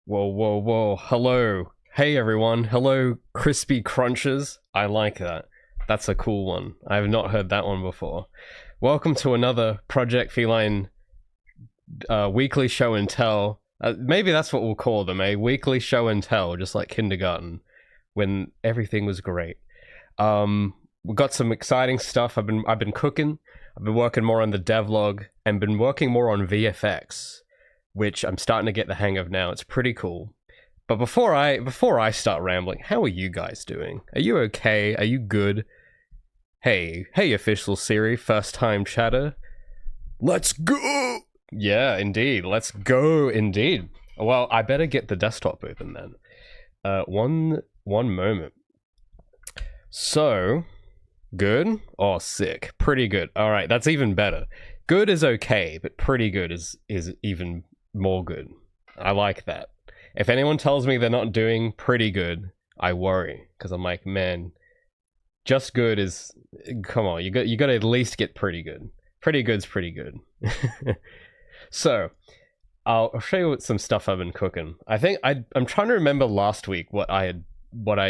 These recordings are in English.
Whoa, whoa, whoa. Hello. Hey, everyone. Hello, crispy crunches. I like that. That's a cool one. I have not heard that one before. Welcome to another Project Feline weekly show and tell. Maybe that's what we'll call them, a weekly show and tell, just like kindergarten, when everything was great. We've got some exciting stuff. I've been cooking. I've been working more on the devlog and been working more on VFX, which I'm starting to get the hang of now. It's pretty cool. But before I start rambling, how are you guys doing? Are you okay? Are you good? Hey, official Siri, first time chatter. Let's go! Yeah, indeed. Let's go, indeed. Well, I better get the desktop open then. One moment. So, good? Oh, sick. Pretty good. Alright, that's even better. Good is okay, but pretty good is even more good. I like that. If anyone tells me they're not doing pretty good, I worry. Because I'm like, man, just good is... Come on, you got to at least get pretty good. Pretty good's pretty good. So, I'll show you some stuff I've been cooking. I think I'm trying to remember last week what I had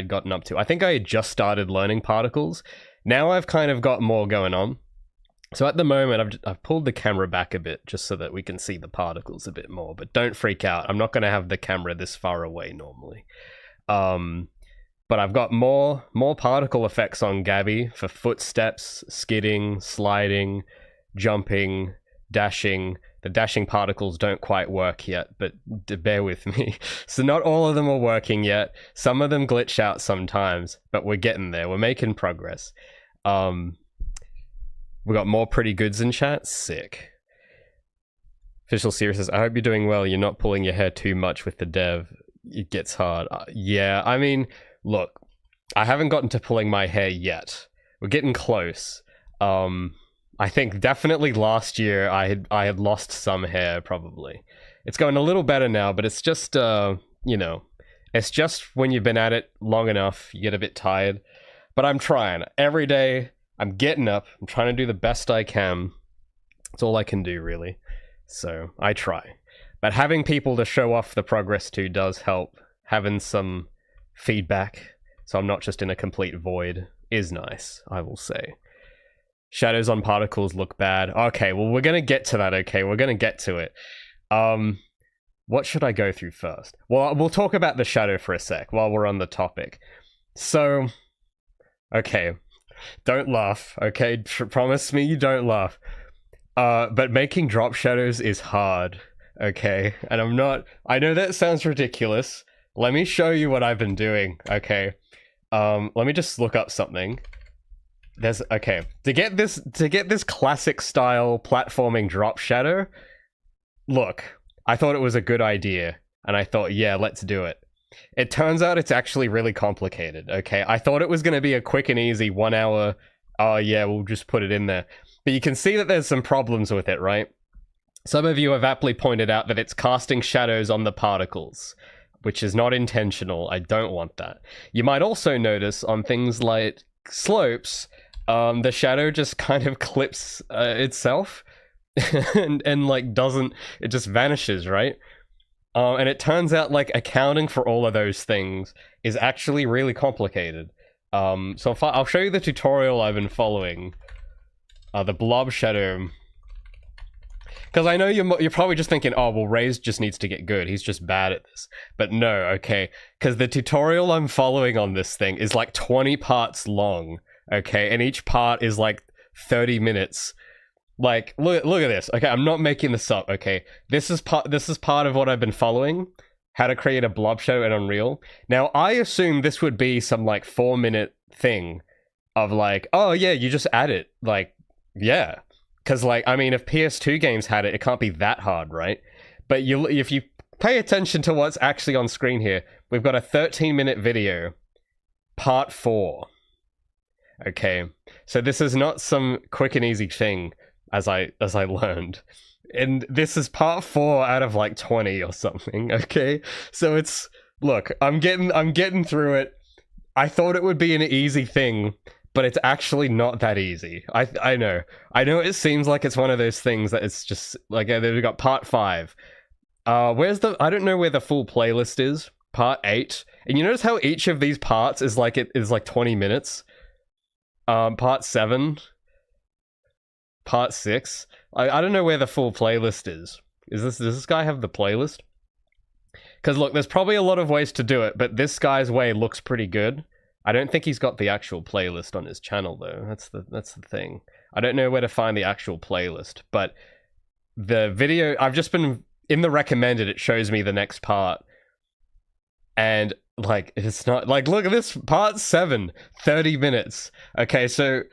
gotten up to. I think I had just started learning particles. Now I've kind of got more going on. So at the moment, I've pulled the camera back a bit just so that we can see the particles a bit more. But don't freak out. I'm not going to have the camera this far away normally. But I've got more particle effects on Gabi for footsteps, skidding, sliding, jumping, dashing. The dashing particles don't quite work yet, but bear with me. So not all of them are working yet. Some of them glitch out sometimes, but we're getting there. We're making progress. We got more pretty goods in chat. Sick. Official Siri says, I hope you're doing well. You're not pulling your hair too much with the dev. It gets hard. Yeah, I mean, look, I haven't gotten to pulling my hair yet. We're getting close. I think definitely last year I had lost some hair, probably. It's going a little better now, but it's just, you know, it's just when you've been at it long enough, you get a bit tired. But I'm trying. Every day, I'm getting up. I'm trying to do the best I can. It's all I can do, really. So, I try. But having people to show off the progress to does help. Having some feedback, so I'm not just in a complete void, is nice, I will say. Shadows on particles look bad. Okay, well, we're going to get to that, okay? We're going to get to it. What should I go through first? Well, we'll talk about the shadow for a sec while we're on the topic. So, okay. Don't laugh, okay? Promise me you don't laugh. But making drop shadows is hard, okay? And I know that sounds ridiculous. Let me show you what I've been doing, okay? Let me just look up something. Okay, to get this classic style platforming drop shadow, look, I thought it was a good idea, and I thought, yeah, let's do it. It turns out it's actually really complicated, okay? I thought it was going to be a quick and easy 1 hour, oh yeah, we'll just put it in there. But you can see that there's some problems with it, right? Some of you have aptly pointed out that it's casting shadows on the particles, which is not intentional. I don't want that. You might also notice on things like slopes, the shadow just kind of clips itself and like it just vanishes, right? And it turns out like accounting for all of those things is actually really complicated. So I'll show you the tutorial I've been following. The blob shadow. Because I know you're probably just thinking, oh, well, Ray's just needs to get good. He's just bad at this. But no, okay. Because the tutorial I'm following on this thing is like 20 parts long. Okay, and each part is like 30 minutes. Like, look at this. Okay, I'm not making this up. Okay, this is part of what I've been following. How to create a blob shadow in Unreal. Now, I assume this would be some like 4-minute thing of like, oh yeah, you just add it. Like, yeah, because like, I mean, if PS2 games had it, it can't be that hard, right? But if you pay attention to what's actually on screen here, we've got a 13-minute video, part 4. Okay, so this is not some quick and easy thing, as I learned, and this is part 4 out of like 20 or something. Okay, so it's, look, I'm getting through it. I thought it would be an easy thing, but it's actually not that easy. I know it seems like it's one of those things that it's just like, they've got part 5. Where's the... I don't know where the full playlist is. Part 8. And you notice how each of these parts is like... It is like 20 minutes? Part 7. Part 6. I don't know where the full playlist is. Does this guy have the playlist? Because look, there's probably a lot of ways to do it, but this guy's way looks pretty good. I don't think he's got the actual playlist on his channel, though. That's the thing. I don't know where to find the actual playlist, but the video... I've just been... In the recommended, it shows me the next part. And, like, it's not... Like, look at this. Part 7. 30 minutes. Okay, so...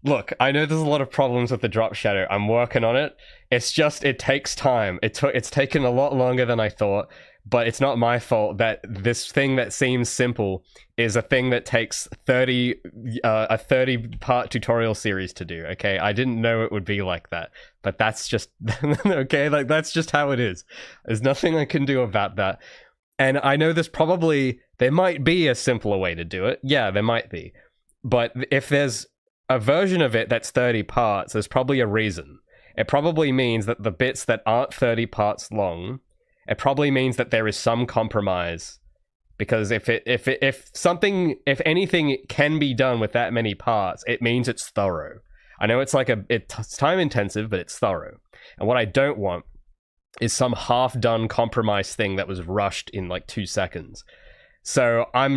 Look, I know there's a lot of problems with the drop shadow. I'm working on it. It's just... It takes time. It's taken a lot longer than I thought. But it's not my fault that this thing that seems simple is a thing that takes a 30-part tutorial series to do, okay? I didn't know it would be like that, but that's just, okay? Like, that's just how it is. There's nothing I can do about that. And I know there might be a simpler way to do it. Yeah, there might be. But if there's a version of it that's 30 parts, there's probably a reason. It probably means that the bits that aren't 30 parts long... It probably means that there is some compromise, because if anything can be done with that many parts, it means it's thorough. I know it's like it's time intensive, but it's thorough. And what I don't want is some half-done compromise thing that was rushed in like 2 seconds. So I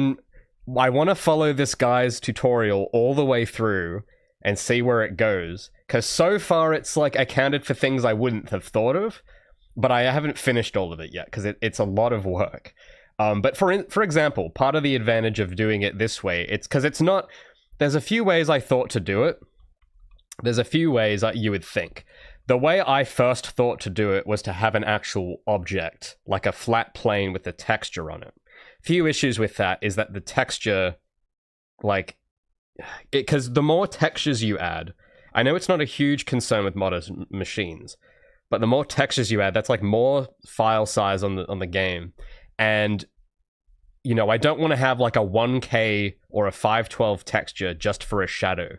want to follow this guy's tutorial all the way through and see where it goes, because so far it's like accounted for things I wouldn't have thought of. But I haven't finished all of it yet, because it's a lot of work. But for example, part of the advantage of doing it this way, it's because it's not... There's a few ways I thought to do it. There's a few ways that you would think. The way I first thought to do it was to have an actual object, like a flat plane with a texture on it. Few issues with that is that the texture, like... Because the more textures you add... I know it's not a huge concern with modern machines, but the more textures you add, that's like more file size on the game. And, you know, I don't want to have like a 1K or a 512 texture just for a shadow.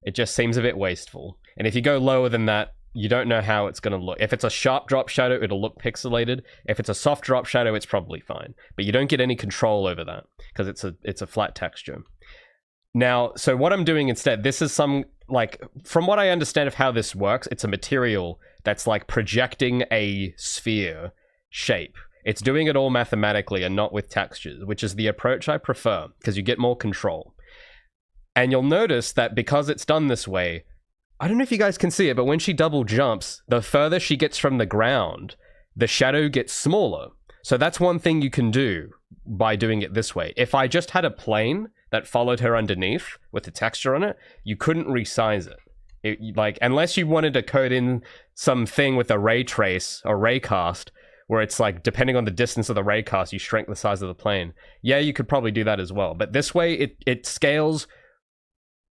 It just seems a bit wasteful. And if you go lower than that, you don't know how it's going to look. If it's a sharp drop shadow, it'll look pixelated. If it's a soft drop shadow, it's probably fine. But you don't get any control over that, because it's a flat texture. Now, so what I'm doing instead, this is some, like, from what I understand of how this works, it's a material that's like projecting a sphere shape. It's doing it all mathematically and not with textures, which is the approach I prefer, because you get more control. And you'll notice that because it's done this way, I don't know if you guys can see it, but when she double jumps, the further she gets from the ground, the shadow gets smaller. So that's one thing you can do by doing it this way. If I just had a plane that followed her underneath with the texture on it, you couldn't resize it. Like, unless you wanted to code in something with a ray trace or ray cast, where it's like, depending on the distance of the ray cast, you shrink the size of the plane. Yeah, you could probably do that as well. But this way, it scales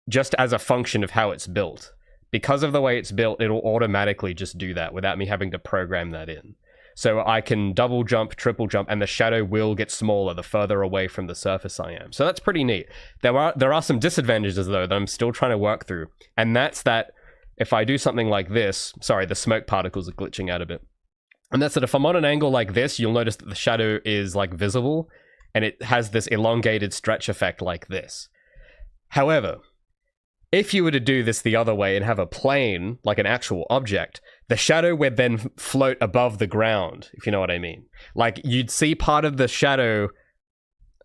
just as a function of how it's built. Because of the way it's built, it'll automatically just do that without me having to program that in. So I can double jump, triple jump, and the shadow will get smaller the further away from the surface I am. So that's pretty neat. There are some disadvantages, though, that I'm still trying to work through. And that's that if I do something like this... Sorry, the smoke particles are glitching out a bit. And that's that if I'm on an angle like this, you'll notice that the shadow is, like, visible. And it has this elongated stretch effect like this. However, if you were to do this the other way and have a plane, like an actual object, the shadow would then float above the ground, if you know what I mean. Like, you'd see part of the shadow...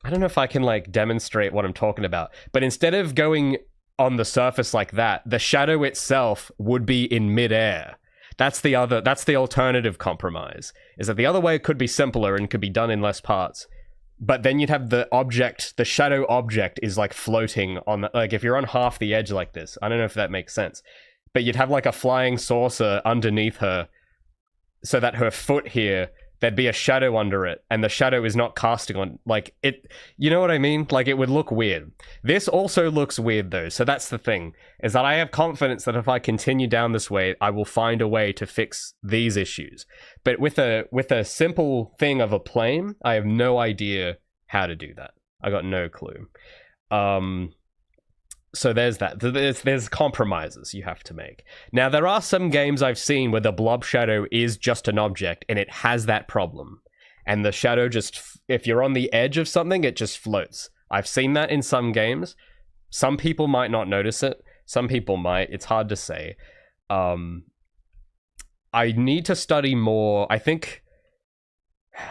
I don't know if I can, like, demonstrate what I'm talking about, but instead of going on the surface like that, the shadow itself would be in midair. That's the alternative compromise, is that the other way could be simpler and could be done in less parts. But then you'd have the object, the shadow object is like floating on the, like if you're on half the edge like this, I don't know if that makes sense, but you'd have like a flying saucer underneath her so that her foot here, there'd be a shadow under it and the shadow is not casting on, like it, you know what I mean? Like it would look weird. This also looks weird though. So that's the thing, is that I have confidence that if I continue down this way, I will find a way to fix these issues. But with a simple thing of a plane, I have no idea how to do that. I got no clue. So there's that. There's compromises you have to make. Now, there are some games I've seen where the blob shadow is just an object and it has that problem. And the shadow just, if you're on the edge of something, it just floats. I've seen that in some games. Some people might not notice it. Some people might. It's hard to say. I need to study more. I think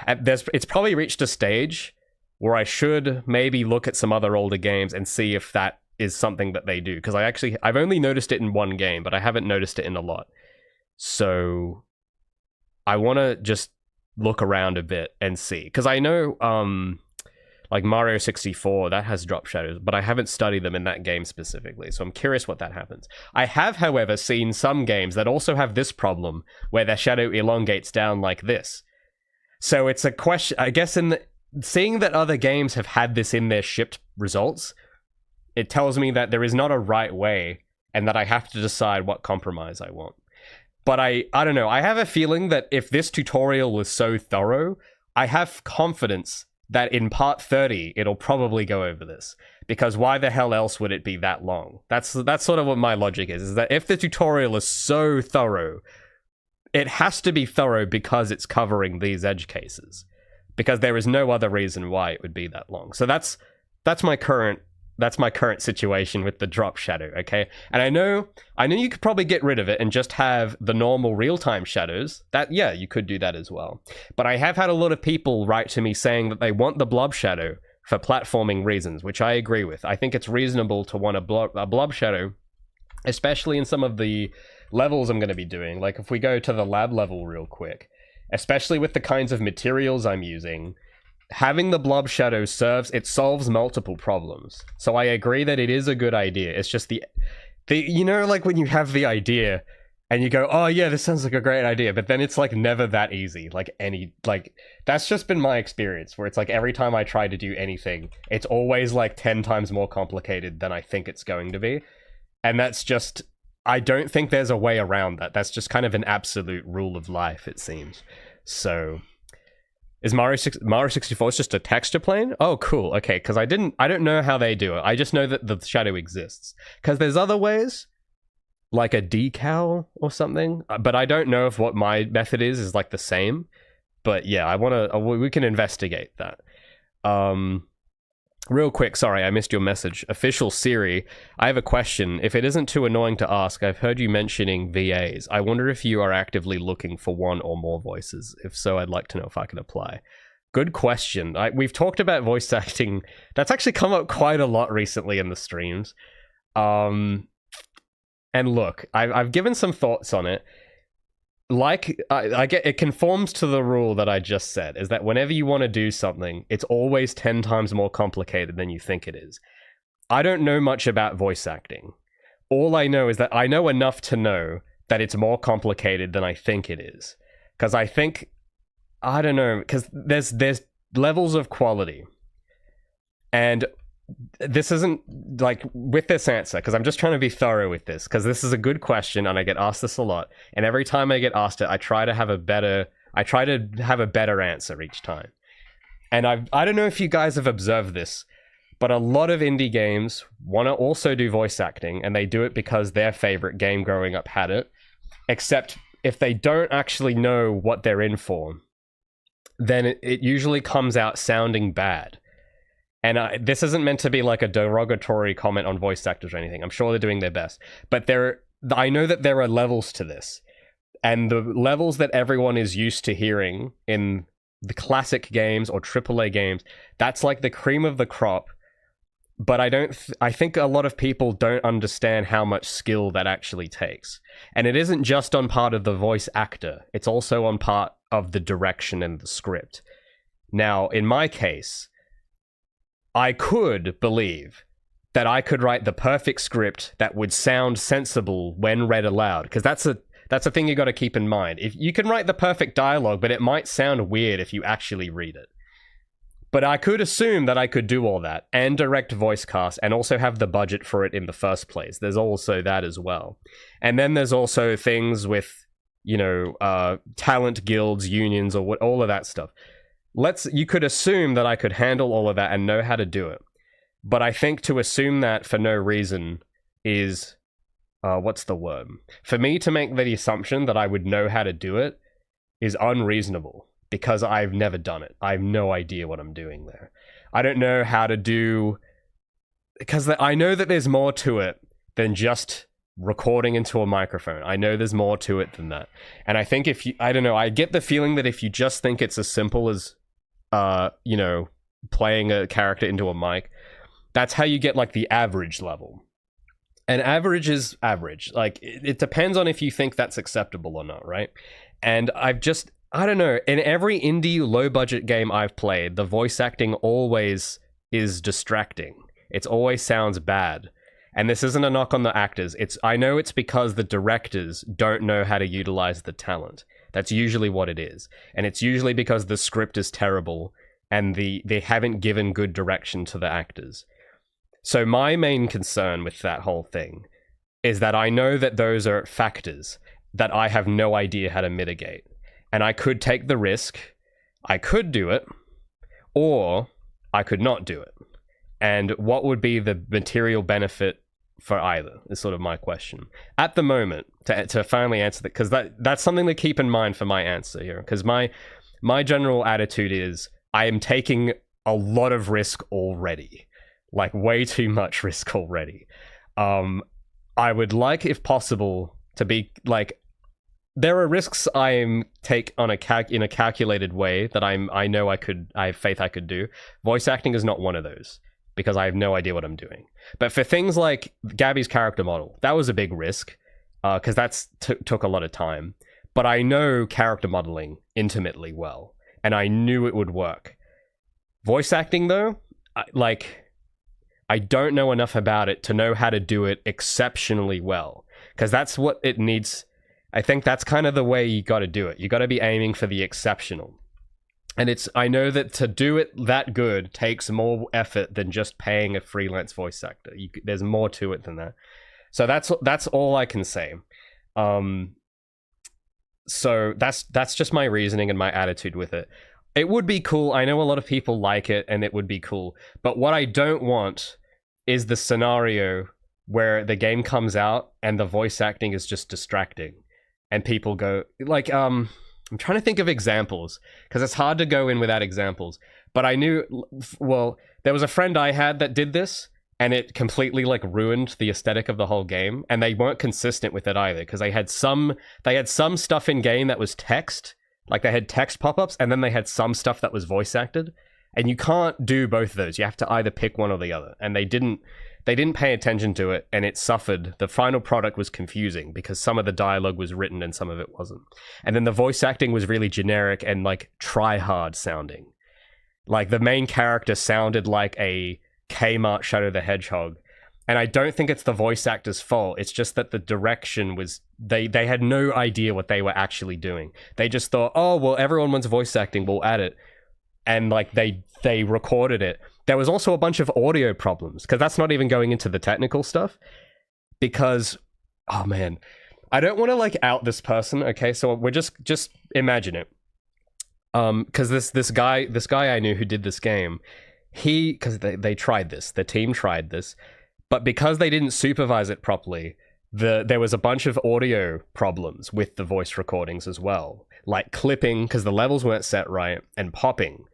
it's probably reached a stage where I should maybe look at some other older games and see if that is something that they do, because I've only noticed it in one game, but I haven't noticed it in a lot. So I want to just look around a bit and see, because I know like Mario 64, that has drop shadows, but I haven't studied them in that game specifically, so I'm curious what that happens. I have, however, seen some games that also have this problem where their shadow elongates down like this. So it's a question, I guess, seeing that other games have had this in their shipped results, it tells me that there is not a right way and that I have to decide what compromise I want. But I don't know. I have a feeling that if this tutorial was so thorough, I have confidence that in part 30, it'll probably go over this. Because why the hell else would it be that long? That's sort of what my logic is that if the tutorial is so thorough, it has to be thorough because it's covering these edge cases. Because there is no other reason why it would be that long. So that's my current situation with the drop shadow, okay? And I know you could probably get rid of it and just have the normal real-time shadows. Yeah, you could do that as well. But I have had a lot of people write to me saying that they want the blob shadow for platforming reasons, which I agree with. I think it's reasonable to want a blob shadow, especially in some of the levels I'm going to be doing. Like if we go to the lab level real quick, especially with the kinds of materials I'm using, having the blob shadow solves multiple problems. So I agree that it is a good idea. It's just the you know, like when you have the idea and you go, oh yeah, this sounds like a great idea, but then it's like never that easy. Like that's just been my experience, where it's like every time I try to do anything, it's always like 10 times more complicated than I think it's going to be. And that's just, I don't think there's a way around that. That's just kind of an absolute rule of life, it seems. So is Mario 64 is just a texture plane? Oh, cool. Okay, because I don't know how they do it. I just know that the shadow exists. Because there's other ways, like a decal or something. But I don't know if what my method is like the same. But yeah, we can investigate that. Real quick, sorry, I missed your message. Official Siri, I have a question. If it isn't too annoying to ask, I've heard you mentioning VAs. I wonder if you are actively looking for one or more voices. If so, I'd like to know if I can apply. Good question. We've talked about voice acting. That's actually come up quite a lot recently in the streams. And look, I've given some thoughts on it. Like, I get, it conforms to the rule that I just said, is that whenever you want to do something, it's always 10 times more complicated than you think it is. I don't know much about voice acting. All I know is that I know enough to know that it's more complicated than I think it is. Because I don't know, because there's levels of quality. And this isn't, like, with this answer, because I'm just trying to be thorough with this, because this is a good question, and I get asked this a lot, and every time I get asked it, I try to have a better answer each time. And I don't know if you guys have observed this, but a lot of indie games want to also do voice acting, and they do it because their favorite game growing up had it, except if they don't actually know what they're in for, then it usually comes out sounding bad. And this isn't meant to be like a derogatory comment on voice actors or anything. I'm sure they're doing their best. But I know that there are levels to this. And the levels that everyone is used to hearing in the classic games or AAA games, that's like the cream of the crop. But I think a lot of people don't understand how much skill that actually takes. And it isn't just on part of the voice actor. It's also on part of the direction and the script. Now, in my case, I could believe that I could write the perfect script that would sound sensible when read aloud, because that's a thing you got to keep in mind. If you can write the perfect dialogue, but it might sound weird if you actually read it. But I could assume that I could do all that and direct voice cast and also have the budget for it in the first place. There's also that as well. And then there's also things with, talent guilds, unions, or all of that stuff. You could assume that I could handle all of that and know how to do it. But I think to assume that for no reason is, what's the word? For me to make the assumption that I would know how to do it is unreasonable, because I've never done it. I have no idea what I'm doing there. I don't know how to do, because I know that there's more to it than just recording into a microphone. I know there's more to it than that. And I think if you, I don't know, I get the feeling that if you just think it's as simple as, you know, playing a character into a mic, that's how you get like the average level. And average is average. Like, it depends on if you think that's acceptable or not, right? And I don't know, in every indie low budget game I've played, the voice acting always is distracting. It always sounds bad. And this isn't a knock on the actors. I know it's because the directors don't know how to utilize the talent. That's usually what it is. And it's usually because the script is terrible and they haven't given good direction to the actors. So my main concern with that whole thing is that I know that those are factors that I have no idea how to mitigate. And I could take the risk, I could do it, or I could not do it. And what would be the material benefit for either is sort of my question. At the moment, to finally answer that, because that's something to keep in mind for my answer here. Because my general attitude is, I am taking a lot of risk already. Like, way too much risk already. I would like, if possible, to be like, there are risks I take on in a calculated way that I know I have faith I could do. Voice acting is not one of those, because I have no idea what I'm doing. But for things like Gabi's character model, that was a big risk, because that took a lot of time. But I know character modeling intimately well, and I knew it would work. Voice acting, though, I don't know enough about it to know how to do it exceptionally well, because that's what it needs. I think that's kind of the way you got to do it. You got to be aiming for the exceptional. And I know that to do it that good takes more effort than just paying a freelance voice actor. There's more to it than that. So that's all I can say. So that's just my reasoning and my attitude with it. It would be cool. I know a lot of people like it, and it would be cool. But what I don't want is the scenario where the game comes out and the voice acting is just distracting. And people go, like, I'm trying to think of examples, because it's hard to go in without examples. But I knew, well, there was a friend I had that did this, and it completely, like, ruined the aesthetic of the whole game. And they weren't consistent with it either, because they had some stuff in game that was text, like they had text pop-ups, and then they had some stuff that was voice acted. And you can't do both of those. You have to either pick one or the other. And they didn't pay attention to it, and it suffered. The final product was confusing because some of the dialogue was written and some of it wasn't. And then the voice acting was really generic and like try-hard sounding. Like the main character sounded like a Kmart Shadow the Hedgehog. And I don't think it's the voice actor's fault. It's just that the direction was, they had no idea what they were actually doing. They just thought, oh, well, everyone wants voice acting, we'll add it. And like they recorded it. There was also a bunch of audio problems, because that's not even going into the technical stuff. Because, oh man, I don't want to like out this person. Okay, so we're just imagine it. Because this guy I knew who did this game, because they tried this, the team tried this, but because they didn't supervise it properly, there was a bunch of audio problems with the voice recordings as well, like clipping because the levels weren't set right, and popping.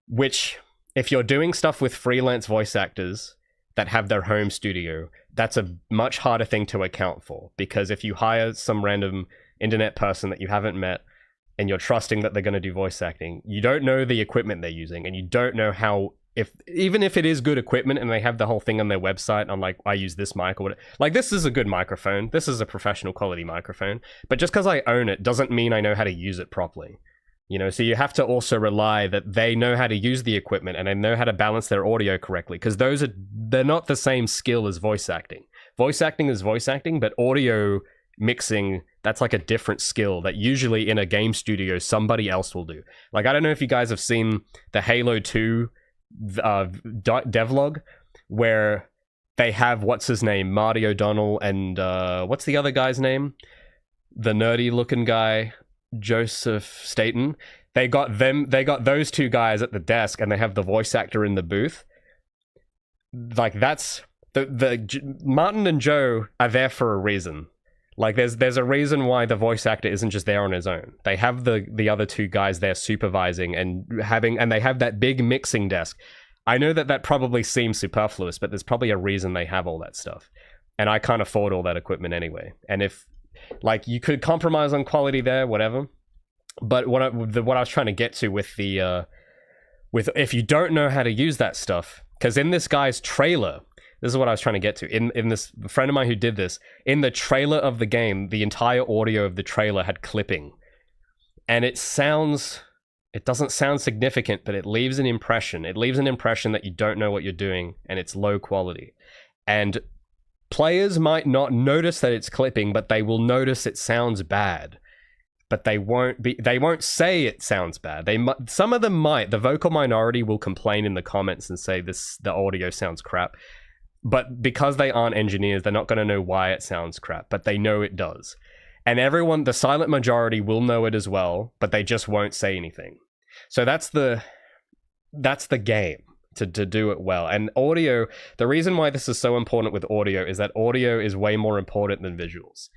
Which, if you're doing stuff with freelance voice actors that have their home studio, that's a much harder thing to account for. Because if you hire some random internet person that you haven't met, and you're trusting that they're going to do voice acting, you don't know the equipment they're using, and you don't know how, even if it is good equipment and they have the whole thing on their website, I'm like, I use this mic or whatever. Like, this is a good microphone. This is a professional quality microphone. But just because I own it doesn't mean I know how to use it properly. You know, so you have to also rely that they know how to use the equipment and they know how to balance their audio correctly, because they're not the same skill as voice acting. Voice acting is voice acting, but audio mixing, that's like a different skill that usually in a game studio somebody else will do. Like, I don't know if you guys have seen the Halo 2 devlog, where they have, what's his name, Marty O'Donnell, and what's the other guy's name? The nerdy looking guy, Joseph Staten. They got those two guys at the desk, and they have the voice actor in the booth. like that's Martin and Joe are there for a reason. Like there's a reason why the voice actor isn't just there on his own. They have the other two guys there supervising and they have that big mixing desk. I know that probably seems superfluous, but there's probably a reason they have all that stuff. And I can't afford all that equipment anyway. And if, like, you could compromise on quality there, whatever. But what I was trying to get to with if you don't know how to use that stuff, because in this guy's trailer, this is what I was trying to get to. In this, a friend of mine who did this, in the trailer of the game, the entire audio of the trailer had clipping. And it doesn't sound significant, but it leaves an impression. It leaves an impression that you don't know what you're doing, and it's low quality. And players might not notice that it's clipping, but they will notice it sounds bad. But they won't say it sounds bad. Some of them might. The vocal minority will complain in the comments and say the audio sounds crap. But because they aren't engineers, they're not going to know why it sounds crap, but they know it does. And everyone, the silent majority, will know it as well, but they just won't say anything. So that's the game to do it well. And audio, the reason why this is so important with audio is that audio is way more important than visuals.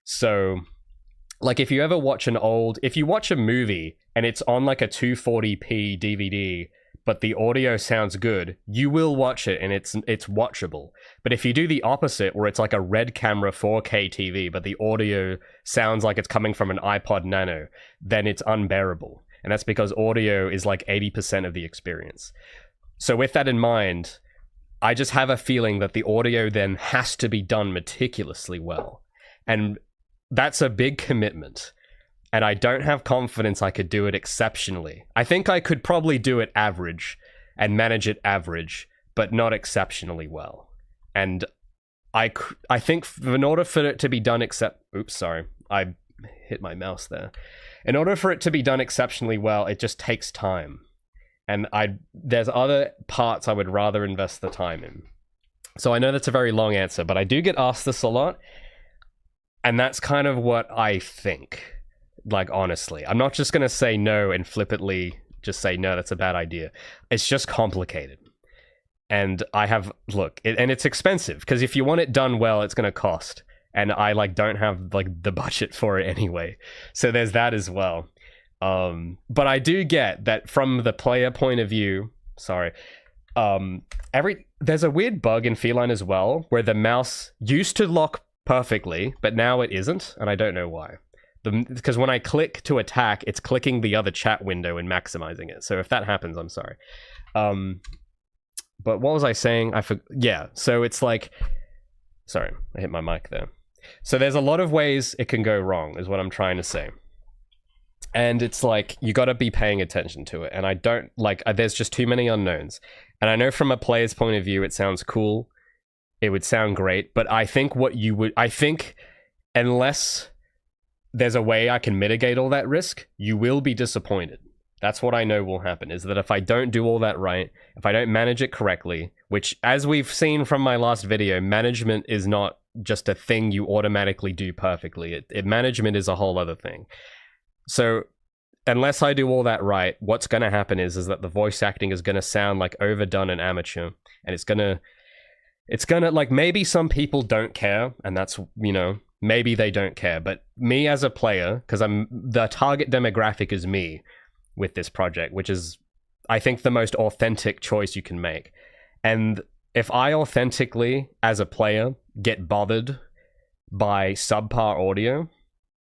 So, like, if you ever watch if you watch a movie and it's on like a 240p DVD, but the audio sounds good, you will watch it and it's watchable. But if you do the opposite, where it's like a red camera 4K TV, but the audio sounds like it's coming from an iPod Nano, then it's unbearable. And that's because audio is like 80% of the experience. So with that in mind, I just have a feeling that the audio then has to be done meticulously well. And that's a big commitment. And I don't have confidence I could do it exceptionally. I think I could probably do it average and manage it average, but not exceptionally well. And I think in order for it to be done oops, sorry, I hit my mouse there. In order for it to be done exceptionally well, it just takes time. And there's other parts I would rather invest the time in. So I know that's a very long answer, but I do get asked this a lot. And that's kind of what I think. Like, honestly, I'm not just going to say no and flippantly just say, no, that's a bad idea. It's just complicated. And and it's expensive, because if you want it done well, it's going to cost. And I don't have the budget for it anyway. So there's that as well. But I do get that from the player point of view, there's a weird bug in Feline as well, where the mouse used to lock perfectly, but now it isn't. And I don't know why. Because when I click to attack, it's clicking the other chat window and maximizing it. So if that happens, I'm sorry. But what was I saying? Yeah, so it's like... Sorry, I hit my mic there. So there's a lot of ways it can go wrong, is what I'm trying to say. And it's like, you gotta be paying attention to it. And I don't... there's just too many unknowns. And I know from a player's point of view, it sounds cool. It would sound great. But I think unless... there's a way I can mitigate all that risk, you will be disappointed. That's what I know will happen, is that if I don't do all that right, if I don't manage it correctly, which, as we've seen from my last video, management is not just a thing you automatically do perfectly. Management is a whole other thing. So unless I do all that right, what's going to happen is that the voice acting is going to sound like overdone and amateur, and it's gonna maybe some people don't care, and that's, maybe they don't care, but me as a player, because the target demographic is me with this project, which is, I think, the most authentic choice you can make. And if I authentically, as a player, get bothered by subpar audio,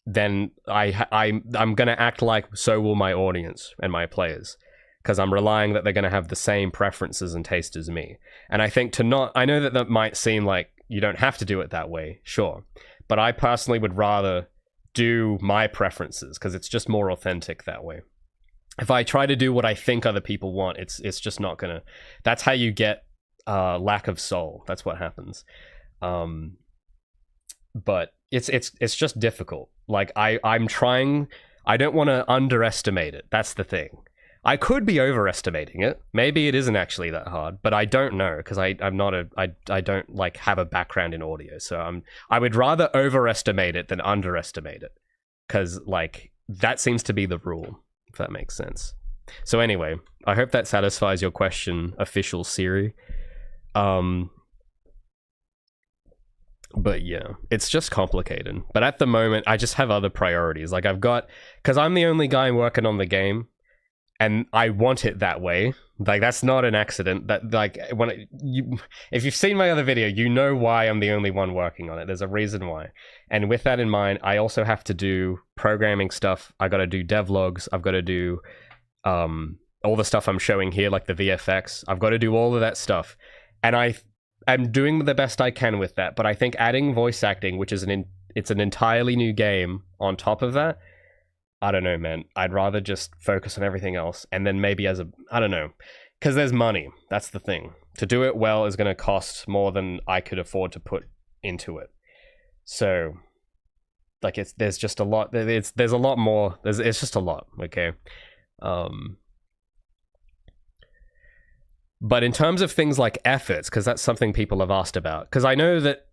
then I'm going to act like so will my audience and my players, because I'm relying that they're going to have the same preferences and taste as me. And I think I know that might seem like you don't have to do it that way, sure. But I personally would rather do my preferences, because it's just more authentic that way. If I try to do what I think other people want, it's just not gonna... That's how you get lack of soul. That's what happens. But it's just difficult. I'm trying... I don't want to underestimate it. That's the thing. I could be overestimating it. Maybe it isn't actually that hard, but I don't know, because I don't have a background in audio. So I would rather overestimate it than underestimate it, because that seems to be the rule, if that makes sense. So anyway, I hope that satisfies your question, official Siri. But yeah, it's just complicated. But at the moment, I just have other priorities. Like because I'm the only guy working on the game, and I want it that way. Like that's not an accident. That like if you've seen my other video, you know why I'm the only one working on it. There's a reason why. And with that in mind, I also have to do programming stuff. I got to do devlogs. I've got to do all the stuff I'm showing here, like the VFX. I've got to do all of that stuff, and I'm doing the best I can with that, but I think adding voice acting, which is it's an entirely new game on top of that, I don't know, man. I'd rather just focus on everything else, and then maybe I don't know, because there's money. That's the thing. To do it well is going to cost more than I could afford to put into it. So, like, there's just a lot. There's a lot more. It's just a lot. Okay. But in terms of things like efforts, because that's something people have asked about, because I know that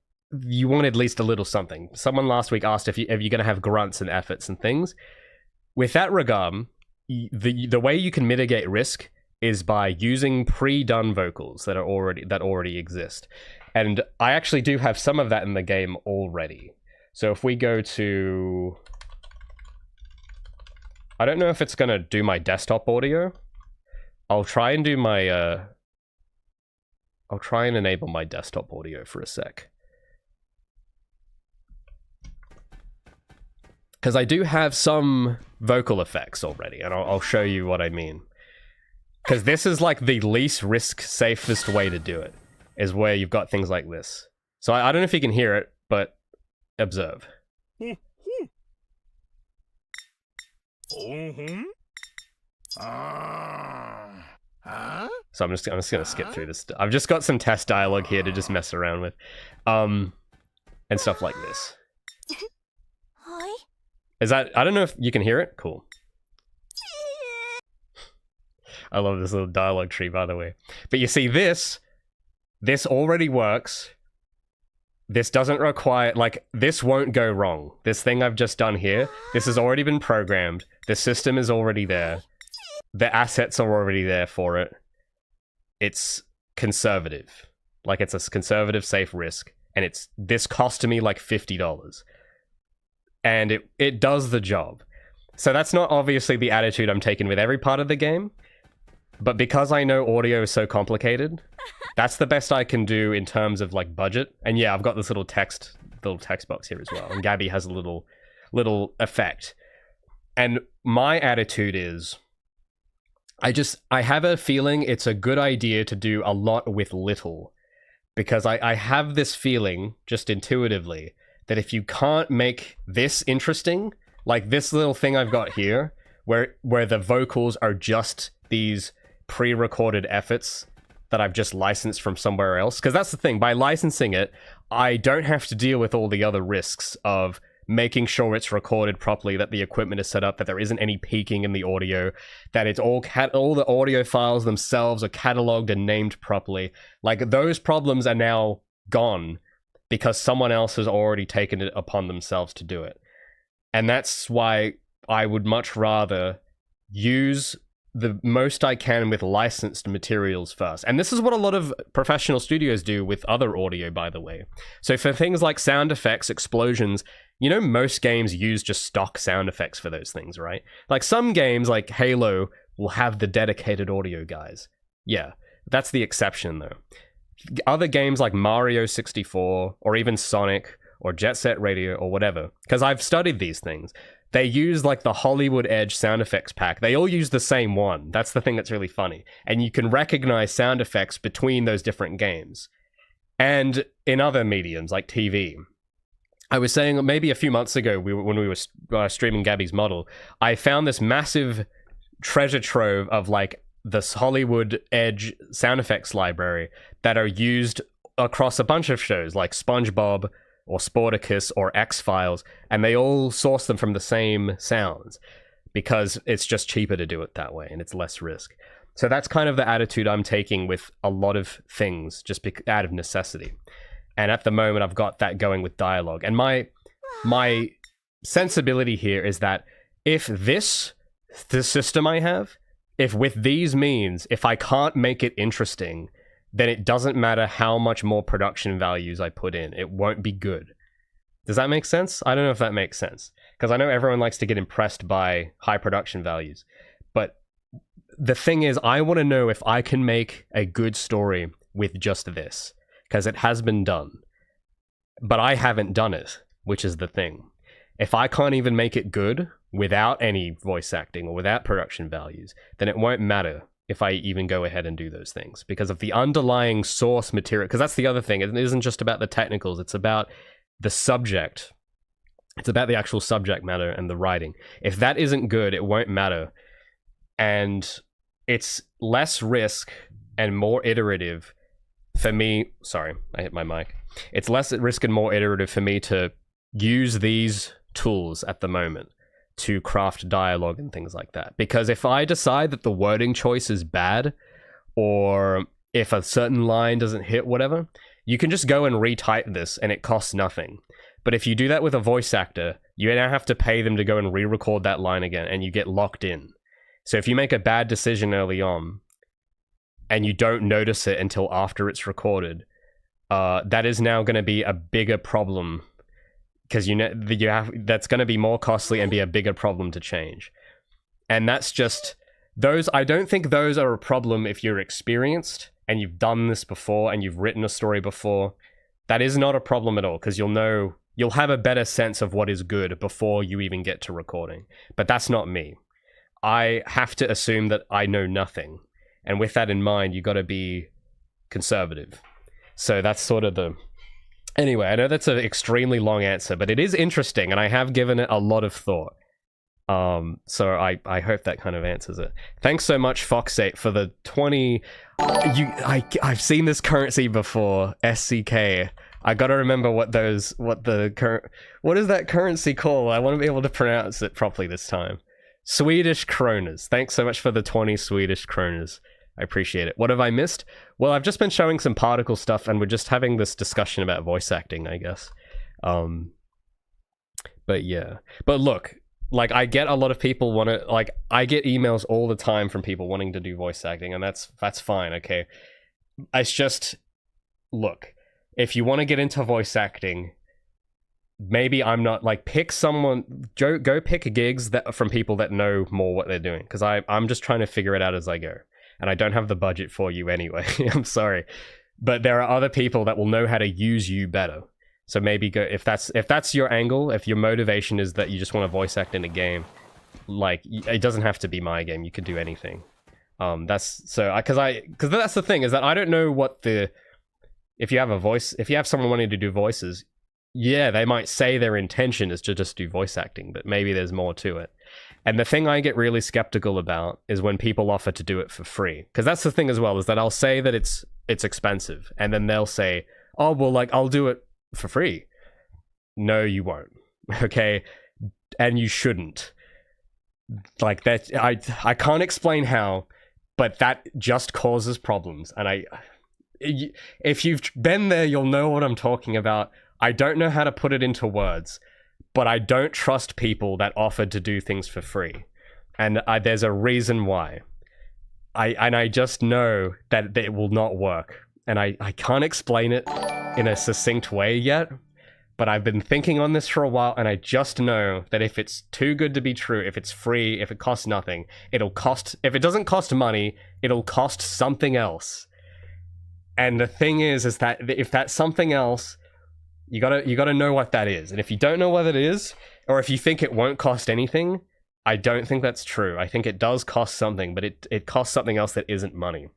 you want at least a little something. Someone last week asked if you're going to have grunts and efforts and things. With that regard, the way you can mitigate risk is by using pre-done vocals that already exist. And I actually do have some of that in the game already. So if we go to... I don't know if it's going to do my desktop audio. I'll try and do my... I'll try and enable my desktop audio for a sec. Because I do have some vocal effects already, and I'll show you what I mean. Because this is like the least risk safest way to do it, is where you've got things like this. So I don't know if you can hear it, but observe. So I'm just gonna skip through this. I've just got some test dialogue here to just mess around with, and stuff like this. Is that? I don't know if you can hear it. Cool. I love this little dialogue tree, by the way. But you see, this already works. This doesn't require, like, this won't go wrong. This thing I've just done here, this has already been programmed. The system is already there. The assets are already there for it. It's conservative. Like, it's a conservative, safe risk. And this cost me like $50. And it does the job. So that's not obviously the attitude I'm taking with every part of the game. But because I know audio is so complicated, that's the best I can do in terms of like budget. And yeah, I've got this little text box here as well. And Gabi has a little effect. And my attitude is, I have a feeling it's a good idea to do a lot with little. Because I have this feeling, just intuitively, that if you can't make this interesting, like this little thing I've got here, where the vocals are just these pre-recorded efforts that I've just licensed from somewhere else. Because that's the thing, by licensing it, I don't have to deal with all the other risks of making sure it's recorded properly, that the equipment is set up, that there isn't any peaking in the audio, that it's all the audio files themselves are cataloged and named properly. Like, those problems are now gone because someone else has already taken it upon themselves to do it. And that's why I would much rather use the most I can with licensed materials first. And this is what a lot of professional studios do with other audio, by the way. So for things like sound effects, explosions, you know, most games use just stock sound effects for those things, right? Like some games like Halo will have the dedicated audio guys. Yeah, that's the exception though. Other games like Mario 64 or even Sonic or Jet Set Radio or whatever, because I've studied these things, they use like the Hollywood Edge sound effects pack. They all use the same one. That's the thing that's really funny. And you can recognize sound effects between those different games. And in other mediums like TV. I was saying maybe a few months ago when we were streaming Gabi's model, I found this massive treasure trove of like this Hollywood Edge sound effects library that are used across a bunch of shows like SpongeBob or Sporticus or X-Files, and they all source them from the same sounds because it's just cheaper to do it that way and it's less risk. So that's kind of the attitude I'm taking with a lot of things, just out of necessity. And at the moment, I've got that going with dialogue. And my sensibility here is that if the system I have, if with these means, if I can't make it interesting, then it doesn't matter how much more production values I put in. It won't be good. Does that make sense? I don't know if that makes sense. Because I know everyone likes to get impressed by high production values. But the thing is, I want to know if I can make a good story with just this. Because it has been done. But I haven't done it, which is the thing. If I can't even make it good without any voice acting or without production values, then it won't matter if I even go ahead and do those things. Because of the underlying source material, because that's the other thing, it isn't just about the technicals, it's about the subject. It's about the actual subject matter and the writing. If that isn't good, it won't matter. And it's less risk and more iterative for me. Sorry, I hit my mic. It's less risk and more iterative for me to use these tools at the moment to craft dialogue and things like that. Because if I decide that the wording choice is bad, or if a certain line doesn't hit, whatever, you can just go and retype this and it costs nothing. But if you do that with a voice actor, you now have to pay them to go and re-record that line again, and you get locked in. So if you make a bad decision early on, and you don't notice it until after it's recorded, that is now going to be a bigger problem, because that's going to be more costly and be a bigger problem to change. And that's just those. I don't think those are a problem if you're experienced and you've done this before and you've written a story before. That is not a problem at all, because you'll have a better sense of what is good before you even get to recording. But that's not me. I have to assume that I know nothing. And with that in mind, you got to be conservative. So that's sort of the... Anyway, I know that's an extremely long answer, but it is interesting, and I have given it a lot of thought. So I hope that kind of answers it. Thanks so much, Fox8, for the 20... I've seen this currency before, SCK. I gotta remember what is that currency called? I want to be able to pronounce it properly this time. Swedish kroners. Thanks so much for the 20 Swedish kroners. I appreciate it. What have I missed? Well, I've just been showing some particle stuff, and we're just having this discussion about voice acting, I guess. But yeah. But look, like, I get a lot of people want to, like, I get emails all the time from people wanting to do voice acting, and that's fine, okay? It's just, look, if you want to get into voice acting, maybe I'm not, like, pick someone, go pick gigs that from people that know more what they're doing, because I'm just trying to figure it out as I go, and I don't have the budget for you anyway. I'm sorry, but there are other people that will know how to use you better. So maybe go, if that's your angle, if your motivation is that you just want to voice act in a game, like, it doesn't have to be my game, you could do anything. Because that's the thing, is that I don't know what if you have someone wanting to do voices, yeah, they might say their intention is to just do voice acting, but maybe there's more to it. And the thing I get really skeptical about is when people offer to do it for free. Because that's the thing as well, is that I'll say that it's expensive, and then they'll say, oh, well, like, I'll do it for free. No, you won't. Okay? And you shouldn't. Like, that, I can't explain how, but that just causes problems. And if you've been there, you'll know what I'm talking about. I don't know how to put it into words, but I don't trust people that offer to do things for free. And there's a reason why. I just know that it will not work. And I can't explain it in a succinct way yet, but I've been thinking on this for a while, and I just know that if it's too good to be true, if it's free, if it costs nothing, if it doesn't cost money, it'll cost something else. And the thing is that if that's something else, you gotta know what that is. And if you don't know what it is, or if you think it won't cost anything, I don't think that's true. I think it does cost something, but it costs something else that isn't money.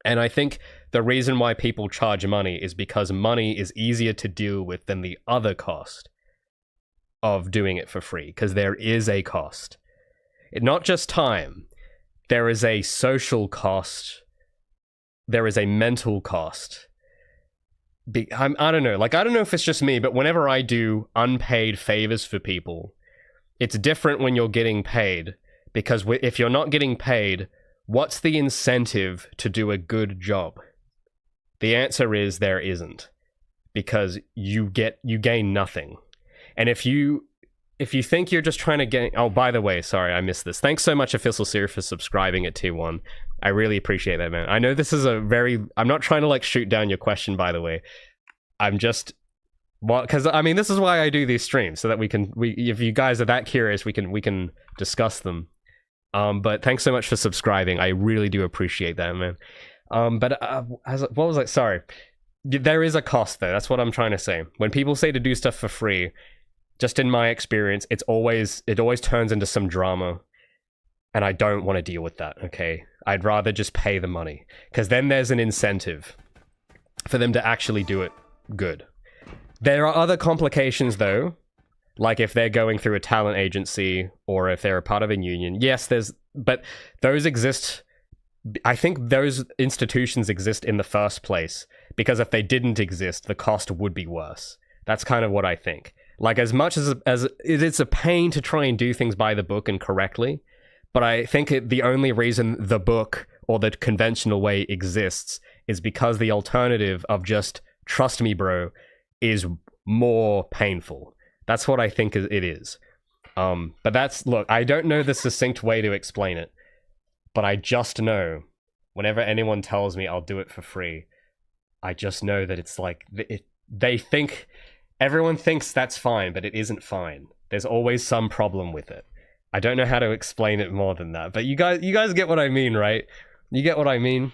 And I think the reason why people charge money is because money is easier to deal with than the other cost of doing it for free, because there is a cost. Not just time. There is a social cost. There is a mental cost. I don't know. Like, I don't know if it's just me, but whenever I do unpaid favors for people, it's different when you're getting paid. Because if you're not getting paid, what's the incentive to do a good job? The answer is there isn't, because you gain nothing. And if you think you're just trying to get... Oh, by the way, sorry, I missed this. Thanks so much, Official Series, for subscribing at tier 1. I really appreciate that, man. I know this is I'm not trying to like shoot down your question, by the way. I'm just, because I mean, this is why I do these streams, so that if you guys are that curious, we can discuss them. But thanks so much for subscribing. I really do appreciate that, man. What was I? Sorry. There is a cost though. That's what I'm trying to say. When people say to do stuff for free, just in my experience, it always turns into some drama. And I don't want to deal with that, okay? I'd rather just pay the money. Because then there's an incentive for them to actually do it good. There are other complications, though. Like if they're going through a talent agency or if they're a part of a union. Yes, but those exist. I think those institutions exist in the first place. Because if they didn't exist, the cost would be worse. That's kind of what I think. Like as much as it's a pain to try and do things by the book and correctly, but I think the only reason the book or the conventional way exists is because the alternative of just trust me, bro, is more painful. That's what I think it is. But look, I don't know the succinct way to explain it, but I just know whenever anyone tells me I'll do it for free, I just know that it's like, everyone thinks that's fine, but it isn't fine. There's always some problem with it. I don't know how to explain it more than that, but you guys get what I mean, right? You get what I mean?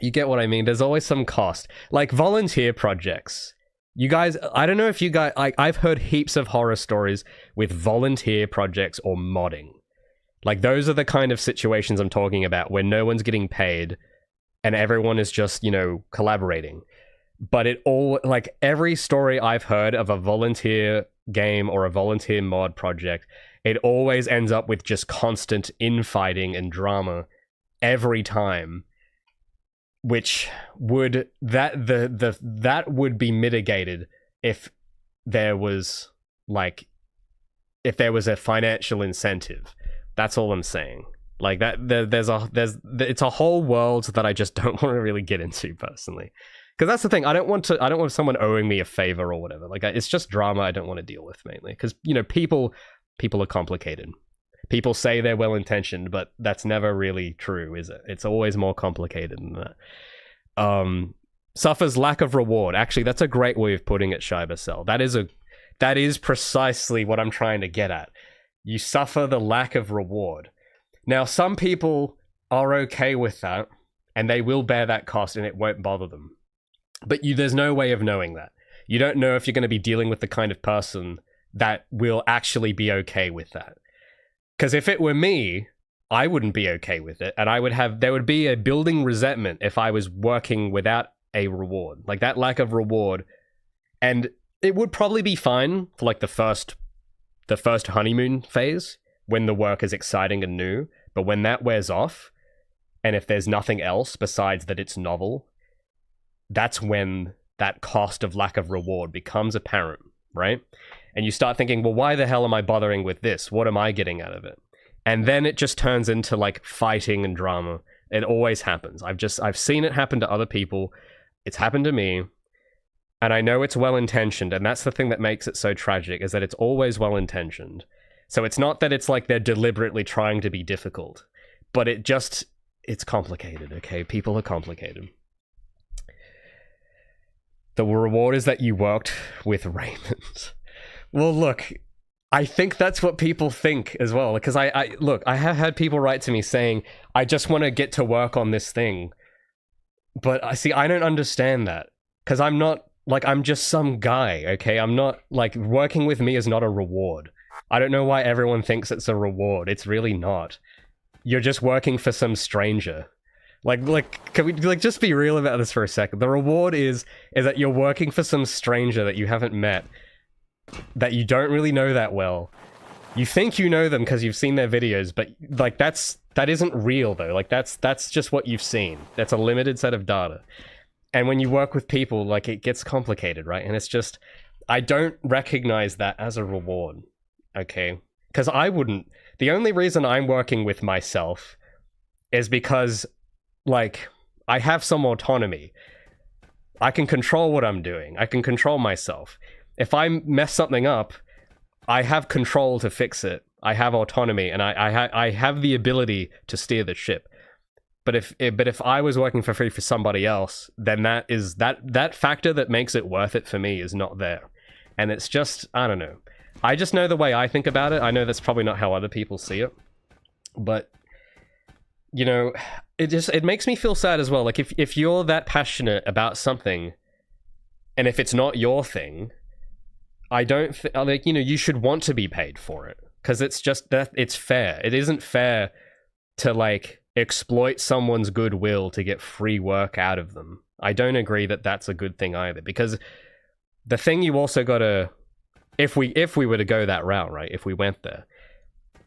You get what I mean? There's always some cost. Like volunteer projects. You guys, I don't know if you guys, I've heard heaps of horror stories with volunteer projects or modding. Like those are the kind of situations I'm talking about where no one's getting paid and everyone is just, collaborating. But like every story I've heard of a volunteer game or a volunteer mod project, it always ends up with just constant infighting and drama every time, which would that would be mitigated if there was a financial incentive. That's all I'm saying. Like that it's a whole world that I just don't want to really get into personally. Because that's the thing, I don't want someone owing me a favor or whatever. Like it's just drama I don't want to deal with mainly. Because people are complicated. People say they're well-intentioned, but that's never really true, is it? It's always more complicated than that. Suffers lack of reward. Actually, that's a great way of putting it, Shivercell. That is precisely what I'm trying to get at. You suffer the lack of reward. Now, some people are okay with that, and they will bear that cost, and it won't bother them. But there's no way of knowing that. You don't know if you're going to be dealing with the kind of person that will actually be okay with that. Because if it were me, I wouldn't be okay with it, and there would be a building resentment if I was working without a reward. Like that lack of reward, and it would probably be fine for like the first honeymoon phase when the work is exciting and new, but when that wears off, and if there's nothing else besides that it's novel, that's when that cost of lack of reward becomes apparent, right? And you start thinking, well, why the hell am I bothering with this? What am I getting out of it? And then it just turns into like fighting and drama. It always happens. I've seen it happen to other people. It's happened to me. And I know it's well-intentioned. And that's the thing that makes it so tragic, is that it's always well-intentioned. So it's not that it's like they're deliberately trying to be difficult, but it's complicated, okay? People are complicated. The reward is that you worked with Raymond. Well, look, I think that's what people think as well. Because I have had people write to me saying, I just want to get to work on this thing. But I don't understand that. Because I'm just some guy, okay? I'm not, working with me is not a reward. I don't know why everyone thinks it's a reward. It's really not. You're just working for some stranger. Can we just be real about this for a second? The reward is that you're working for some stranger that you haven't met, that you don't really know that well. You think you know them because you've seen their videos, but that isn't real though. That's just what you've seen. That's a limited set of data. And when you work with people, it gets complicated, right? And it's just, I don't recognize that as a reward, okay? Because the only reason I'm working with myself is because I have some autonomy. I can control what I'm doing. I can control myself. If I mess something up, I have control to fix it. I have autonomy, and I have the ability to steer the ship. but if I was working for free for somebody else, then that factor that makes it worth it for me is not there. And it's just, I don't know. I just know the way I think about it. I know that's probably not how other people see it, but you know, it makes me feel sad as well. Like if you're that passionate about something, and if it's not your thing, I don't like, you know, you should want to be paid for it, because it's just that it's fair. It isn't fair to like exploit someone's goodwill to get free work out of them. I don't agree that that's a good thing either, because the thing you also gotta, if we were to go that route, right? If we went there,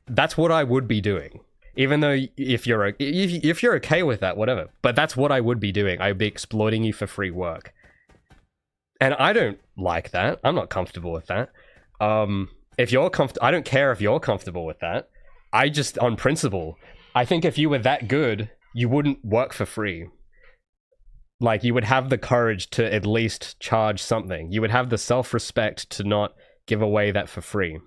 that's what I would be doing. Even though if you're okay with that, whatever. But that's what I would be doing. I'd be exploiting you for free work. And I don't like that. I'm not comfortable with that. If you're I don't care if you're comfortable with that. I just, on principle, I think if you were that good, you wouldn't work for free. Like, you would have the courage to at least charge something. You would have the self-respect to not give away that for free.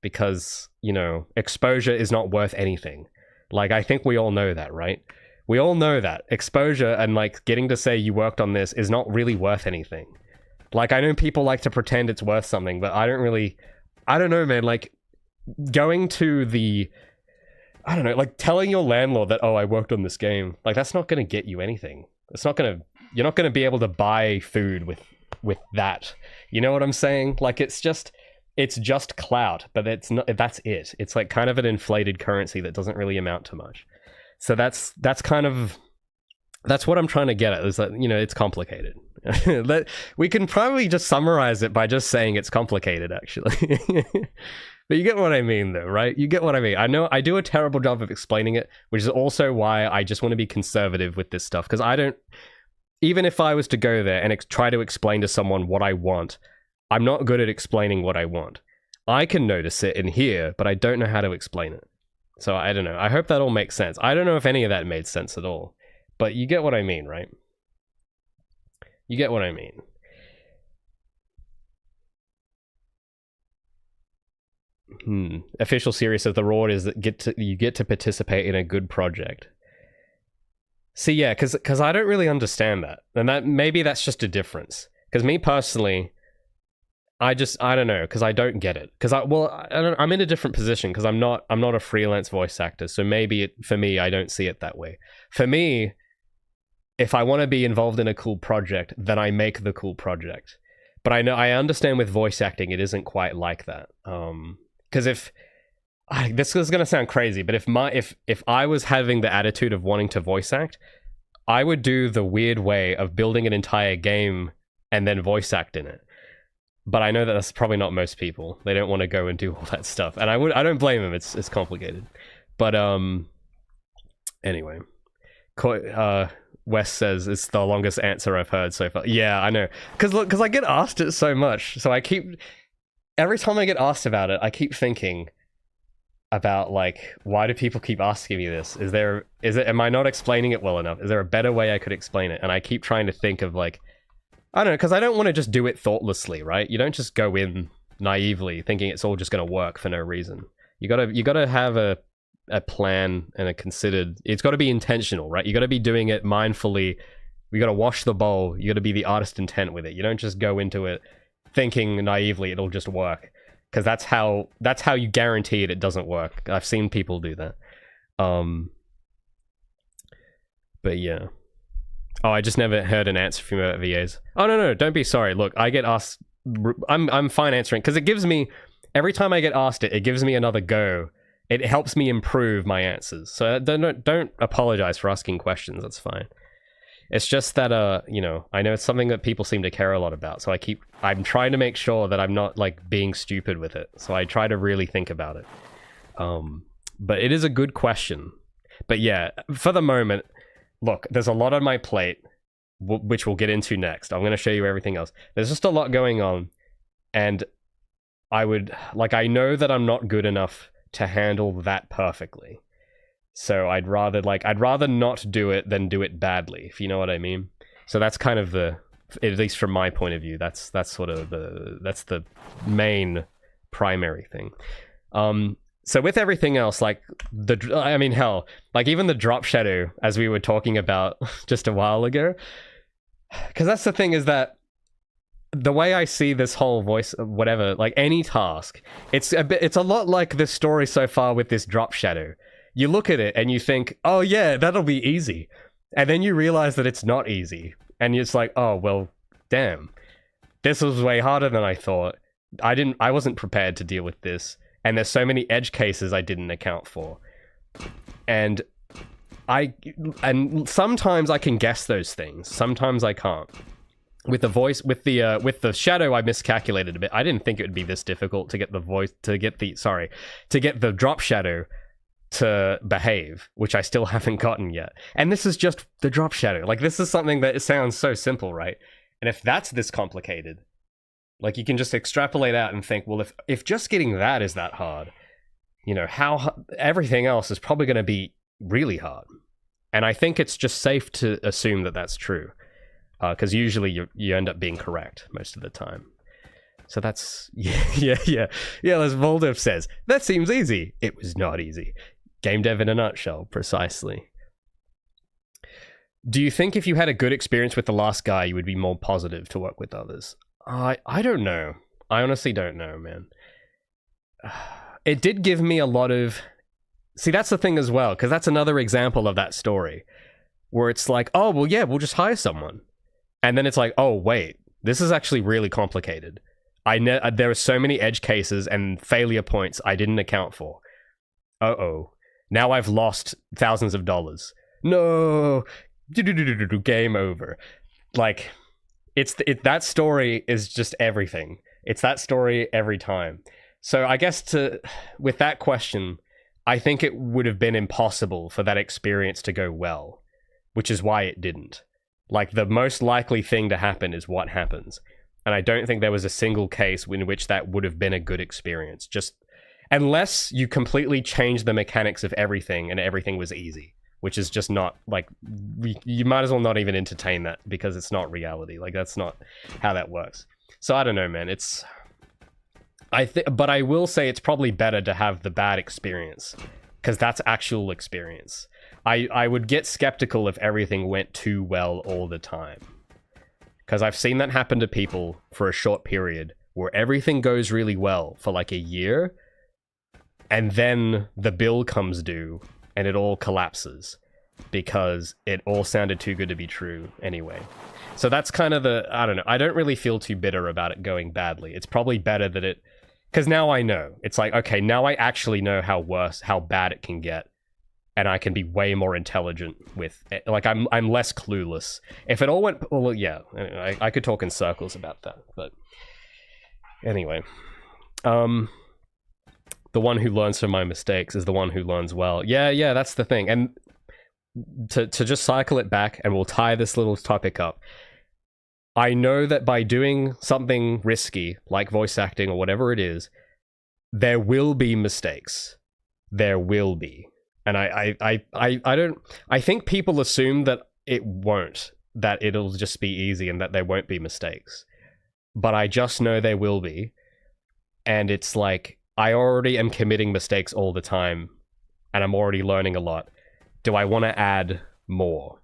Because, you know, exposure is not worth anything. Like, I think we all know that, right? We all know that. Exposure and, like, getting to say you worked on this is not really worth anything. Like, I know people like to pretend it's worth something, but I don't know, man. Like, going to the, I don't know, like, telling your landlord that, oh, I worked on this game. Like, that's not going to get you anything. It's not going to, you're not going to be able to buy food with that. You know what I'm saying? Like, it's just clout, but it's not, that's it. It's like kind of an inflated currency that doesn't really amount to much. So that's what I'm trying to get at, is that, you know, it's complicated. We can probably just summarize it by just saying it's complicated, actually. But you get what I mean, though, right? You get what I mean. I know I do a terrible job of explaining it, which is also why I just want to be conservative with this stuff, because I don't, even if I was to go there and try to explain to someone what I want, I'm not good at explaining what I want. I can notice it and hear, but I don't know how to explain it. So I don't know. I hope that all makes sense. I don't know if any of that made sense at all, but you get what I mean, right? You get what I mean. Official series says the reward is that you get to participate in a good project. See, yeah, because I don't really understand that, and that maybe that's just a difference. Because me personally, I don't know, because I don't get it. Because I'm in a different position, because I'm not a freelance voice actor, so maybe for me, I don't see it that way. For me, if I want to be involved in a cool project, then I make the cool project. But I understand with voice acting, it isn't quite like that. Because this is gonna sound crazy, but if I was having the attitude of wanting to voice act, I would do the weird way of building an entire game and then voice act in it. But I know that that's probably not most people. They don't want to go and do all that stuff, and I don't blame them. It's complicated. But anyway, Wes says it's the longest answer I've heard so far. Yeah, I know. Because I get asked it so much, so every time I get asked about it, I keep thinking about, like, why do people keep asking me this? Am I not explaining it well enough? Is there a better way I could explain it? And I keep trying to think of, like, I don't know, because I don't want to just do it thoughtlessly, right? You don't just go in naively thinking it's all just going to work for no reason. You gotta have a plan and it's got to be intentional, right? You got to be doing it mindfully. You got to wash the bowl. You got to be the artist intent with it. You don't just go into it thinking naively it'll just work, because that's how you guarantee it doesn't work. I've seen people do that. But yeah. Oh, I just never heard an answer from VAs. Oh, no, don't be sorry. Look, I get asked, I'm fine answering, because it gives me, every time I get asked it gives me another go. It helps me improve my answers. So don't apologize for asking questions. That's fine. It's just that, you know, I know it's something that people seem to care a lot about. So I'm trying to make sure that I'm not, like, being stupid with it. So I try to really think about it. But it is a good question. But yeah, for the moment, look, there's a lot on my plate, which we'll get into next. I'm going to show you everything else. There's just a lot going on. And I know that I'm not good enough to handle that perfectly. So I'd rather not do it than do it badly, if you know what I mean. So that's kind of at least from my point of view, that's sort of that's the main primary thing. So with everything else, like I mean, hell, like even the drop shadow, as we were talking about just a while ago, because that's the thing is that the way I see this whole voice, whatever, like any task, it's a lot like the story so far with this drop shadow. You look at it and you think, oh yeah, that'll be easy, and then you realize that it's not easy, and it's like, oh well, damn, this was way harder than I thought. I wasn't prepared to deal with this. And there's so many edge cases I didn't account for. And sometimes I can guess those things. Sometimes I can't. With the voice, with the shadow, I miscalculated a bit. I didn't think it would be this difficult to get the drop shadow to behave, which I still haven't gotten yet. And this is just the drop shadow. Like, this is something that sounds so simple, right? And if that's this complicated, like, you can just extrapolate out and think, well, if just getting that is that hard, you know, everything else is probably going to be really hard. And I think it's just safe to assume that that's true, because usually you end up being correct most of the time. So that's, yeah, as Voldev says, that seems easy. It was not easy. Game dev in a nutshell, precisely. Do you think if you had a good experience with the last guy, you would be more positive to work with others? I don't know. I honestly don't know, man. It did give me a lot of... See, that's the thing as well, because that's another example of that story, where it's like, oh, well, yeah, we'll just hire someone. And then it's like, oh, wait, this is actually really complicated. There are so many edge cases and failure points I didn't account for. Uh-oh. Now I've lost thousands of dollars. No! Game over. Like... that story is just everything. It's that story every time. So I guess with that question, I think it would have been impossible for that experience to go well, which is why it didn't. Like, the most likely thing to happen is what happens. And I don't think there was a single case in which that would have been a good experience. Just unless you completely changed the mechanics of everything and everything was easy. Which is just not, like, you might as well not even entertain that, because it's not reality. Like, that's not how that works. So I don't know, man. But I will say it's probably better to have the bad experience, because that's actual experience. I would get skeptical if everything went too well all the time, because I've seen that happen to people for a short period, where everything goes really well for like a year, and then the bill comes due, and it all collapses because it all sounded too good to be true anyway. So that's kind of I don't know. I don't really feel too bitter about it going badly. It's probably better that because now I know. It's like, okay, now I actually know how bad it can get. And I can be way more intelligent with it. Like, I'm less clueless. If it all went, well, yeah, I could talk in circles about that, but anyway. The one who learns from my mistakes is the one who learns well. Yeah, that's the thing. And to just cycle it back, and we'll tie this little topic up. I know that by doing something risky, like voice acting or whatever it is, there will be mistakes. There will be. And I think people assume that it won't, that it'll just be easy and that there won't be mistakes. But I just know there will be. And it's like, I already am committing mistakes all the time, and I'm already learning a lot. Do I want to add more?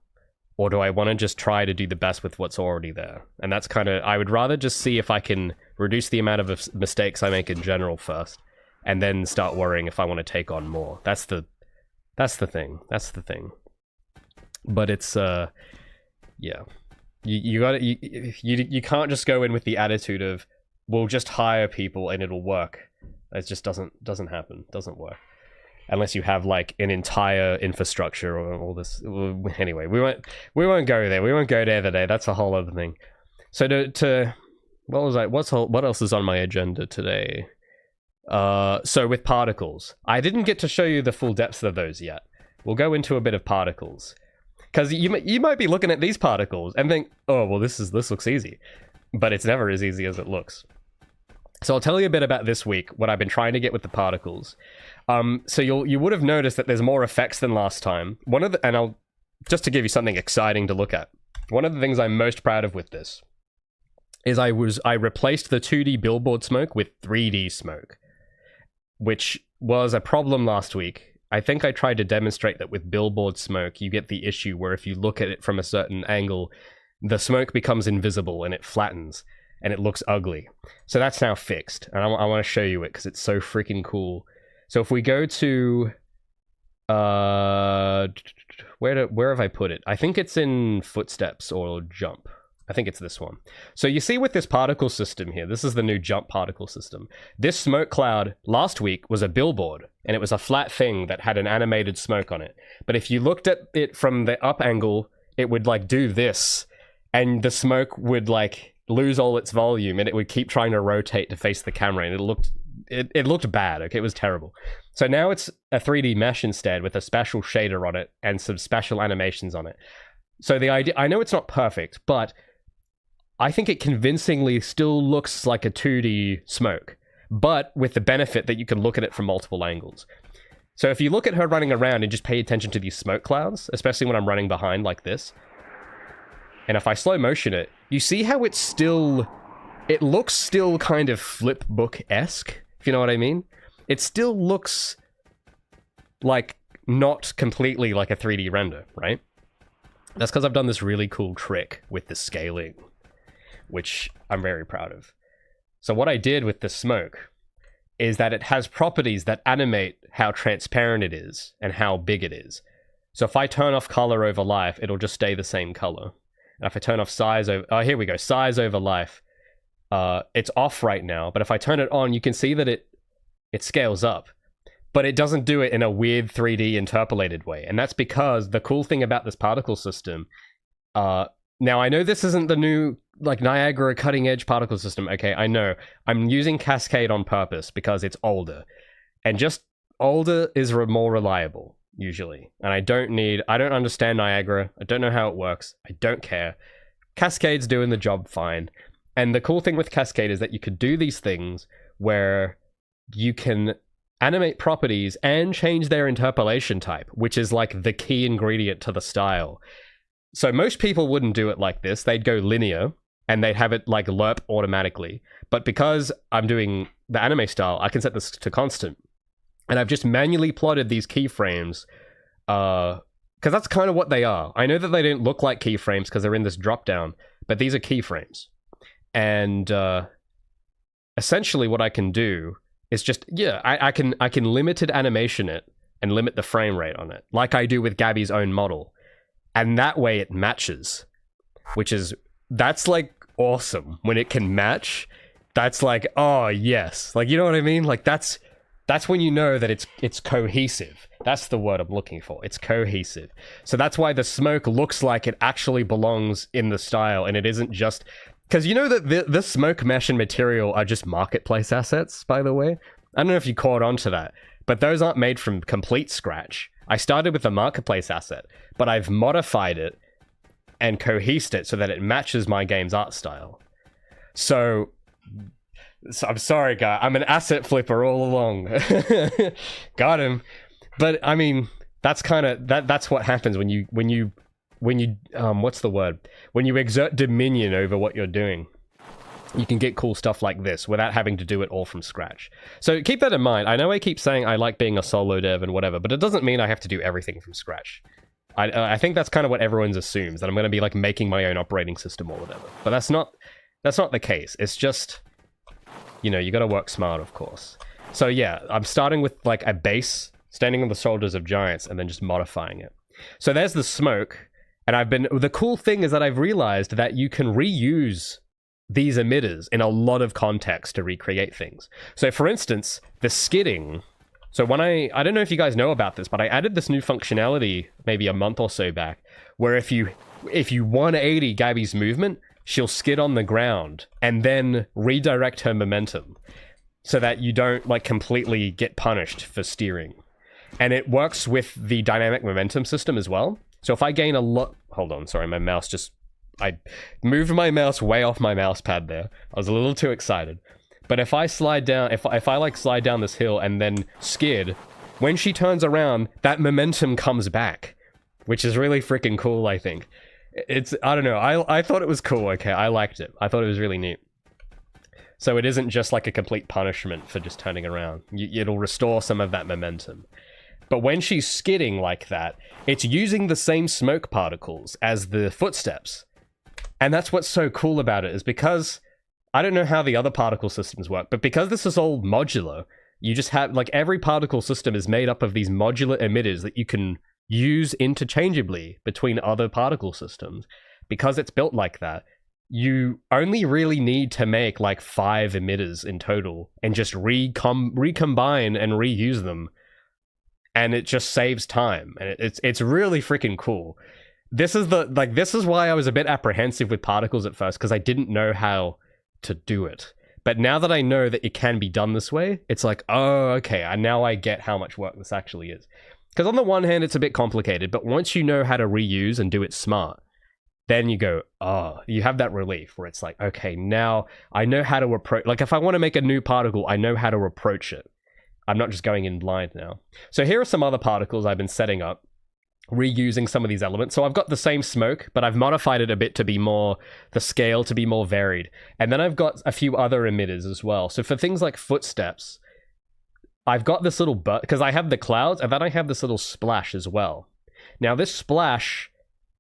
Or do I want to just try to do the best with what's already there? And that's kind of, I would rather just see if I can reduce the amount of mistakes I make in general first, and then start worrying if I want to take on more. That's the thing. But it's, yeah. You can't just go in with the attitude of, we'll just hire people and it'll work. It just doesn't happen. Doesn't work. Unless you have like an entire infrastructure or all this. Anyway, we won't go there. We won't go there today. That's a whole other thing. So what else is on my agenda today? So with particles, I didn't get to show you the full depths of those yet. We'll go into a bit of particles, because you might be looking at these particles and think, oh well, this looks easy, but it's never as easy as it looks. So I'll tell you a bit about this week, what I've been trying to get with the particles. So you would have noticed that there's more effects than last time. And I'll just to give you something exciting to look at. One of the things I'm most proud of with this is I replaced the 2D billboard smoke with 3D smoke, which was a problem last week. I think I tried to demonstrate that with billboard smoke, you get the issue where if you look at it from a certain angle, the smoke becomes invisible and it flattens and it looks ugly. So that's now fixed, and I want to show you it because it's so freaking cool. So if we go to where have I put it? I think it's in footsteps or jump. I think it's this one. So you see with this particle system here, this is the new jump particle system. This smoke cloud last week was a billboard, and it was a flat thing that had an animated smoke on it. But if you looked at it from the up angle, it would like do this, and the smoke would like lose all its volume, and it would keep trying to rotate to face the camera, and it looked bad. Okay, it was terrible. So now it's a 3D mesh instead with a special shader on it and some special animations on it. So the idea, I know it's not perfect, but I think it convincingly still looks like a 2D smoke, but with the benefit that you can look at it from multiple angles. So if you look at her running around and just pay attention to these smoke clouds, especially when I'm running behind like this, and if I slow motion it, you see how it looks still kind of flipbook-esque, if you know what I mean? It still looks like not completely like a 3D render, right? That's because I've done this really cool trick with the scaling, which I'm very proud of. So what I did with the smoke is that it has properties that animate how transparent it is and how big it is. So if I turn off color over life, it'll just stay the same color. And if I turn off size over, oh, here we go, size over life, it's off right now, but if I turn it on, you can see that it scales up, but it doesn't do it in a weird 3D interpolated way. And that's because the cool thing about this particle system, now I know this isn't the new like Niagara cutting edge particle system. Okay, I know. I'm using Cascade on purpose because it's older, and just older is more reliable usually. And I don't understand Niagara. I don't know how it works. I don't care. Cascade's doing the job fine. And the cool thing with Cascade is that you could do these things where you can animate properties and change their interpolation type, which is like the key ingredient to the style. So most people wouldn't do it like this. They'd go linear and they'd have it like lerp automatically. But because I'm doing the anime style, I can set this to constant. And I've just manually plotted these keyframes because that's kind of what they are. I know that they don't look like keyframes because they're in this drop down, but these are keyframes. And essentially what I can do is just, yeah, I can limited animation it and limit the frame rate on it, like I do with Gabi's own model. And that way it matches, that's like awesome. When it can match, that's like, oh yes. Like, you know what I mean? Like that's when you know that it's cohesive. That's the word I'm looking for. It's cohesive. So that's why the smoke looks like it actually belongs in the style, and it isn't just... Because you know that the smoke mesh and material are just marketplace assets, by the way? I don't know if you caught on to that, but those aren't made from complete scratch. I started with the marketplace asset, but I've modified it and cohesed it so that it matches my game's art style. So I'm sorry, guy. I'm an asset flipper all along. Got him. But I mean, that's kind of that's what happens when you what's the word? When you exert dominion over what you're doing. You can get cool stuff like this without having to do it all from scratch. So keep that in mind. I know I keep saying I like being a solo dev and whatever, but it doesn't mean I have to do everything from scratch. I think that's kind of what everyone assumes, that I'm going to be like making my own operating system or whatever. But that's not the case. It's just, you know, you got to work smart, of course. So yeah, I'm starting with like a base, standing on the shoulders of giants, and then just modifying it. So there's the smoke, and the cool thing is that I've realized that you can reuse these emitters in a lot of context to recreate things. So for instance, the skidding. So when I don't know if you guys know about this, but I added this new functionality maybe a month or so back, where if you 180 Gabi's movement, she'll skid on the ground and then redirect her momentum so that you don't like completely get punished for steering. And it works with the dynamic momentum system as well. So if I gain a lot... Hold on, sorry, my mouse just... I moved my mouse way off my mouse pad there. I was a little too excited. But if I slide down, if I like slide down this hill and then skid, when she turns around, that momentum comes back, which is really freaking cool, I think. I don't know, I thought it was cool, okay, I liked it. I thought it was really neat. So it isn't just like a complete punishment for just turning around. It'll restore some of that momentum. But when she's skidding like that, it's using the same smoke particles as the footsteps. And that's what's so cool about it, is because I don't know how the other particle systems work, but because this is all modular, you just have, like, every particle system is made up of these modular emitters that you can use interchangeably between other particle systems. Because it's built like that, you only really need to make like 5 emitters in total and just recombine and reuse them. And it just saves time. And it's really freaking cool. This is why I was a bit apprehensive with particles at first, because I didn't know how to do it. But now that I know that it can be done this way, it's like, oh, okay, now I get how much work this actually is. Because on the one hand, it's a bit complicated, but once you know how to reuse and do it smart, then you go, oh, you have that relief where it's like, okay, now I know how to approach, like if I want to make a new particle, I know how to approach it. I'm not just going in blind now. So here are some other particles I've been setting up, reusing some of these elements. So I've got the same smoke, but I've modified it a bit to be more, the scale to be more varied. And then I've got a few other emitters as well. So for things like footsteps, I've got this little because I have the clouds, and then I have this little splash as well. Now this splash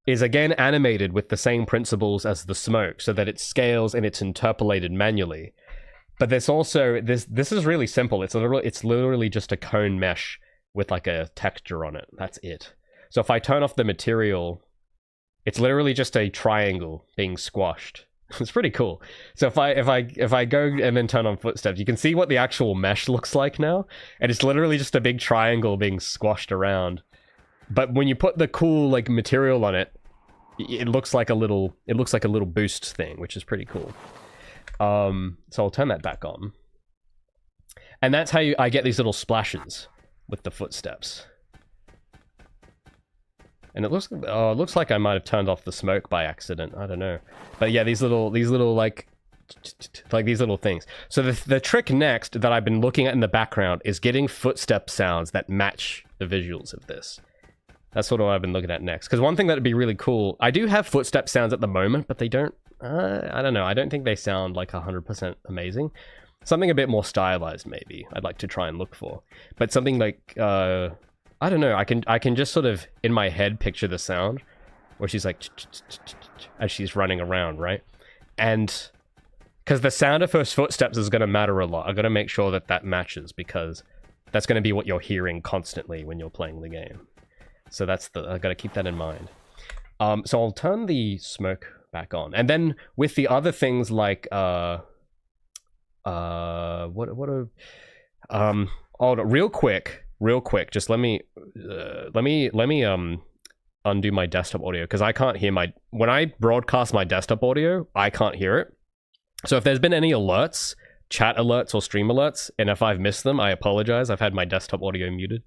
is again animated with the same principles as the smoke, so that it scales and it's interpolated manually. But there's also, this is really simple. It's literally just a cone mesh with like a texture on it. That's it. So if I turn off the material, it's literally just a triangle being squashed. It's pretty cool. So if I go and then turn on footsteps, you can see what the actual mesh looks like now, and it's literally just a big triangle being squashed around. But when you put the cool like material on it, it looks like a little boost thing, which is pretty cool. So I'll turn that back on, and that's how I get these little splashes with the footsteps. And it looks like I might have turned off the smoke by accident. I don't know, but yeah, these little like these little things. So the trick next that I've been looking at in the background is getting footstep sounds that match the visuals of this. That's sort of what I've been looking at next. Because one thing that would be really cool, I do have footstep sounds at the moment, but they don't, I don't know, I don't think they sound like 100% amazing. Something a bit more stylized, maybe, I'd like to try and look for. But something like, I don't know, I can just sort of, in my head, picture the sound, where she's like, as she's running around, right? And, because the sound of her footsteps is going to matter a lot. I've got to make sure that that matches, because that's going to be what you're hearing constantly when you're playing the game. So I've got to keep that in mind. So I'll turn the smoke back on, and then with the other things like oh, real quick, just let me undo my desktop audio, because I can't hear when I broadcast my desktop audio, I can't hear it. So if there's been any alerts, chat alerts or stream alerts, and if I've missed them, I apologize. I've had my desktop audio muted.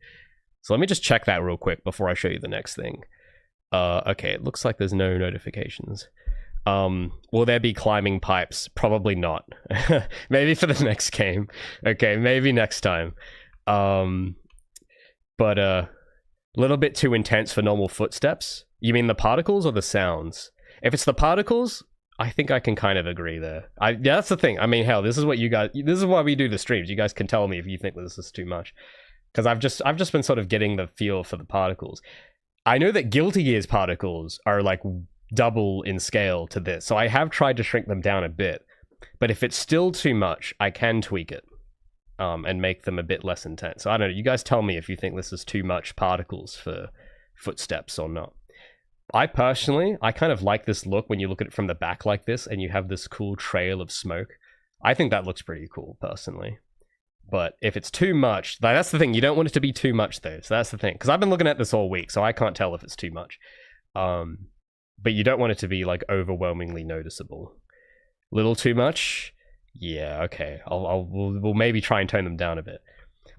So let me just check that real quick before I show you the next thing. Okay, it looks like there's no notifications. Will there be climbing pipes? Probably not. Maybe for the next game. Okay, maybe next time. But a little bit too intense for normal footsteps. You mean the particles or the sounds? If it's the particles, I think I can kind of agree there. Yeah, that's the thing. I mean, hell, this is why we do the streams. You guys can tell me if you think this is too much. Because I've just been sort of getting the feel for the particles. I know that Guilty Gear's particles are like double in scale to this, so I have tried to shrink them down a bit. But if it's still too much, I can tweak it and make them a bit less intense. So I don't know. You guys tell me if you think this is too much particles for footsteps or not. I personally, I kind of like this look when you look at it from the back like this, and you have this cool trail of smoke. I think that looks pretty cool, personally. But if it's too much, that's the thing. You don't want it to be too much, though. So that's the thing. Because I've been looking at this all week, so I can't tell if it's too much. But you don't want it to be, like, overwhelmingly noticeable. Little too much? Yeah, okay. We'll maybe try and tone them down a bit.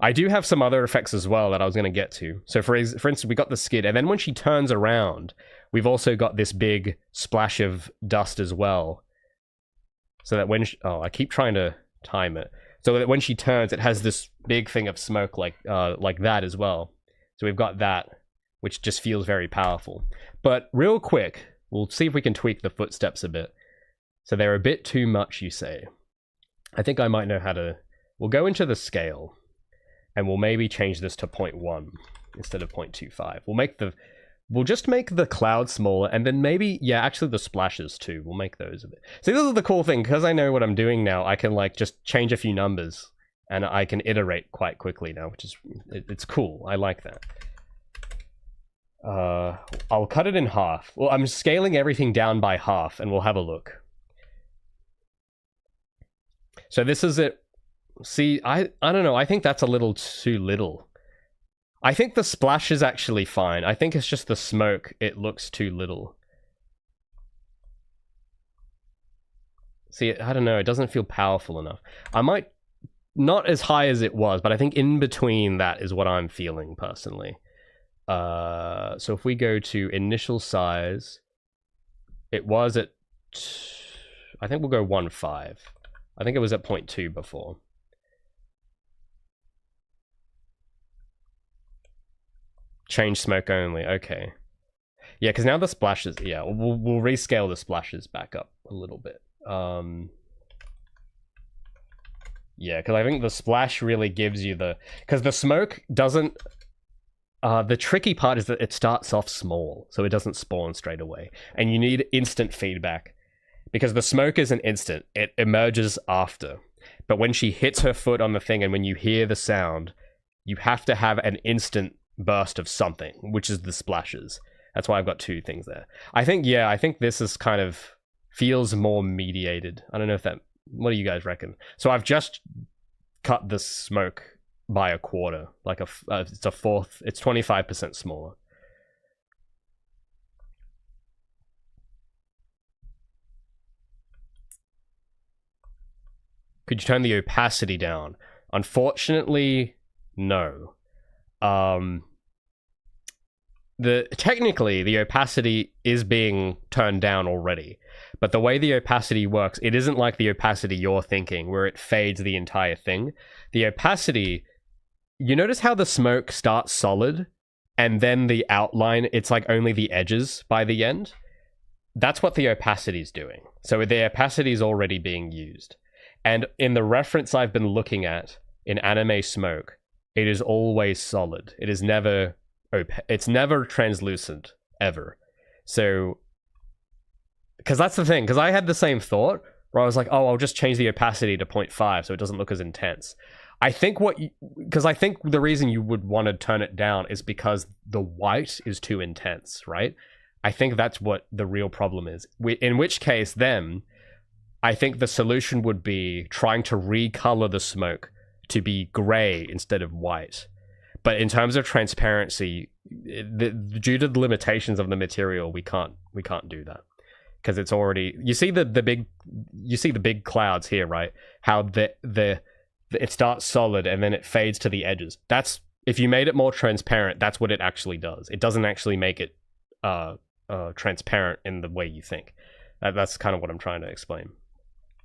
I do have some other effects as well that I was going to get to. So, for instance, we got the skid. And then when she turns around, we've also got this big splash of dust as well. So that when I keep trying to time it. So that when she turns, it has this big thing of smoke like that as well. So we've got that, which just feels very powerful. But real quick, we'll see if we can tweak the footsteps a bit. So they're a bit too much, you say. I think I might know how to... We'll go into the scale, and we'll maybe change this to 0.1 instead of 0.25. We'll just make the cloud smaller, and then maybe, yeah, actually the splashes too. We'll make those a bit. See, this is the cool thing, because I know what I'm doing now, I can like just change a few numbers, and I can iterate quite quickly now, which is, it's cool. I like that. I'll cut it in half. Well, I'm scaling everything down by half, and we'll have a look. So this is it. See, I don't know, I think that's a little too little. I think the splash is actually fine. I think it's just the smoke, it looks too little. See, I don't know, it doesn't feel powerful enough. I might, not as high as it was, but I think in between that is what I'm feeling personally. So if we go to initial size, it was at, I think we'll go 1.5. I think it was at 0.2 before. Change smoke only, okay. Yeah, because now the splashes, yeah, we'll rescale the splashes back up a little bit. Yeah, because I think the splash really gives you the... Because the smoke doesn't... the tricky part is that it starts off small, so it doesn't spawn straight away. And you need instant feedback. Because the smoke isn't instant, it emerges after. But when she hits her foot on the thing and when you hear the sound, you have to have an instant burst of something, which is the splashes. That's why I've got two things there. I think, yeah, I think this is kind of feels more mediated. I don't know if that... What do you guys reckon? So I've just cut the smoke by a quarter. Like it's a fourth. It's 25% smaller. Could you turn the opacity down? Unfortunately, no. Technically, the opacity is being turned down already, but the way the opacity works, it isn't like the opacity you're thinking, where it fades the entire thing. The opacity, you notice how the smoke starts solid, and then the outline, it's like only the edges by the end? That's what the opacity is doing. So the opacity is already being used. And in the reference I've been looking at, in anime smoke, it is always solid. It is never it's never translucent, ever. So, because that's the thing, because I had the same thought, where I was like, oh, I'll just change the opacity to 0.5 so it doesn't look as intense. I think because I think the reason you would want to turn it down is because the white is too intense, right? I think that's what the real problem is. In which case, then, I think the solution would be trying to recolor the smoke to be gray instead of white. But in terms of transparency, due to the limitations of the material, we can't do that, because it's already, you see the big clouds here, right? How it starts solid and then it fades to the edges. That's, if you made it more transparent, that's what it actually does. It doesn't actually make it transparent in the way you think. That's kind of what I'm trying to explain.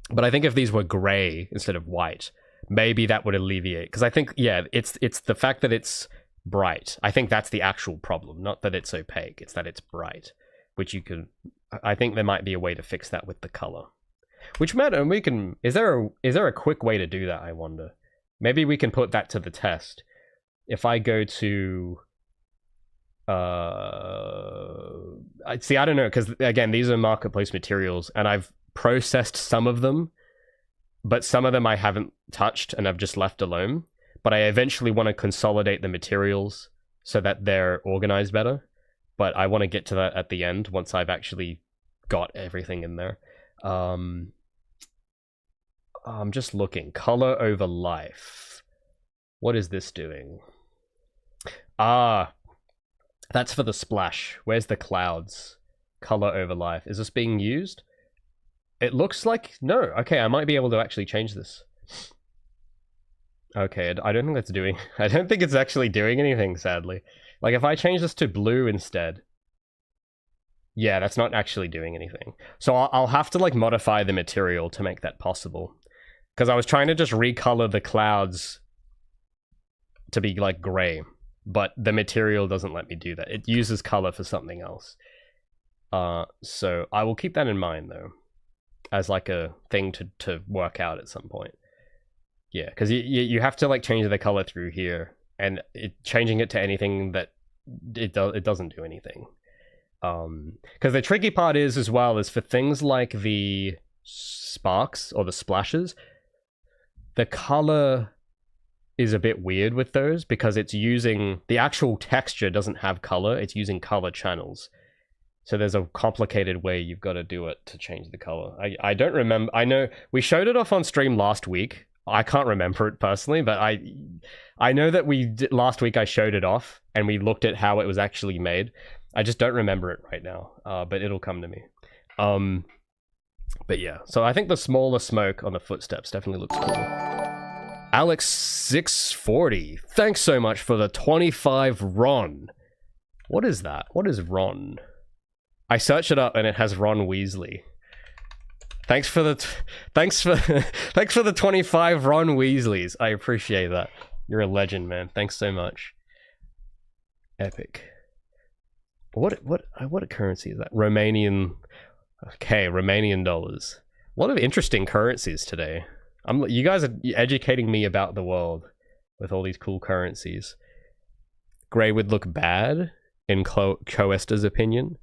But I think if these were gray instead of white, maybe that would alleviate, because I think, yeah, it's the fact that it's bright. I think that's the actual problem, not that it's opaque. It's that it's bright, which you can... I think there might be a way to fix that with the color. Which matter, we can... Is there a quick way to do that, I wonder? Maybe we can put that to the test. If I go to... See, I don't know, because, again, these are marketplace materials, and I've processed some of them, but some of them I haven't touched and I've just left alone. But I eventually want to consolidate the materials so that they're organized better. But I want to get to that at the end once I've actually got everything in there. I'm just looking. Color over life. What is this doing? Ah, that's for the splash. Where's the clouds? Color over life. Is this being used? It looks like... No. Okay, I might be able to actually change this. Okay, I don't think that's doing... I don't think it's actually doing anything, sadly. Like, if I change this to blue instead... Yeah, that's not actually doing anything. So I'll have to, like, modify the material to make that possible. Because I was trying to just recolor the clouds to be, like, gray. But the material doesn't let me do that. It uses color for something else. So I will keep that in mind, though, as, like, a thing to work out at some point. Yeah, because you have to like change the color through here, and changing it to anything that it doesn't do anything. Because the tricky part is as well is for things like the sparks or the splashes, the color is a bit weird with those because it's using the actual texture doesn't have color, it's using color channels. So there's a complicated way you've got to do it to change the color. I don't remember. I know we showed it off on stream last week. I can't remember it personally, but I know that last week I showed it off and we looked at how it was actually made. I just don't remember it right now, but it'll come to me. But yeah, so I think the smaller smoke on the footsteps definitely looks cool. Alex640, thanks so much for the 25 Ron. What is that? What is Ron? I searched it up and it has Ron Weasley. Thanks for the 25 Ron Weasleys. I appreciate that. You're a legend, man. Thanks so much. Epic. What currency is that? Romanian. Okay, Romanian dollars. A lot of interesting currencies today. You guys are educating me about the world with all these cool currencies. Grey would look bad in Coesta's opinion.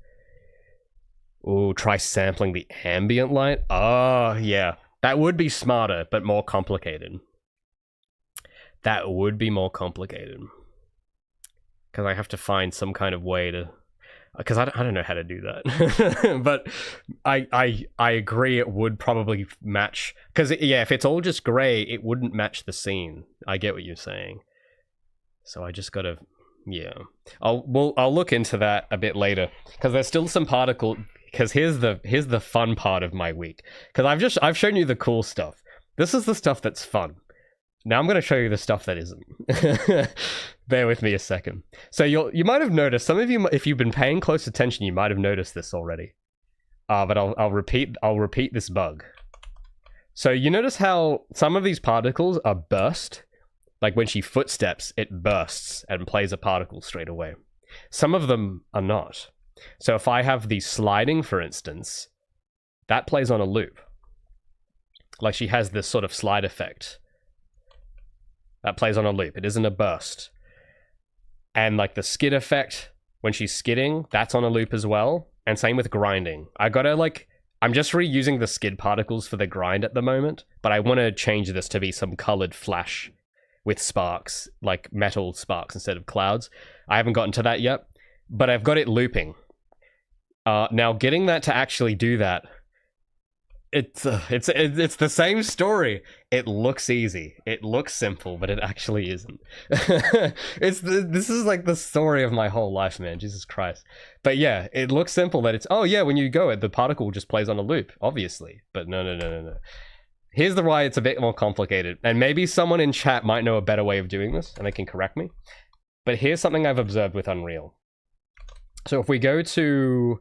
Oh, try sampling the ambient light. Oh, yeah. That would be smarter, but more complicated. That would be more complicated. Because I have to find some kind of way to... Because I don't know how to do that. But I agree it would probably match... Because, yeah, if it's all just grey, it wouldn't match the scene. I get what you're saying. So I just gotta... Yeah. I'll look into that a bit later. Because there's still some particle... Because here's the fun part of my week. Because I've shown you the cool stuff. This is the stuff that's fun. Now I'm going to show you the stuff that isn't. Bear with me a second. So you might have noticed, some of you, if you've been paying close attention, you might have noticed this already. But I'll repeat this bug. So you notice how some of these particles are burst? Like when she footsteps, it bursts and plays a particle straight away. Some of them are not. So if I have the sliding, for instance, that plays on a loop. Like she has this sort of slide effect. That plays on a loop. It isn't a burst. And like the skid effect, when she's skidding, that's on a loop as well. And same with grinding. I'm just reusing the skid particles for the grind at the moment, but I want to change this to be some colored flash with sparks, like metal sparks instead of clouds. I haven't gotten to that yet, but I've got it looping. Now getting that to actually do that, it's the same story. It looks easy. It looks simple, but it actually isn't. This is like the story of my whole life, man. Jesus Christ. But yeah, it looks simple that it's, oh yeah, when you go, the particle just plays on a loop, obviously. But no. Here's the why it's a bit more complicated. And maybe someone in chat might know a better way of doing this, and they can correct me. But here's something I've observed with Unreal. So if we go to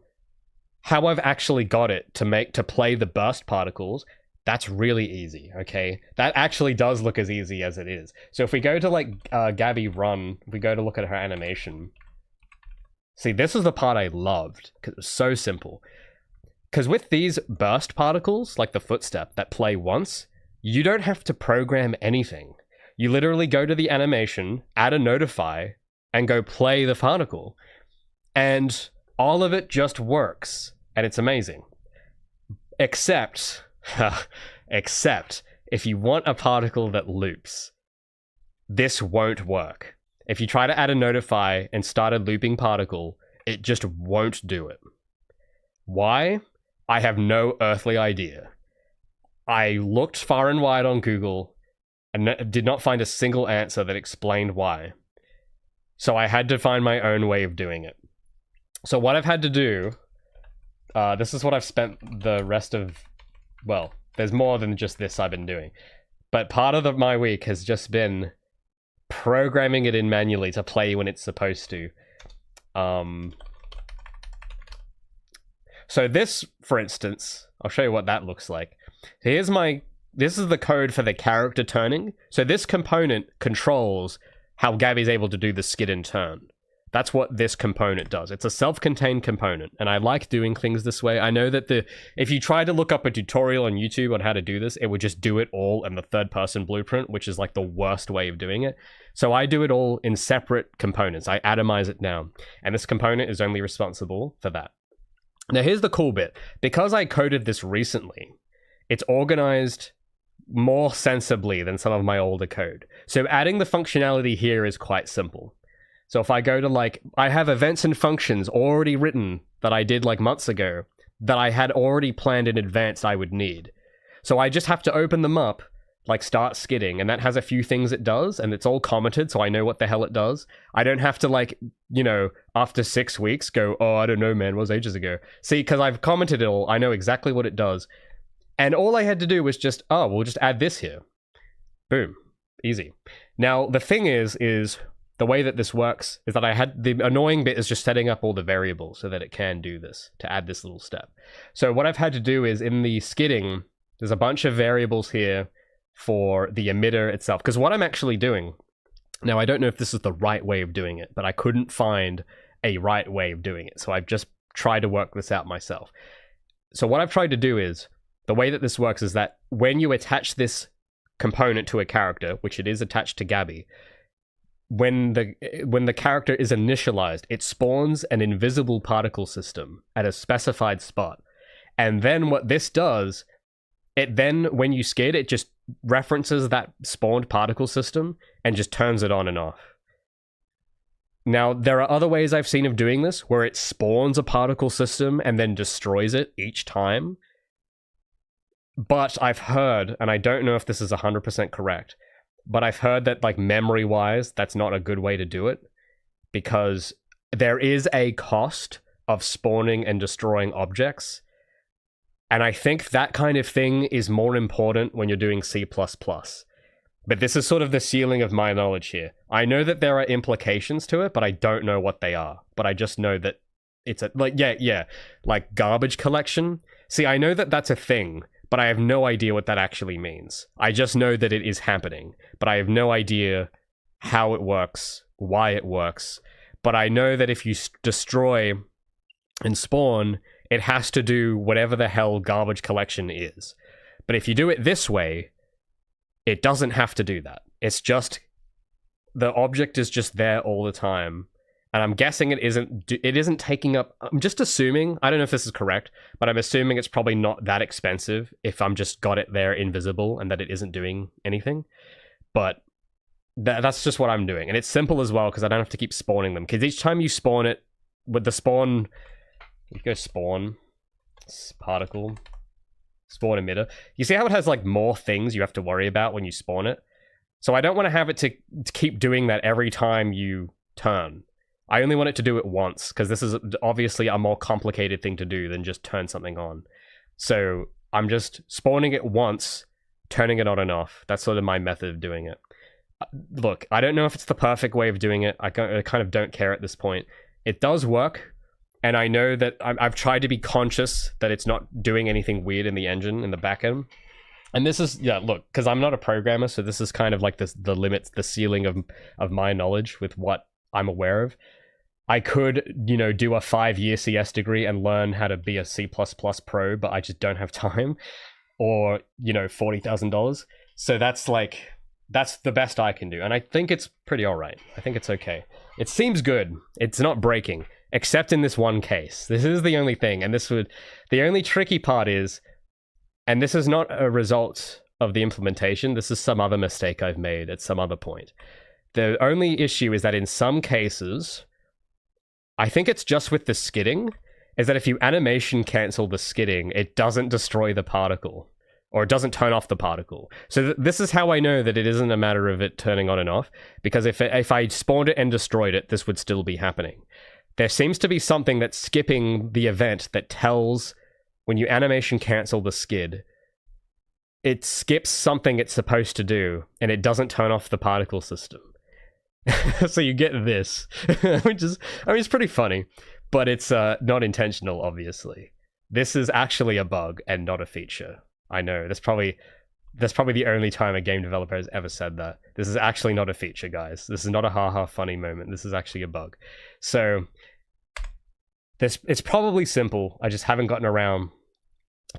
how I've actually got it to play the burst particles, that's really easy, okay? That actually does look as easy as it is. So if we go to like Gabi run, if we go to look at her animation, see, this is the part I loved because it was so simple. Because with these burst particles, like the footstep that play once, you don't have to program anything. You literally go to the animation, add a notify, and go play the particle. And all of it just works. And it's amazing. Except if you want a particle that loops, this won't work. If you try to add a notify and start a looping particle, it just won't do it. Why? I have no earthly idea. I looked far and wide on Google and did not find a single answer that explained why. So I had to find my own way of doing it. So what I've had to do, this is what I've spent the rest of, well, there's more than just this I've been doing. But part of my week has just been programming it in manually to play when it's supposed to. So this, for instance, I'll show you what that looks like. This is the code for the character turning. So this component controls how Gabi's able to do the skid and turn. That's what this component does. It's a self-contained component, and I like doing things this way. I know that if you try to look up a tutorial on YouTube on how to do this, it would just do it all in the third-person blueprint, which is like the worst way of doing it. So I do it all in separate components. I atomize it down, and this component is only responsible for that. Now here's the cool bit. Because I coded this recently, it's organized more sensibly than some of my older code. So adding the functionality here is quite simple. So if I go to like, I have events and functions already written that I did like months ago that I had already planned in advance I would need. So I just have to open them up, like start skidding, and that has a few things it does, and it's all commented, so I know what the hell it does. I don't have to like, you know, after 6 weeks go, oh, I don't know, man, it was ages ago. See, because I've commented it all, I know exactly what it does. And all I had to do was just, oh, we'll just add this here. Boom. Easy. Now, the thing is the way that this works is that the annoying bit is just setting up all the variables so that it can do this, to add this little step. So what I've had to do is in the skidding, there's a bunch of variables here for the emitter itself. Because what I'm actually doing, now I don't know if this is the right way of doing it, but I couldn't find a right way of doing it. So I've just tried to work this out myself. So what I've tried to do is, the way that this works is that when you attach this component to a character, which it is attached to Gabi, when the character is initialized, it spawns an invisible particle system at a specified spot. And then what this does, it then, when you skid, it just references that spawned particle system and just turns it on and off. Now, there are other ways I've seen of doing this, where it spawns a particle system and then destroys it each time. But I've heard, and I don't know if this is 100% correct, but I've heard that, like, memory-wise, that's not a good way to do it, because there is a cost of spawning and destroying objects, and I think that kind of thing is more important when you're doing C++. But this is sort of the ceiling of my knowledge here. I know that there are implications to it, but I don't know what they are. But I just know that it's a, like, like garbage collection. See, I know that that's a thing, but I have no idea what that actually means. I just know that it is happening, but I have no idea how it works, why it works. But I know that if you destroy and spawn, it has to do whatever the hell garbage collection is. But if you do it this way, it doesn't have to do that. It's just, the object is just there all the time. And I'm guessing it isn't taking up, I'm just assuming, I don't know if this is correct, but I'm assuming it's probably not that expensive if I'm just got it there invisible and that it isn't doing anything. But that's just what I'm doing. And it's simple as well, because I don't have to keep spawning them. Because each time you spawn it, with the spawn, you go spawn, particle, spawn emitter. You see how it has like more things you have to worry about when you spawn it? So I don't want to have it to keep doing that every time you turn. I only want it to do it once, because this is obviously a more complicated thing to do than just turn something on. So I'm just spawning it once, turning it on and off. That's sort of my method of doing it. Look, I don't know if it's the perfect way of doing it. I kind of don't care at this point. It does work, and I know that I've tried to be conscious that it's not doing anything weird in the engine, in the backend. And this is, yeah, look, because I'm not a programmer, so this is kind of like the limits, the ceiling of my knowledge with what I'm aware of. I could, you know, do a 5-year CS degree and learn how to be a C++ pro, but I just don't have time, or, you know, $40,000. So that's like, that's the best I can do. And I think it's pretty all right. I think it's okay. It seems good. It's not breaking, except in this one case. This is the only thing. And the only tricky part is, and this is not a result of the implementation. This is some other mistake I've made at some other point. The only issue is that in some cases, I think it's just with the skidding, is that if you animation cancel the skidding, it doesn't destroy the particle, or it doesn't turn off the particle. So this is how I know that it isn't a matter of it turning on and off, because if I spawned it and destroyed it, this would still be happening. There seems to be something that's skipping the event that tells when you animation cancel the skid, it skips something it's supposed to do, and it doesn't turn off the particle system. So you get this, which is, I mean, it's pretty funny, but it's not intentional, obviously. This is actually a bug and not a feature. I know, that's probably That's probably the only time a game developer has ever said that. This is actually not a feature, guys. This is not a haha funny moment. This is actually a bug. So it's probably simple. I just haven't gotten around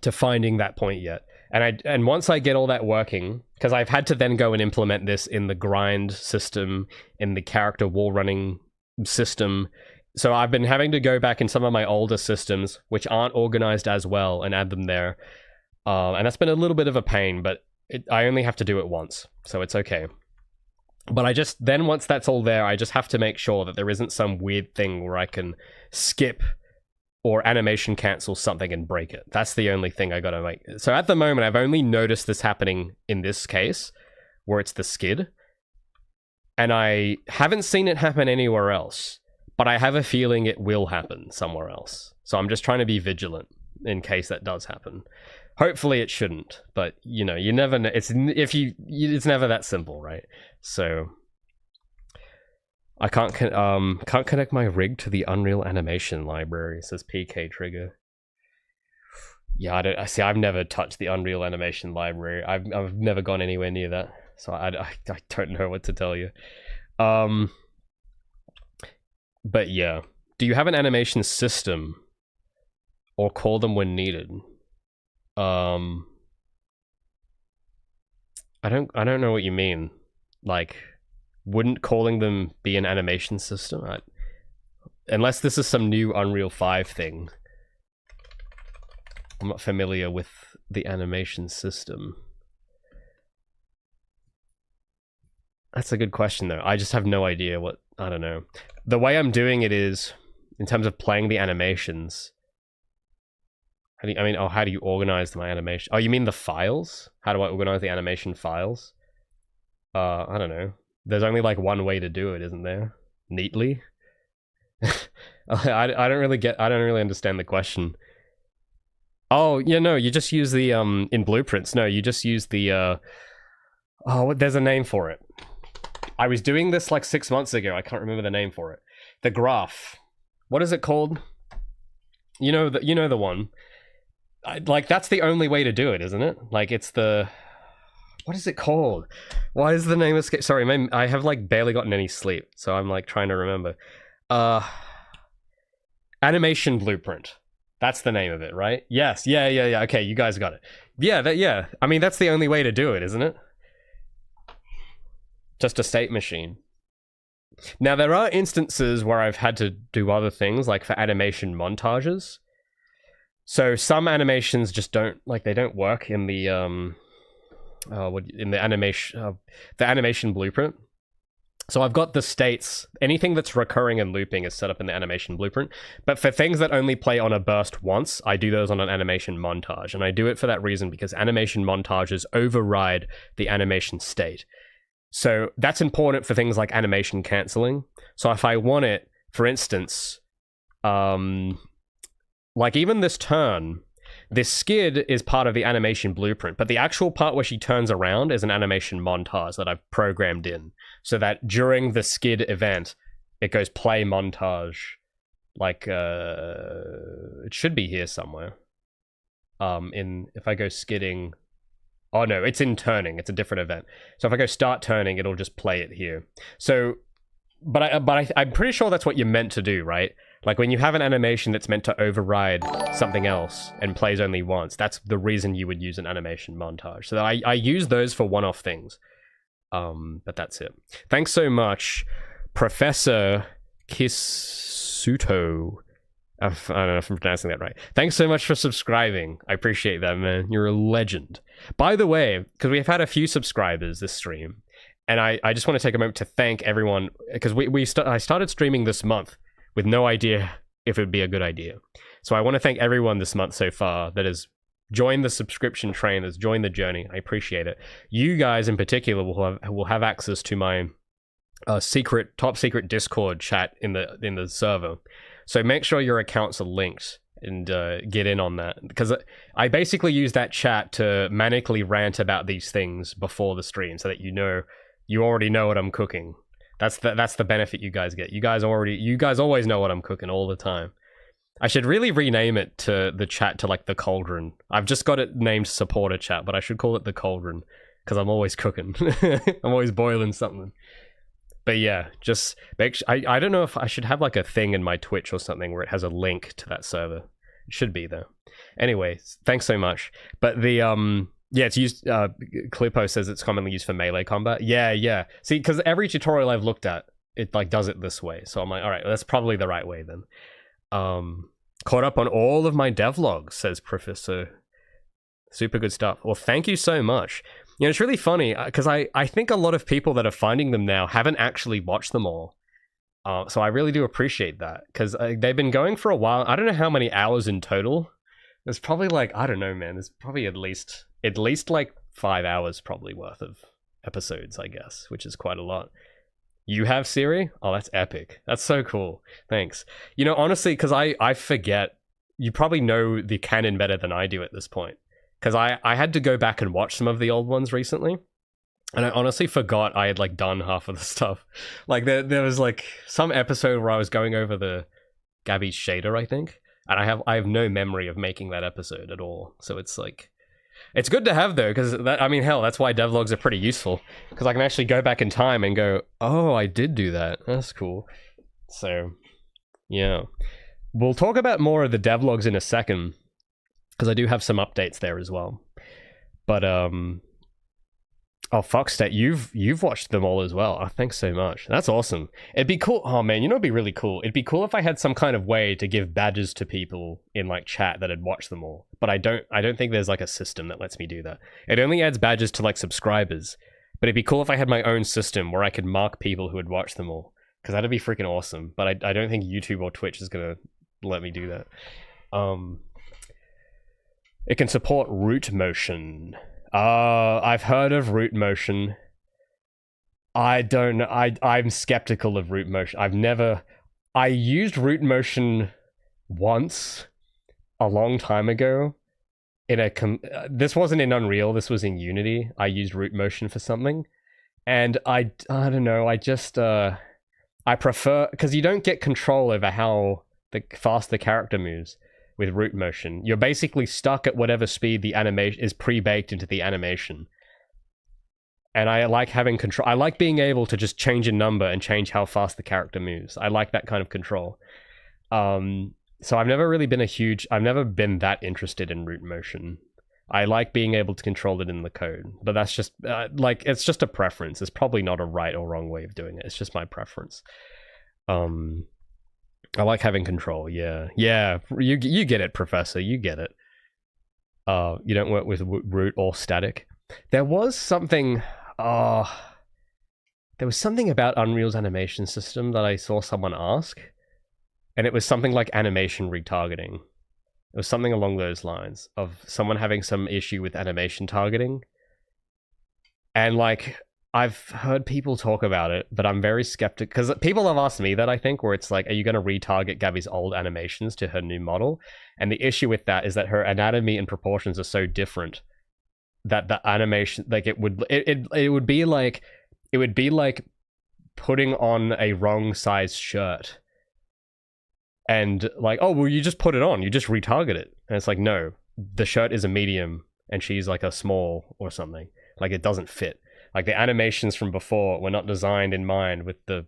to finding that point yet. And once I get all that working, because I've had to then go and implement this in the grind system, in the character wall running system. So I've been having to go back in some of my older systems, which aren't organized as well, and add them there. And that's been a little bit of a pain, but I only have to do it once, so it's okay. But then once that's all there, I just have to make sure that there isn't some weird thing where I can skip or animation cancel something and break it. That's the only thing I gotta make. So at the moment, I've only noticed this happening in this case, where it's the skid. And I haven't seen it happen anywhere else, but I have a feeling it will happen somewhere else. So I'm just trying to be vigilant in case that does happen. Hopefully it shouldn't, but you know, you never know. It's never that simple, right? So I can't connect my rig to the Unreal Animation library, says PK Trigger. Yeah, I've never touched the Unreal Animation library. I've never gone anywhere near that, so I don't know what to tell you. But yeah, do you have an animation system, or call them when needed? I don't know what you mean. Like, wouldn't calling them be an animation system? Unless this is some new Unreal 5 thing. I'm not familiar with the animation system. That's a good question, though. I just have no idea what... I don't know. The way I'm doing it is, in terms of playing the animations... how do you organize my animation? Oh, you mean the files? How do I organize the animation files? I don't know. There's only like one way to do it, isn't there? Neatly? I don't really understand the question. Oh, yeah, no, you just use the, in Blueprints, no, you just use the, there's a name for it. I was doing this like 6 months ago, I can't remember the name for it. The graph. What is it called? You know the one. Like, that's the only way to do it, isn't it? Like, it's the... What is it called? Why is the name escape? Sorry, I have like barely gotten any sleep, so I'm like trying to remember. Animation Blueprint. That's the name of it, right? Yes, yeah. Okay, you guys got it. Yeah. I mean, that's the only way to do it, isn't it? Just a state machine. Now, there are instances where I've had to do other things, like for animation montages. So some animations just don't work in the animation blueprint. So I've got the states. Anything that's recurring and looping is set up in the animation blueprint. But for things that only play on a burst once, I do those on an animation montage. And I do it for that reason, because animation montages override the animation state. So that's important for things like animation canceling. So if I want it, for instance, like even this turn, this skid is part of the animation blueprint, but the actual part where she turns around is an animation montage that I've programmed in, so that during the skid event, it goes play montage. Like, it should be here somewhere. If I go skidding, oh no, it's in turning. It's a different event. So if I go start turning, it'll just play it here. So, but I'm pretty sure that's what you're meant to do, right? Like when you have an animation that's meant to override something else and plays only once, that's the reason you would use an animation montage. So I use those for one-off things. But that's it. Thanks so much, Professor Kisuto. I don't know if I'm pronouncing that right. Thanks so much for subscribing. I appreciate that, man. You're a legend. By the way, because we've had a few subscribers this stream, and I just want to take a moment to thank everyone, because I started streaming this month with no idea if it would be a good idea. So I want to thank everyone this month so far that has joined the subscription train, has joined the journey. I appreciate it. You guys in particular will have access to my top secret Discord chat in the server. So make sure your accounts are linked and get in on that, because I basically use that chat to manically rant about these things before the stream, so that you already know what I'm cooking. That's the benefit you guys get. You guys always know what I'm cooking all the time. I should really rename it to the chat to like the cauldron. I've just got it named supporter chat, but I should call it the cauldron because I'm always cooking. I'm always boiling something. But yeah, just I don't know if I should have like a thing in my Twitch or something where it has a link to that server. It should be though. Anyway, thanks so much. But the yeah, it's used. Clippo says it's commonly used for melee combat. Yeah. See, because every tutorial I've looked at, it like does it this way. So I'm like, all right, well, that's probably the right way then. Caught up on all of my devlogs, says Professor. Super good stuff. Well, thank you so much. You know, it's really funny because I think a lot of people that are finding them now haven't actually watched them all. So I really do appreciate that because they've been going for a while. I don't know how many hours in total. There's probably like, I don't know, man. There's probably at least like 5 hours probably worth of episodes, I guess, which is quite a lot. You have Siri? Oh, that's epic. That's so cool. Thanks. You know, honestly, because I forget, you probably know the canon better than I do at this point. Because I had to go back and watch some of the old ones recently. And I honestly forgot I had like done half of the stuff. Like there was like some episode where I was going over the Gabi shader, I think. And I have no memory of making that episode at all. So it's like, it's good to have though, because I mean, hell, that's why devlogs are pretty useful. Because I can actually go back in time and go, oh, I did do that. That's cool. So, yeah. We'll talk about more of the devlogs in a second, because I do have some updates there as well. But, oh, Foxstat, you've watched them all as well. Oh, thanks so much. That's awesome. It'd be cool. Oh man, you know what'd be really cool? It'd be cool if I had some kind of way to give badges to people in like chat that had watched them all. But I don't think there's like a system that lets me do that. It only adds badges to like subscribers. But it'd be cool if I had my own system where I could mark people who had watched them all. Because that'd be freaking awesome. But I don't think YouTube or Twitch is gonna let me do that. It can support root motion. I've heard of root motion. I don't know. I'm skeptical of root motion. I used root motion once a long time ago in this wasn't in Unreal, this was in Unity. I used root motion for something. And I don't know, I just I prefer, because you don't get control over how fast the character moves. With root motion, you're basically stuck at whatever speed the animation is pre-baked into the animation. And I like having control. I like being able to just change a number and change how fast the character moves. I like that kind of control. So I've never really been I've never been that interested in root motion. I like being able to control it in the code, but that's just like, it's just a preference. It's probably not a right or wrong way of doing it. It's just my preference. I like having control, yeah. Yeah, you get it, Professor, you get it. You don't work with root or static. There was something about Unreal's animation system that I saw someone ask, and it was something like animation retargeting. It was something along those lines of someone having some issue with animation targeting. And like, I've heard people talk about it, but I'm very skeptical because people have asked me that, I think, where it's like, are you going to retarget Gabi's old animations to her new model? And the issue with that is that her anatomy and proportions are so different that the animation, like it would be like putting on a wrong size shirt and like, oh, well, you just put it on, you just retarget it. And it's like, no, the shirt is a medium and she's like a small or something. Like it doesn't fit. Like the animations from before were not designed in mind with the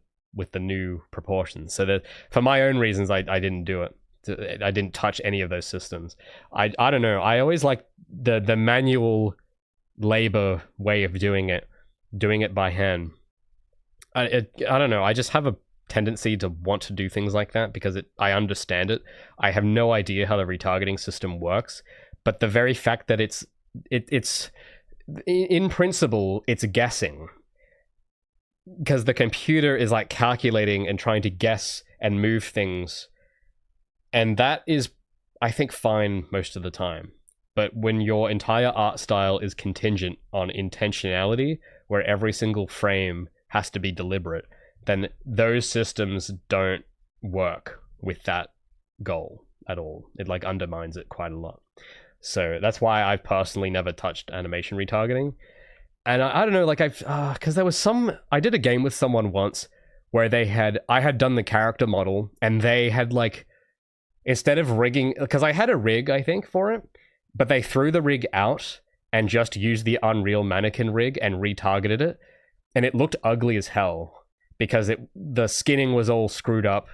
new proportions. So that for my own reasons, I didn't do it. I didn't touch any of those systems. I don't know. I always like the manual labor way of doing it by hand. I don't know. I just have a tendency to want to do things like that because I understand it. I have no idea how the retargeting system works, but the very fact that it's in principle, it's guessing because the computer is like calculating and trying to guess and move things. And that is, I think, fine most of the time. But when your entire art style is contingent on intentionality, where every single frame has to be deliberate, then those systems don't work with that goal at all. It like undermines it quite a lot. So that's why I've personally never touched animation retargeting. And I don't know, like because there was I did a game with someone once where I had done the character model and they had like, instead of rigging, because I had a rig, I think, for it, but they threw the rig out and just used the Unreal mannequin rig and retargeted it, and it looked ugly as hell because the skinning was all screwed up,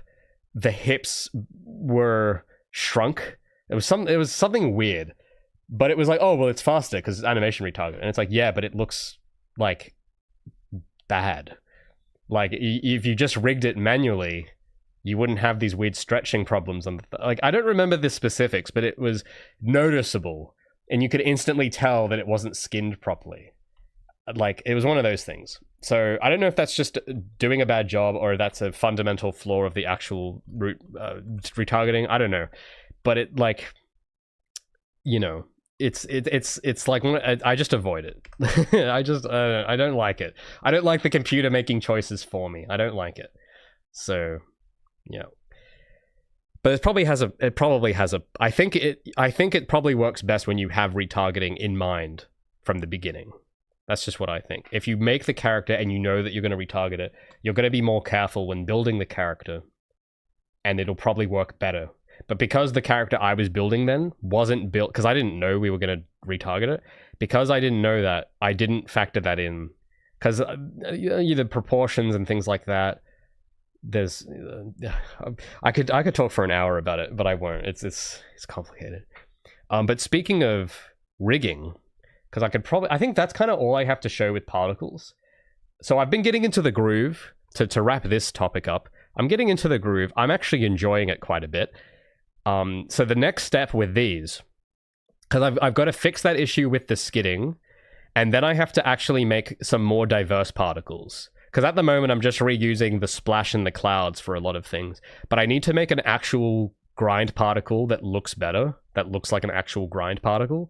the hips were shrunk. It was something weird, but it was like, oh well, it's faster because it's animation retarget, and it's like, yeah, but it looks like bad. Like if you just rigged it manually, you wouldn't have these weird stretching problems. Like I don't remember the specifics, but it was noticeable, and you could instantly tell that it wasn't skinned properly. Like it was one of those things. So I don't know if that's just doing a bad job or that's a fundamental flaw of the actual retargeting. I don't know, but it like, you know, it's like I just avoid it. I don't like it. I don't like the computer making choices for me. I don't like it. So yeah, but it probably has a I think it probably works best when you have retargeting in mind from the beginning. That's just what I think. If you make the character and you know that you're going to retarget it, you're going to be more careful when building the character, and it'll probably work better. But because the character I was building then wasn't built, because I didn't know we were going to retarget it, because I didn't know that, I didn't factor that in. Because the proportions and things like that, there's... I could talk for an hour about it, but I won't. It's complicated. But speaking of rigging... because I think that's kind of all I have to show with particles. So I've been getting into the groove. To wrap this topic up, I'm getting into the groove. I'm actually enjoying it quite a bit. So the next step with these, because I've got to fix that issue with the skidding, and then I have to actually make some more diverse particles. Because at the moment, I'm just reusing the splash and the clouds for a lot of things. But I need to make an actual grind particle that looks better, that looks like an actual grind particle.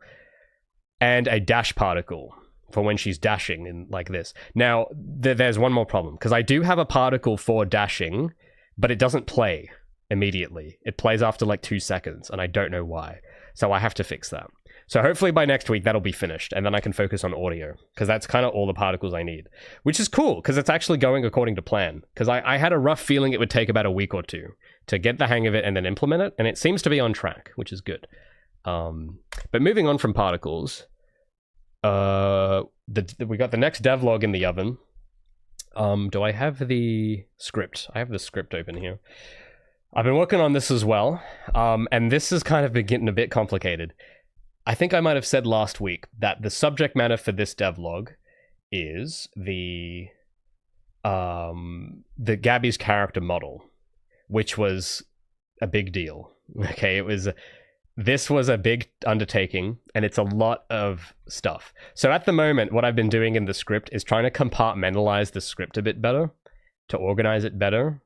And a dash particle for when she's dashing in like this. Now, there's one more problem, because I do have a particle for dashing, but it doesn't play immediately. It plays after like 2 seconds, and I don't know why. So I have to fix that. So hopefully by next week, that'll be finished, and then I can focus on audio, because that's kind of all the particles I need. Which is cool, because it's actually going according to plan. Because I had a rough feeling it would take about a week or two to get the hang of it and then implement it, and it seems to be on track, which is good. But moving on from particles, we got the next devlog in the oven. Do I have the script? I have the script open here. I've been working on this as well, and this has kind of been getting a bit complicated. I think I might have said last week that the subject matter for this devlog is the Gabi's character model, which was a big deal. Okay, this was a big undertaking, and it's a lot of stuff. So at the moment, what I've been doing in the script is trying to compartmentalize the script a bit better, to organize it better,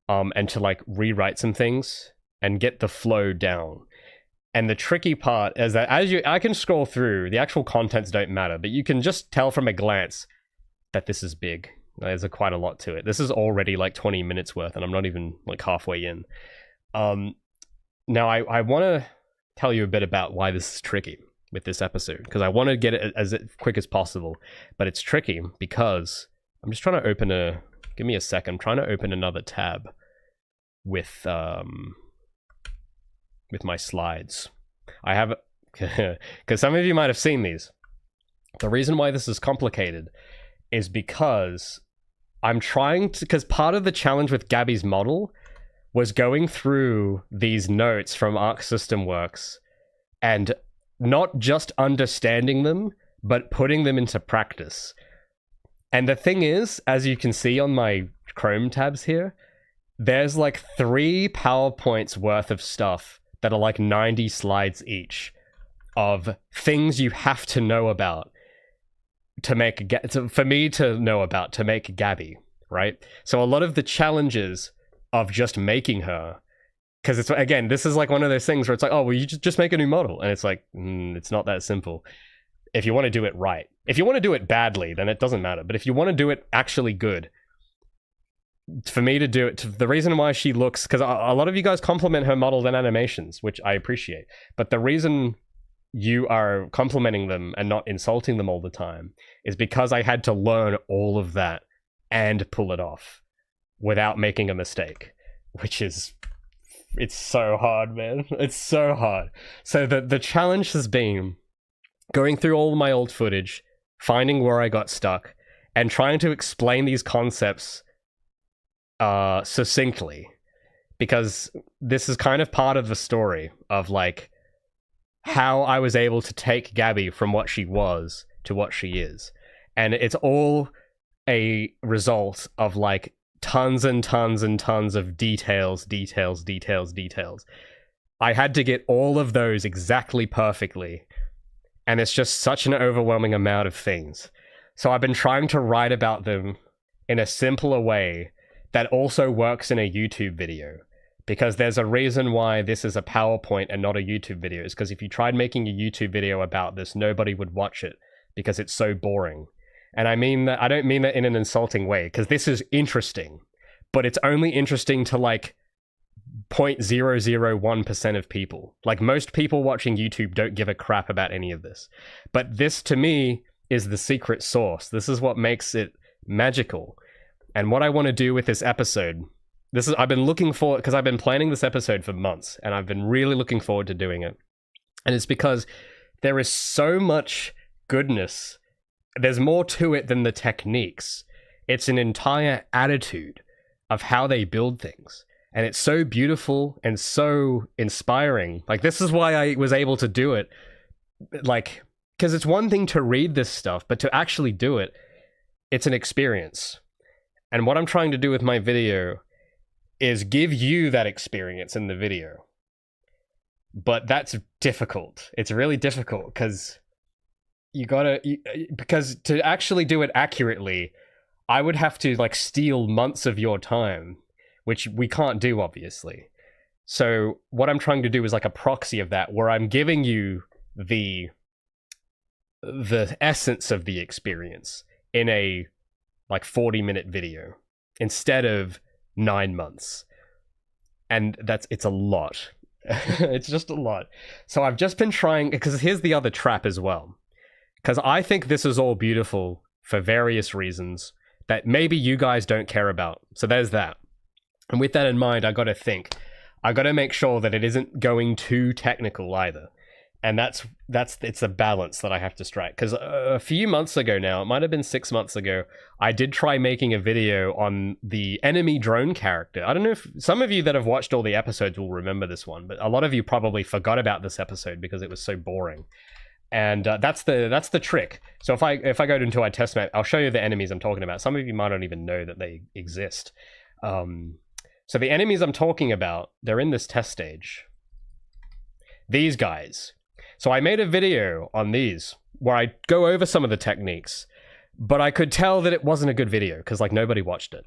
and to like rewrite some things and get the flow down. And the tricky part is that I can scroll through, the actual contents don't matter, but you can just tell from a glance that this is big. There's quite a lot to it. This is already like 20 minutes worth, and I'm not even like halfway in. Now I want to tell you a bit about why this is tricky with this episode, because I want to get it as quick as possible, but it's tricky because I'm just trying to open give me a second, I'm trying to open another tab with my slides. I have, because some of you might have seen these. The reason why this is complicated is because I'm trying to, because part of the challenge with Gabi's model was going through these notes from Arc System Works and not just understanding them, but putting them into practice. And the thing is, as you can see on my Chrome tabs here, there's like 3 PowerPoints worth of stuff that are like 90 slides each of things you have to know about for me to know about to make Gabi, right? So a lot of the challenges of just making her, because it's, again, this is like one of those things where it's like, oh well, you just make a new model, and it's like it's not that simple if you want to do it right. If you want to do it badly, then it doesn't matter, but if you want to do it actually good, for me to do it, the reason why she looks, because a lot of you guys compliment her models and animations, which I appreciate, but the reason you are complimenting them and not insulting them all the time is because I had to learn all of that and pull it off without making a mistake, which is it's so hard, man. It's so hard. So the challenge has been going through all my old footage, finding where I got stuck, and trying to explain these concepts succinctly, because this is kind of part of the story of like how I was able to take Gabi from what she was to what she is. And it's all a result of like tons and tons and tons of details. I had to get all of those exactly perfectly. And it's just such an overwhelming amount of things. So I've been trying to write about them in a simpler way that also works in a YouTube video. Because there's a reason why this is a PowerPoint and not a YouTube video. It's because if you tried making a YouTube video about this, nobody would watch it because it's so boring. And I don't mean that in an insulting way, because this is interesting, but it's only interesting to like 0.001% of people. Like most people watching YouTube don't give a crap about any of this. But this to me is the secret sauce. This is what makes it magical. And what I want to do with this episode, I've been looking forward, because I've been planning this episode for months, and I've been really looking forward to doing it. And it's because there is so much goodness. There's more to it than the techniques. It's an entire attitude of how they build things. And it's so beautiful and so inspiring. Like, this is why I was able to do it. Like, because it's one thing to read this stuff, but to actually do it, it's an experience. And what I'm trying to do with my video is give you that experience in the video. But that's difficult. It's really difficult because because to actually do it accurately, I would have to like steal months of your time, which we can't do, obviously. So what I'm trying to do is like a proxy of that, where I'm giving you the essence of the experience in a like 40-minute video instead of 9 months. And it's a lot. It's just a lot. So I've just been trying, because here's the other trap as well. Because I think this is all beautiful for various reasons that maybe you guys don't care about. So there's that. And with that in mind, I got to make sure that it isn't going too technical either. And it's a balance that I have to strike. Because a few months ago now, it might have been 6 months ago, I did try making a video on the enemy drone character. I don't know if some of you that have watched all the episodes will remember this one, but a lot of you probably forgot about this episode because it was so boring. And that's the trick. So if I go into our test map, I'll show you the enemies I'm talking about. Some of you might not even know that they exist. So the enemies I'm talking about, they're in this test stage. These guys. So I made a video on these where I go over some of the techniques, but I could tell that it wasn't a good video because like nobody watched it.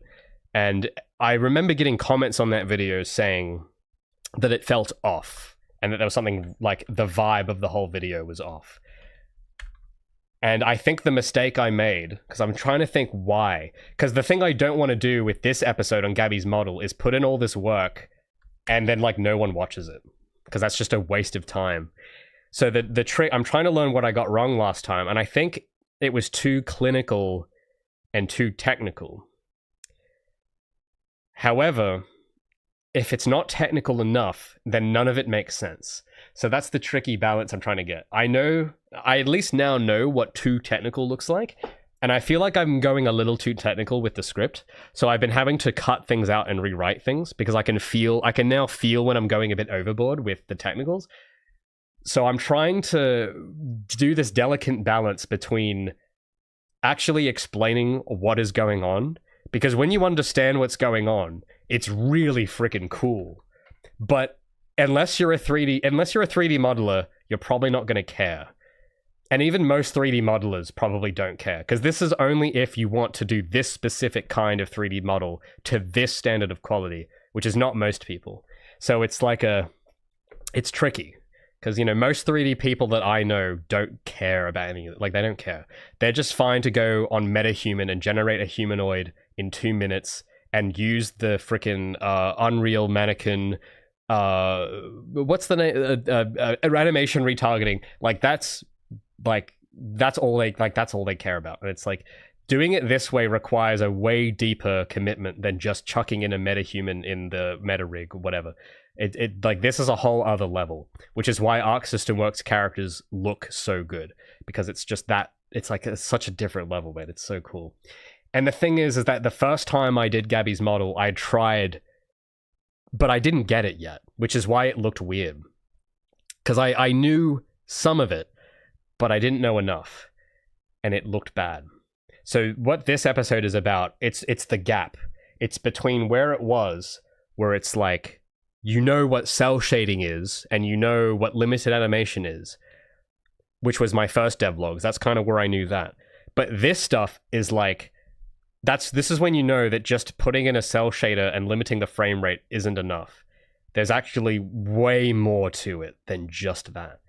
And I remember getting comments on that video saying that it felt off and that there was something like the vibe of the whole video was off. And I think the mistake I made, because I'm trying to think why, because the thing I don't want to do with this episode on Gabi's model is put in all this work and then like no one watches it, because that's just a waste of time. So the trick, I'm trying to learn what I got wrong last time, and I think it was too clinical and too technical. However, if it's not technical enough, then none of it makes sense. So that's the tricky balance I'm trying to get. I at least now know what too technical looks like, and I feel like I'm going a little too technical with the script. So I've been having to cut things out and rewrite things because I can now feel when I'm going a bit overboard with the technicals. So I'm trying to do this delicate balance between actually explaining what is going on, because when you understand what's going on, it's really freaking cool. But unless you're a 3D modeler, you're probably not going to care. And even most 3D modelers probably don't care, because this is only if you want to do this specific kind of 3D model to this standard of quality, which is not most people. So it's like it's tricky. Because, you know, most 3D people that I know don't care about any of it. Like, they don't care. They're just fine to go on MetaHuman and generate a humanoid in 2 minutes and use the freaking Unreal Mannequin, what's the name? Animation retargeting. That's all they care about. And it's like, doing it this way requires a way deeper commitment than just chucking in a meta-human in the meta rig or whatever. It like, this is a whole other level, which is why Arc System Works characters look so good, because it's just that, it's like such a different level, man. It's so cool. And the thing is that the first time I did Gabi's model, I tried, but I didn't get it yet, which is why it looked weird. Because I knew some of it, but I didn't know enough, and it looked bad. So what this episode is about, it's the gap. It's between where it was, where it's like, you know what cell shading is, and you know what limited animation is, which was my first devlogs. That's kind of where I knew that. But this stuff is like, this is when you know that just putting in a cell shader and limiting the frame rate isn't enough. There's actually way more to it than just that.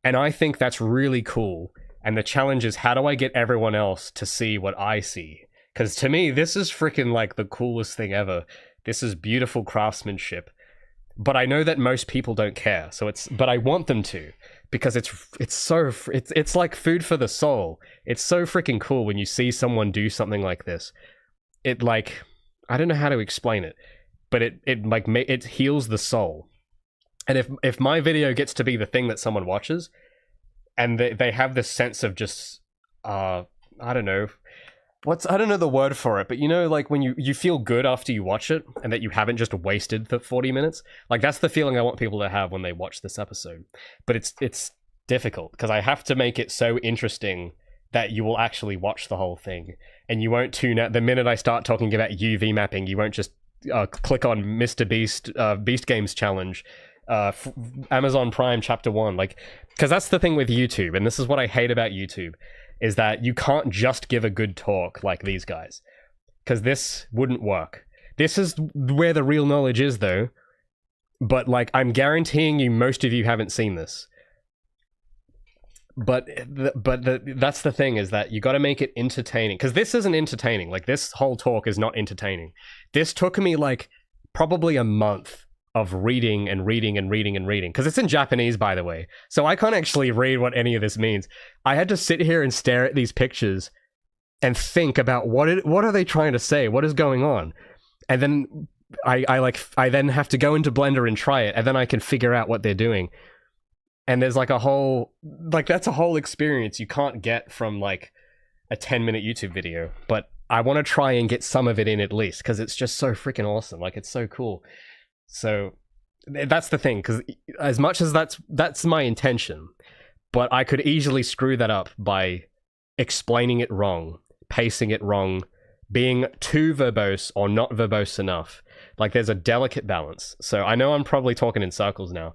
And I think that's really cool. And the challenge is, how do I get everyone else to see what I see? Because to me, this is freaking like the coolest thing ever. This is beautiful craftsmanship. But I know that most people don't care. But I want them to, because it's like food for the soul. It's so freaking cool when you see someone do something like this. It like, I don't know how to explain it, but it heals the soul. And if my video gets to be the thing that someone watches, and they have this sense of just, I don't know the word for it, but you know, like when you feel good after you watch it, and that you haven't just wasted the 40 minutes. Like, that's the feeling I want people to have when they watch this episode. But it's difficult, because I have to make it so interesting that you will actually watch the whole thing, and you won't tune out the minute I start talking about UV mapping. You won't just click on Mr. Beast Beast Games Challenge, Amazon Prime Chapter 1, like, because that's the thing with YouTube, and this is what I hate about YouTube, is that you can't just give a good talk like these guys, because this wouldn't work. This is where the real knowledge is, though, but like, I'm guaranteeing you most of you haven't seen this. But that's the thing, is that you got to make it entertaining, because this isn't entertaining. Like, this whole talk is not entertaining. This took me like probably a month of reading and reading and reading and reading, because it's in Japanese, by the way, so I can't actually read what any of this means. I had to sit here and stare at these pictures and think about what are they trying to say, what is going on, and then I then have to go into Blender and try it, and then I can figure out what they're doing. And there's like a whole, like, that's a whole experience you can't get from like a 10-minute YouTube video, but I want to try and get some of it in at least, because it's just so freaking awesome. Like, it's so cool. So that's the thing, because as much as that's my intention, but I could easily screw that up by explaining it wrong, pacing it wrong, being too verbose or not verbose enough. Like, there's a delicate balance. So I know I'm probably talking in circles now,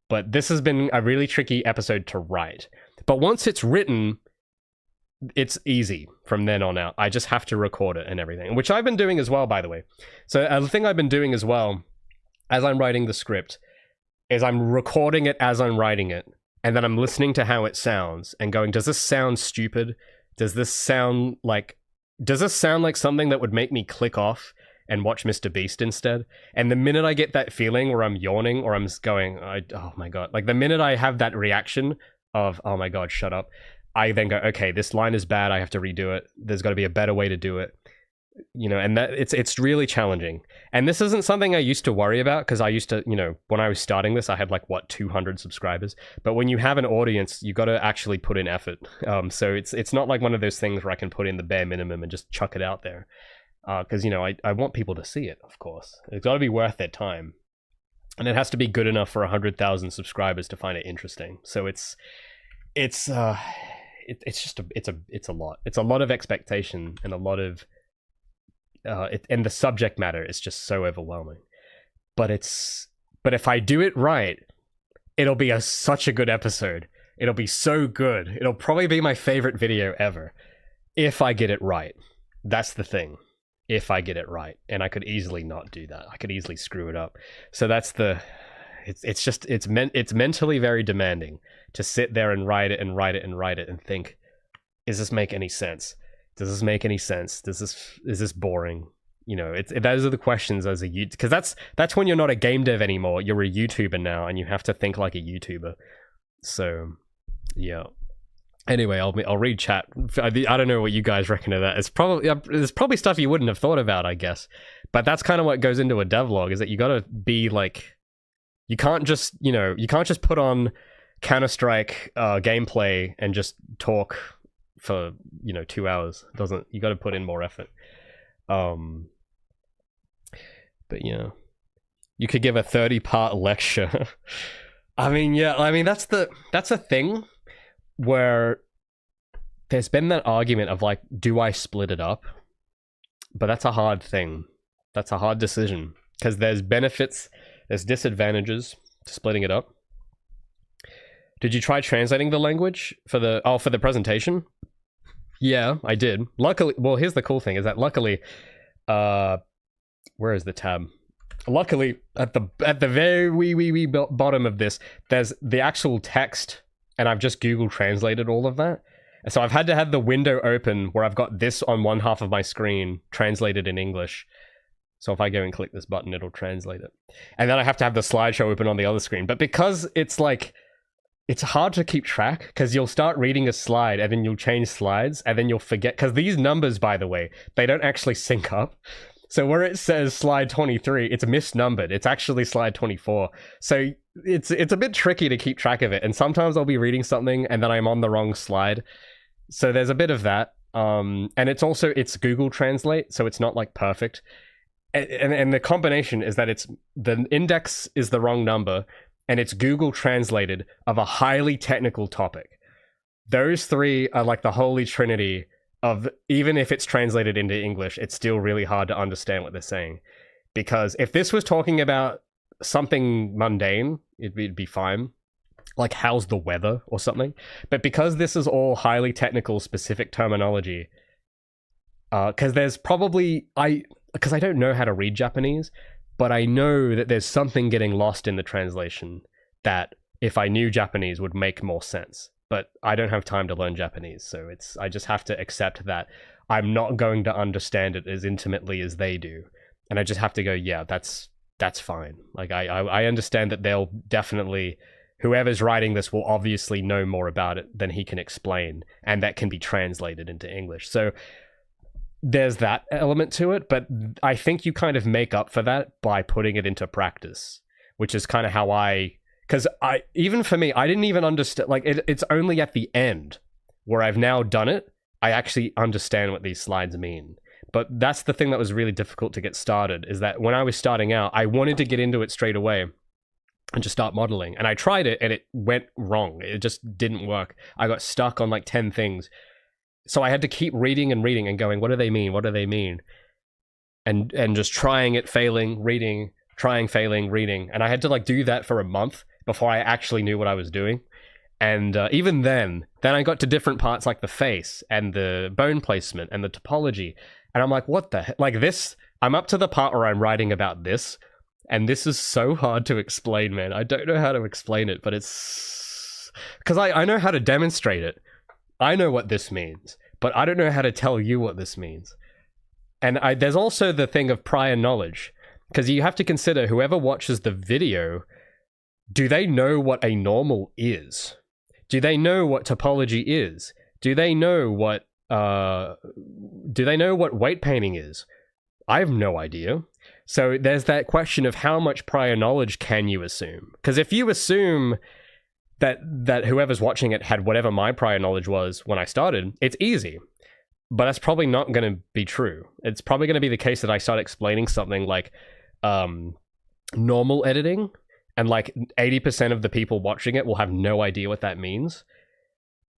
but this has been a really tricky episode to write. But once it's written, it's easy from then on out. I just have to record it and everything, which I've been doing as well, by the way. So the thing I've been doing as well, as I'm writing the script, is I'm recording it as I'm writing it, and then I'm listening to how it sounds and going, does this sound stupid? Does this sound like something that would make me click off and watch Mr. Beast instead? And the minute I get that feeling where I'm yawning or I'm just going, oh my god, like the minute I have that reaction of, oh my god, shut up, I then go, okay, this line is bad, I have to redo it. There's got to be a better way to do it. You know, and that it's really challenging. And this isn't something I used to worry about, because I used to, you know, when I was starting this, I had like, what, 200 subscribers. But when you have an audience, you got to actually put in effort. So it's not like one of those things where I can put in the bare minimum and just chuck it out there. Because, you know, I want people to see it, of course. It's got to be worth their time. And it has to be good enough for 100,000 subscribers to find it interesting. So it's a lot. It's a lot of expectation, and a lot of and the subject matter is just so overwhelming. But if I do it right, it'll be such a good episode. It'll be so good. It'll probably be my favorite video ever if I get it right. That's the thing. If I get it right, and I could easily not do that. I could easily screw it up. So that's it's mentally very demanding to sit there and write it and write it and write it and think, does this make any sense? Does this make any sense? Is this boring? You know, those are the questions as a YouTuber, because that's when you're not a game dev anymore. You're a YouTuber now, and you have to think like a YouTuber. So, yeah. Anyway, I'll read chat. I don't know what you guys reckon of that. It's probably there's probably stuff you wouldn't have thought about, I guess. But that's kind of what goes into a devlog, is that you got to be like, you can't just put on Counter-Strike gameplay and just talk for 2 hours. You got to put in more effort. But yeah, you could give a 30-part lecture. I mean, that's a thing where there's been that argument of like, do I split it up? But that's a hard thing. That's a hard decision, because there's benefits, there's disadvantages to splitting it up. Did you try translating the language for the presentation? Yeah, I did. Luckily, well, here's the cool thing, is that luckily, where is the tab? Luckily, at the very wee bottom of this, there's the actual text, and I've just Google translated all of that. And so I've had to have the window open where I've got this on one half of my screen translated in English. So if I go and click this button, it'll translate it. And then I have to have the slideshow open on the other screen. But because it's like, it's hard to keep track, because you'll start reading a slide and then you'll change slides and then you'll forget, because these numbers, by the way, they don't actually sync up. So where it says slide 23, it's misnumbered. It's actually slide 24. So it's a bit tricky to keep track of it. And sometimes I'll be reading something and then I'm on the wrong slide. So there's a bit of that. And it's Google Translate, so it's not like perfect. And the combination is that the index is the wrong number, and it's Google translated of a highly technical topic. Those three are like the holy trinity of, even if it's translated into English, it's still really hard to understand what they're saying. Because if this was talking about something mundane, it'd be fine. Like, how's the weather or something. But because this is all highly technical, specific terminology, because there's probably, because I don't know how to read Japanese, but I know that there's something getting lost in the translation that, if I knew Japanese, would make more sense. But I don't have time to learn Japanese, so I just have to accept that I'm not going to understand it as intimately as they do. And I just have to go, yeah, that's fine. Like, I understand that they'll definitely, whoever's writing this will obviously know more about it than he can explain, and that can be translated into English. So there's that element to it, but I think you kind of make up for that by putting it into practice, which is kind of how because even for me, I didn't even understand, like, it's only at the end where I've now done it, I actually understand what these slides mean. But that's the thing that was really difficult to get started, is that when I was starting out, I wanted to get into it straight away and just start modeling. And I tried it and it went wrong. It just didn't work. I got stuck on like 10 things. So I had to keep reading and going, what do they mean? What do they mean? And just trying it, failing, reading, trying, failing, reading. And I had to like do that for a month before I actually knew what I was doing. And even then I got to different parts, like the face and the bone placement and the topology. And I'm like, what the heck? Like this, I'm up to the part where I'm writing about this. And this is so hard to explain, man. I don't know how to explain it, but it's... Because I know how to demonstrate it. I know what this means, but I don't know how to tell you what this means. And there's also the thing of prior knowledge, because you have to consider whoever watches the video, do they know what a normal is? Do they know what topology is? Do they know what weight painting is? I have no idea. So there's that question of how much prior knowledge can you assume? Because if you assume that whoever's watching it had whatever my prior knowledge was when I started, it's easy. But that's probably not going to be true. It's probably going to be the case that I start explaining something like normal editing, and like 80% of the people watching it will have no idea what that means.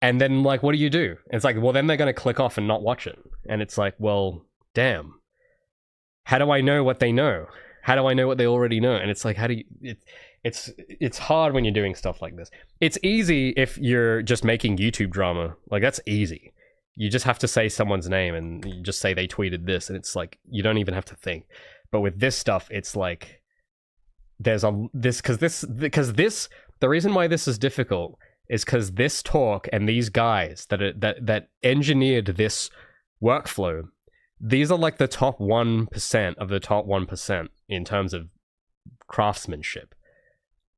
And then like, what do you do? And it's like, well, then they're going to click off and not watch it. And it's like, well, damn. How do I know what they know? How do I know what they already know? And it's like, how do you... It's hard when you're doing stuff like this. It's easy if you're just making YouTube drama. Like, that's easy. You just have to say someone's name and you just say they tweeted this, and it's like, you don't even have to think. But with this stuff, it's like, the reason why this is difficult is because this talk and these guys that engineered this workflow, these are like the top 1% of the top 1% in terms of craftsmanship.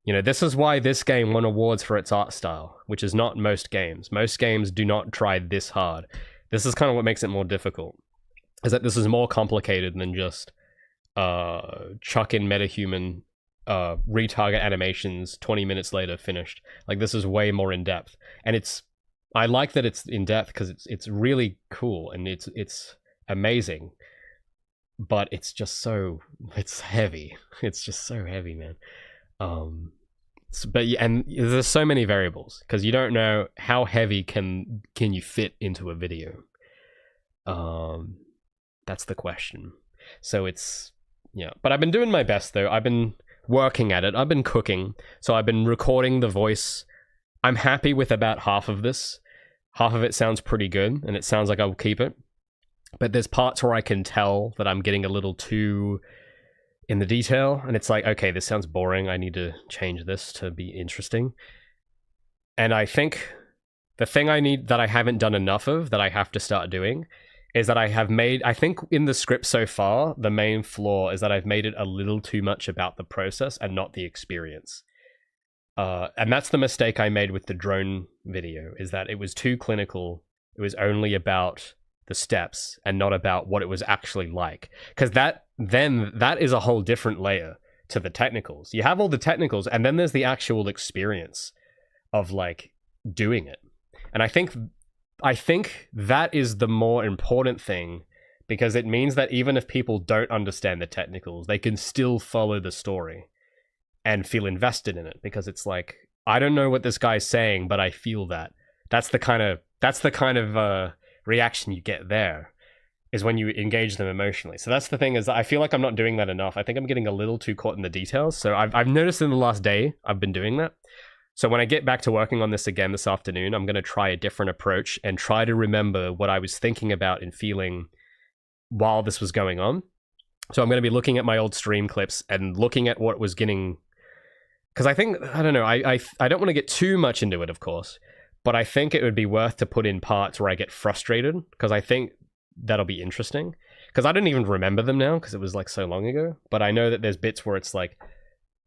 You know, this is why this game won awards for its art style, which is not most games. Most games do not try this hard. This is kind of what makes it more difficult, is that this is more complicated than just chuck in metahuman, retarget animations, 20 minutes later finished. Like, this is way more in depth, and I like that it's in depth because it's really cool and it's amazing, but it's heavy. It's just so heavy, man. But and there's so many variables because you don't know how heavy can you fit into a video. That's the question. So it's, yeah, but I've been doing my best though. I've been working at it. I've been cooking. So I've been recording the voice. I'm happy with about half of this. Half of it sounds pretty good and it sounds like I'll keep it. But there's parts where I can tell that I'm getting a little too in the detail, and it's like, okay, this sounds boring. I need to change this to be interesting. And I think the thing that I haven't done enough of, that I have to start doing, is that I think in the script so far, the main flaw is that I've made it a little too much about the process and not the experience. And that's the mistake I made with the drone video, is that it was too clinical. It was only about the steps and not about what it was actually like. Because that is a whole different layer to the technicals. You have all the technicals, and then there's the actual experience of like doing it. And I think that is the more important thing, because it means that even if people don't understand the technicals, they can still follow the story and feel invested in it, because it's like, I don't know what this guy's saying, but I feel that. That's the kind of reaction you get there, is when you engage them emotionally. So that's the thing, is I feel like I'm not doing that enough. I think I'm getting a little too caught in the details. So I've noticed in the last day, I've been doing that. So when I get back to working on this again this afternoon, I'm going to try a different approach and try to remember what I was thinking about and feeling while this was going on. So I'm going to be looking at my old stream clips and looking at what was getting, because I don't know, I don't want to get too much into it, of course, but I think it would be worth to put in parts where I get frustrated, because I think that'll be interesting. Because I don't even remember them now, because it was like so long ago. But I know that there's bits where it's like,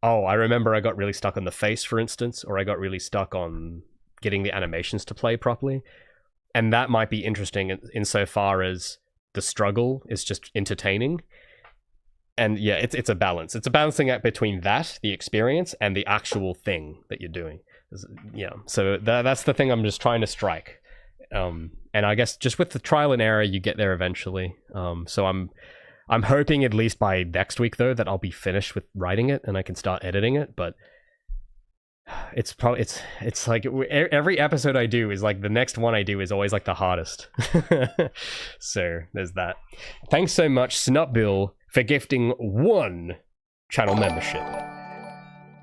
oh, I remember I got really stuck on the face, for instance, or I got really stuck on getting the animations to play properly. And that might be interesting insofar as the struggle is just entertaining. And yeah, it's a balance. It's a balancing act between that, the experience, and the actual thing that you're doing. Yeah, so that's the thing I'm just trying to strike. And I guess just with the trial and error, you get there eventually. So I'm hoping at least by next week, though, that I'll be finished with writing it and I can start editing it. But it's like every episode I do is like, the next one I do is always like the hardest. So there's that. Thanks so much, Snupbill, for gifting 1 channel membership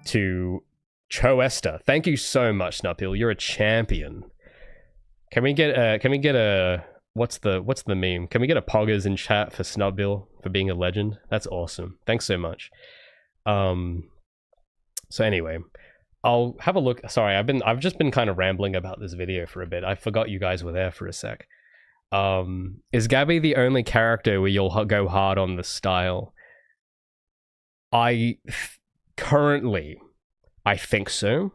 to Choester. Thank you so much, Snupbill. You're a champion. Can we get a what's the meme? Can we get a poggers in chat for Snupbill for being a legend? That's awesome. Thanks so much. So anyway, I'll have a look. Sorry, I've just been kind of rambling about this video for a bit. I forgot you guys were there for a sec. Is Gabi the only character where you'll go hard on the style? Currently, I think so.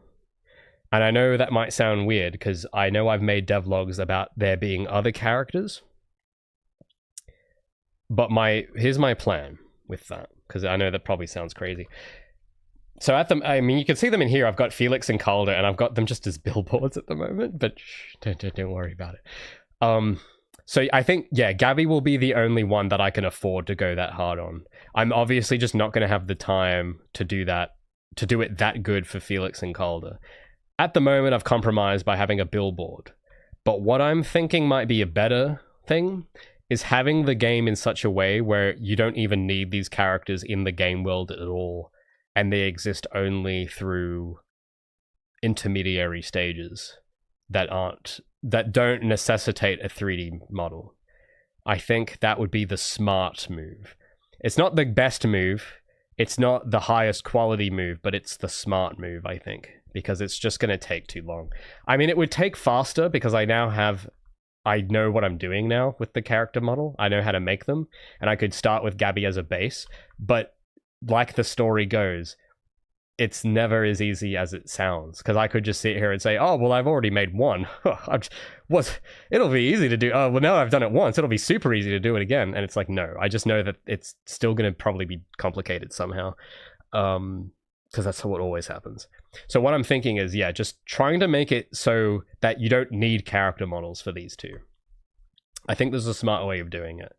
And I know that might sound weird, because I know I've made devlogs about there being other characters. But here's my plan with that, because I know that probably sounds crazy. So I mean, you can see them in here. I've got Felix and Calder, and I've got them just as billboards at the moment, but don't worry about it. So I think, yeah, Gabi will be the only one that I can afford to go that hard on. I'm obviously just not going to have the time to do that, to do it that good for Felix and Calder. At the moment, I've compromised by having a billboard. But what I'm thinking might be a better thing is having the game in such a way where you don't even need these characters in the game world at all, and they exist only through intermediary stages that don't necessitate a 3D model. I think that would be the smart move. It's not the best move, it's not the highest quality move, but it's the smart move, I think, because it's just going to take too long. I mean, it would take faster because I know what I'm doing now with the character model. I know how to make them, and I could start with Gabi as a base, but like the story goes, it's never as easy as it sounds, because I could just sit here and say, oh, well, I've already made one. It'll be easy to do. Oh, well, now I've done it once. It'll be super easy to do it again. And it's like, no, I just know that it's still going to probably be complicated somehow. Because that's what always happens. So what I'm thinking is, yeah, just trying to make it so that you don't need character models for these two. I think there's a smart way of doing it.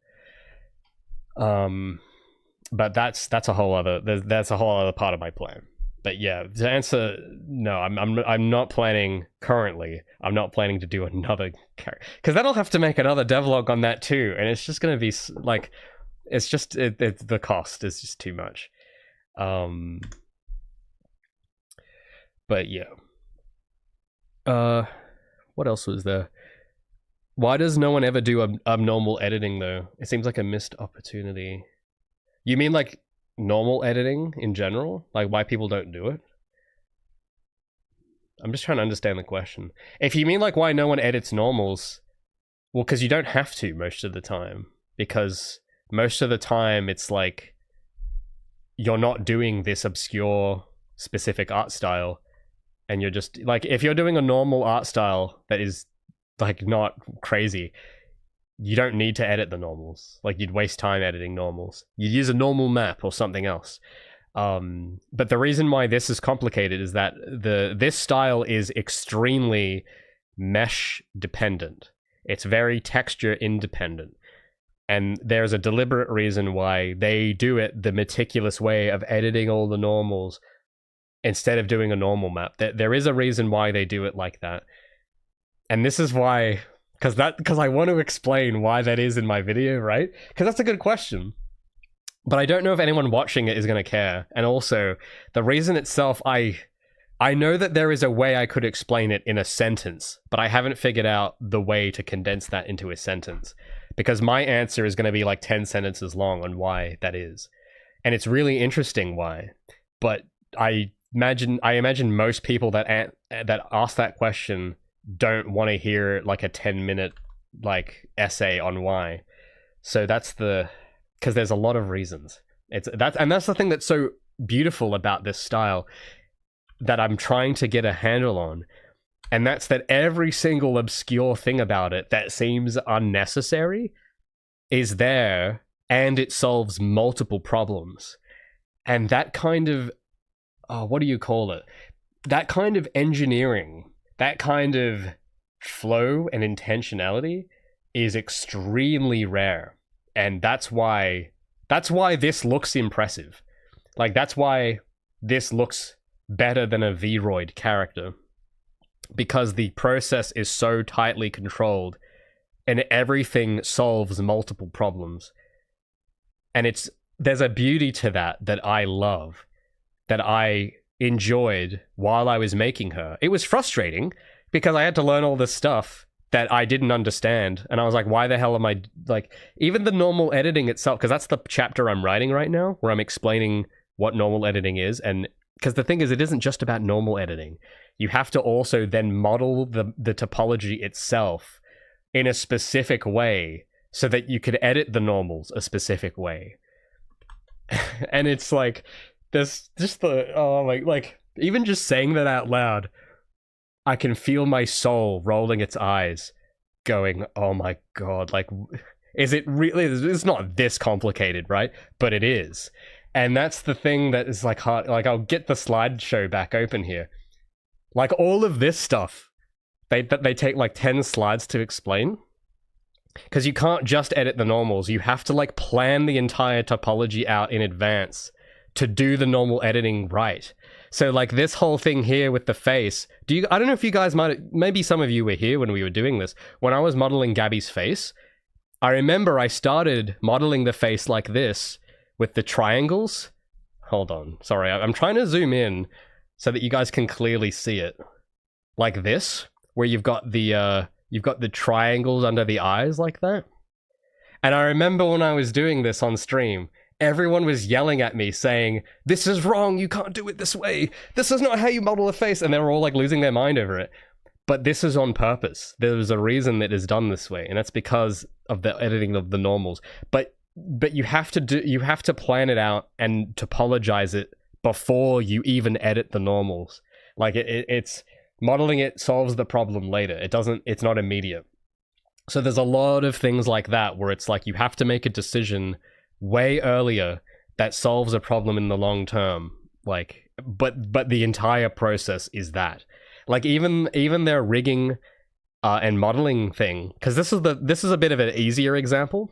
But that's a whole other part of my plan. But yeah, to answer, no, I'm not planning currently. I'm not planning to do another character, because then I'll have to make another devlog on that too, and it's just gonna be like, it's just the cost is just too much. But yeah. What else was there? Why does no one ever do abnormal editing though? It seems like a missed opportunity. You mean like normal editing in general? Like why people don't do it? I'm just trying to understand the question. If you mean like why no one edits normals, well, because you don't have to most of the time. Because most of the time it's like you're not doing this obscure specific art style, and you're just like, if you're doing a normal art style that is like not crazy, you don't need to edit the normals. Like you'd waste time editing normals. You'd use a normal map or something else. But the reason why this is complicated is that this style is extremely mesh dependent. It's very texture independent. And there's a deliberate reason why they do it the meticulous way of editing all the normals instead of doing a normal map. There is a reason why they do it like that. And this is why, because I want to explain why that is in my video, right? Because that's a good question. But I don't know if anyone watching it is going to care. And also, the reason itself, I know that there is a way I could explain it in a sentence, but I haven't figured out the way to condense that into a sentence. Because my answer is going to be like 10 sentences long on why that is. And it's really interesting why. But I imagine most people that ask that question don't want to hear like a 10-minute like essay on why. So that's because there's a lot of reasons. That's the thing that's so beautiful about this style that I'm trying to get a handle on. And that's that every single obscure thing about it that seems unnecessary is there, and it solves multiple problems. And that kind of, what do you call it? That kind of engineering, that kind of flow and intentionality is extremely rare. And that's why this looks impressive. Like, that's why this looks better than a Vroid character. Because the process is so tightly controlled and everything solves multiple problems. And there's a beauty to that I love, that I enjoyed while I was making her. It was frustrating because I had to learn all this stuff that I didn't understand. And I was like, why the hell am I, like, even the normal editing itself, because that's the chapter I'm writing right now, where I'm explaining what normal editing is. And because the thing is, it isn't just about normal editing. You have to also then model the topology itself in a specific way so that you could edit the normals a specific way. And it's like, there's just like even just saying that out loud, I can feel my soul rolling its eyes going, oh my God, like, is it really, it's not this complicated, right? But it is. And that's the thing that is like hard. Like, I'll get the slideshow back open here. Like, all of this stuff, they take like 10 slides to explain. Because you can't just edit the normals. You have to like plan the entire topology out in advance to do the normal editing right. So like this whole thing here with the face, I don't know if you guys maybe some of you were here when we were doing this. When I was modeling Gabi's face, I remember I started modeling the face like this with the triangles. Hold on, sorry, I'm trying to zoom in so that you guys can clearly see it. Like this, where you've got the triangles under the eyes like that. And I remember when I was doing this on stream, everyone was yelling at me saying, this is wrong, you can't do it this way. This is not how you model a face. And they were all like losing their mind over it. But this is on purpose. There's a reason that it's done this way. And that's because of the editing of the normals. But you have to plan it out and topologize it before you even edit the normals. Like it's modeling it solves the problem later. It's not immediate. So there's a lot of things like that where it's like you have to make a decision way earlier that solves a problem in the long term. Like, but the entire process is that. Like even their rigging and modeling thing, because this is a bit of an easier example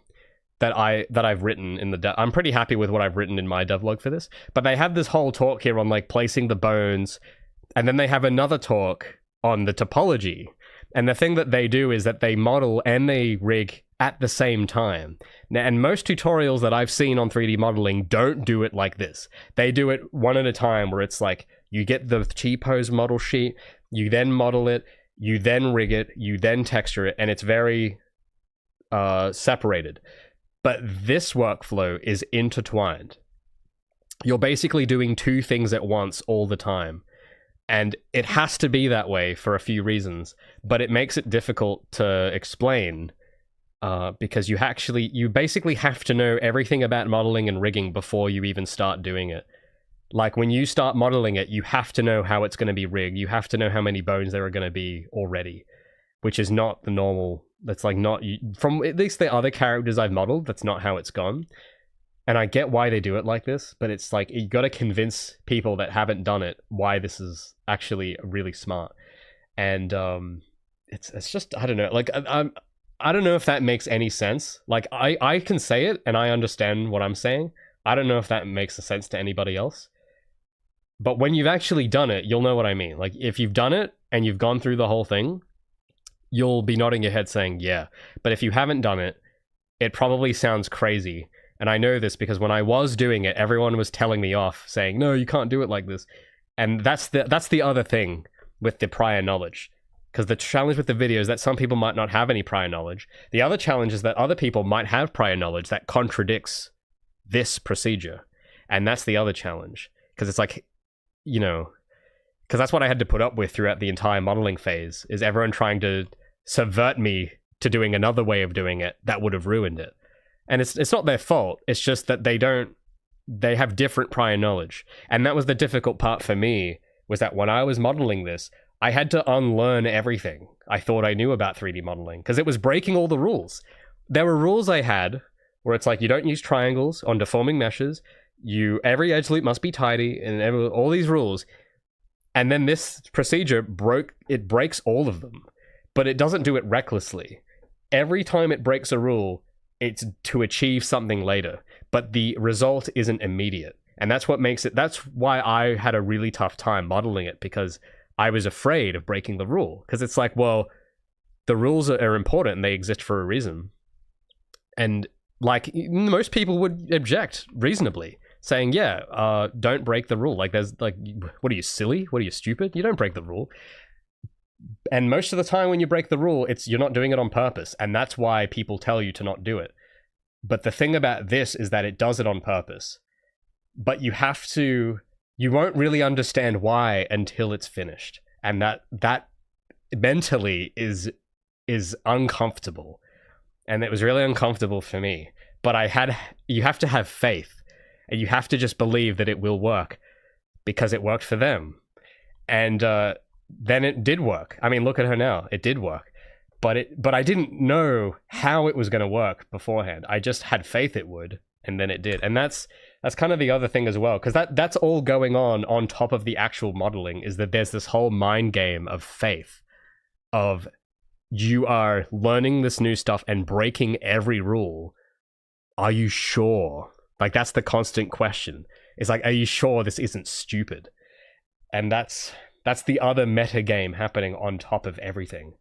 that I've written in the I'm pretty happy with what I've written in my devlog for this. But they have this whole talk here on like placing the bones, and then they have another talk on the topology. And the thing that they do is that they model and they rig at the same time. Now, and most tutorials that I've seen on 3D modeling don't do it like this. They do it one at a time, where it's like you get the cheapos model sheet, you then model it, you then rig it, you then texture it, and it's very separated. But this workflow is intertwined. You're basically doing two things at once all the time. And it has to be that way for a few reasons, but it makes it difficult to explain because you basically have to know everything about modeling and rigging before you even start doing it. Like when you start modeling it, you have to know how it's going to be rigged. You have to know how many bones there are going to be already, which is not the normal. That's like not, from at least the other characters I've modeled, that's not how it's gone. And I get why they do it like this, but it's like you got to convince people that haven't done it why this is actually really smart. And it's just, I don't know. Like I don't know if that makes any sense. Like I can say it and I understand what I'm saying. I don't know if that makes sense to anybody else. But when you've actually done it, you'll know what I mean. Like if you've done it and you've gone through the whole thing, you'll be nodding your head saying, yeah. But if you haven't done it, it probably sounds crazy. And I know this because when I was doing it, everyone was telling me off, saying, no, you can't do it like this. And that's the other thing with the prior knowledge. Because the challenge with the video is that some people might not have any prior knowledge. The other challenge is that other people might have prior knowledge that contradicts this procedure. And that's the other challenge. Because it's like, you know, because that's what I had to put up with throughout the entire modeling phase, is everyone trying to subvert me to doing another way of doing it that would have ruined it. And it's not their fault. It's just that they have different prior knowledge. And that was the difficult part for me, was that when I was modeling this, I had to unlearn everything I thought I knew about 3D modeling, because it was breaking all the rules. There were rules I had where it's like, you don't use triangles on deforming meshes. Every edge loop must be tidy, and all these rules. And then this procedure breaks all of them, but it doesn't do it recklessly. Every time it breaks a rule, it's to achieve something later, but the result isn't immediate. And that's what makes it, that's why I had a really tough time modeling it, because I was afraid of breaking the rule. Because it's like, well, the rules are important and they exist for a reason. And like most people would object reasonably, saying, yeah, don't break the rule. Like there's like, what are you, silly? What are you, stupid? You don't break the rule. And most of the time when you break the rule, you're not doing it on purpose. And that's why people tell you to not do it. But the thing about this is that it does it on purpose. But you won't really understand why until it's finished. And that mentally is uncomfortable. And it was really uncomfortable for me. But you have to have faith. And you have to just believe that it will work, because it worked for them. And then it did work. I mean, look at her now. It did work. But I didn't know how it was going to work beforehand. I just had faith it would, and then it did. And that's kind of the other thing as well, because that's all going on top of the actual modeling, is that there's this whole mind game of faith, of you are learning this new stuff and breaking every rule. Are you sure? Like, that's the constant question. It's like, are you sure this isn't stupid? And that's the other meta game happening on top of everything.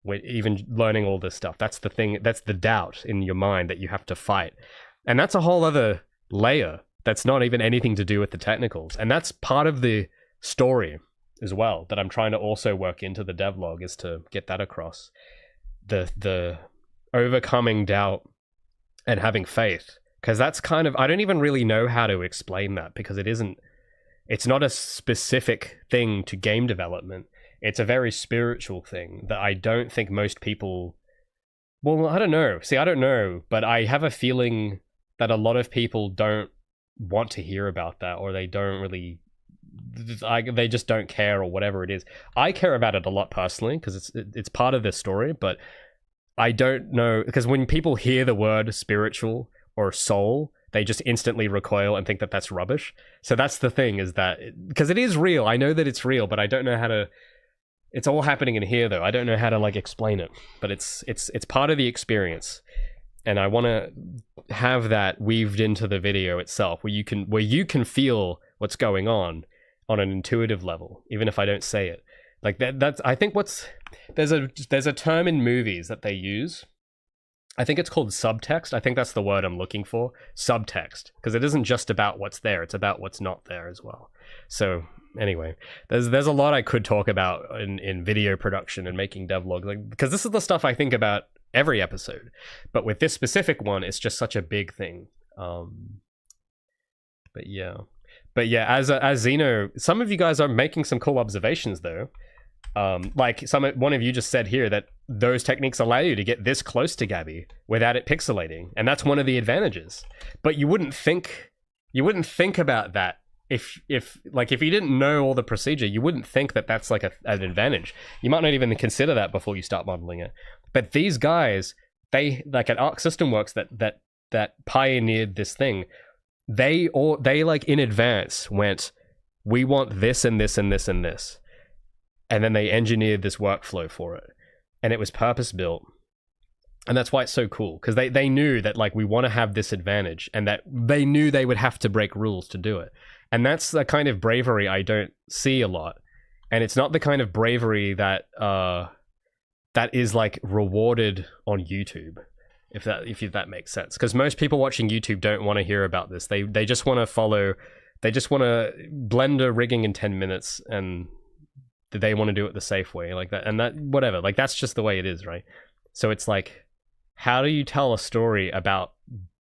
With even learning all this stuff, that's the thing, that's the doubt in your mind that you have to fight. And that's a whole other layer that's not even anything to do with the technicals. And that's part of the story as well, that I'm trying to also work into the devlog, is to get that across. The overcoming doubt and having faith. Because that's kind of, I don't even really know how to explain that, because it's not a specific thing to game development. It's a very spiritual thing that I don't think most people, well, I don't know. See, I don't know, but I have a feeling that a lot of people don't want to hear about that, or they don't really, they just don't care, or whatever it is. I care about it a lot personally because it's part of the story, but I don't know, because when people hear the word spiritual or soul, they just instantly recoil and think that that's rubbish. So that's the thing, is that because it is real, I know that it's real, but I don't know how to. It's all happening in here though. I don't know how to like explain it, but it's part of the experience, and I want to have that weaved into the video itself, where you can feel what's going on an intuitive level, even if I don't say it. Like that's I think there's a term in movies that they use. I think it's called subtext. I think that's the word I'm looking for. Subtext. Because it isn't just about what's there, it's about what's not there as well. So anyway, there's a lot I could talk about in video production and making devlogs, like, because this is the stuff I think about every episode. But with this specific one, it's just such a big thing. But yeah, as Xeno, some of you guys are making some cool observations though. Like one of you just said here that those techniques allow you to get this close to Gabi without it pixelating, and that's one of the advantages. But you wouldn't think about that if you didn't know all the procedure. You wouldn't think that that's like an advantage. You might not even consider that before you start modeling it. But these guys, they like at Arc System Works that pioneered this thing. They like in advance went, we want this and this and this and this. And then they engineered this workflow for it. And it was purpose built. And that's why it's so cool. Because they knew that like we want to have this advantage. And that they knew they would have to break rules to do it. And that's the kind of bravery I don't see a lot. And it's not the kind of bravery that that is like rewarded on YouTube. If that makes sense. Because most people watching YouTube don't want to hear about this. They just want to follow. They just want to blend a rigging in 10 minutes and they want to do it the safe way, like that, and that whatever, like that's just the way it is, right? So it's like, how do you tell a story about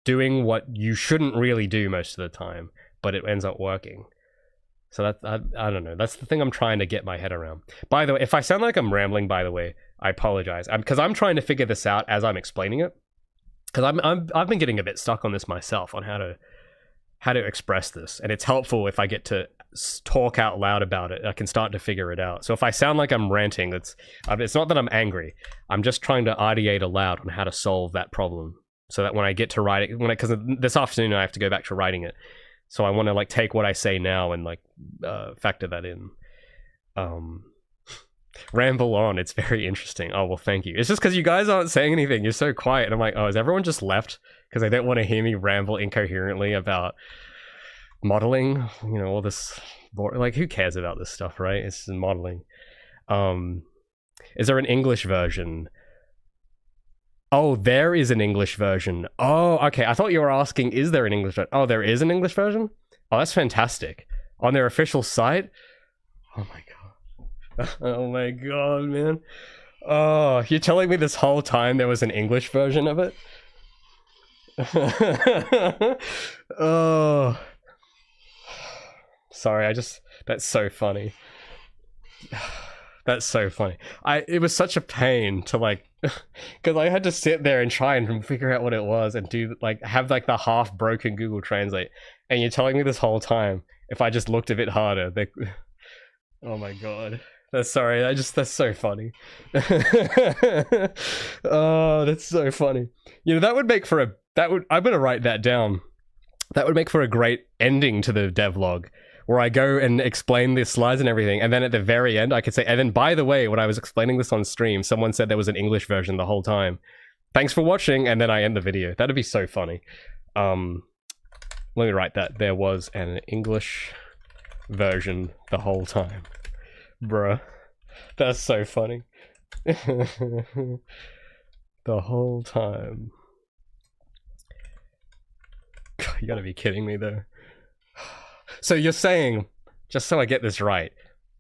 doing what you shouldn't really do most of the time, but it ends up working? So that I don't know. That's the thing I'm trying to get my head around. By the way, if I sound like I'm rambling, by the way, I apologize. Because I'm trying to figure this out as I'm explaining it. Because I've been getting a bit stuck on this myself, on how to express this, and it's helpful if I get to talk out loud about it. I can start to figure it out. So if I sound like I'm ranting, it's not that I'm angry. I'm just trying to ideate aloud on how to solve that problem, so that when I get to write it, because this afternoon I have to go back to writing it, so I want to like take what I say now and like factor that in. Ramble on. It's very interesting. Oh well, thank you. It's just because you guys aren't saying anything. You're so quiet, and I'm like, oh, is everyone just left because they don't want to hear me ramble incoherently about modeling, you know, all this, like, who cares about this stuff, right? It's modeling. Is there an English version? Oh, there is an English version. Oh, okay. I thought you were asking, is there an English version? Oh, there is an English version? Oh, that's fantastic. On their official site? Oh my god. Oh my god, man. Oh, you're telling me this whole time there was an English version of it? Oh. Sorry, that's so funny. That's so funny. It was such a pain to like, because I had to sit there and try and figure out what it was and do like, have like the half broken Google Translate. And you're telling me this whole time, if I just looked a bit harder, oh my god. That's so funny. Oh, that's so funny. You know, that would make for I'm gonna write that down. That would make for a great ending to the devlog, where I go and explain the slides and everything, and then at the very end I could say, and then by the way, when I was explaining this on stream, someone said there was an English version the whole time. Thanks for watching, and then I end the video. That'd be so funny. Let me write that. There was an English version the whole time. Bruh. That's so funny. The whole time. God, you gotta be kidding me though. So you're saying, just so I get this right,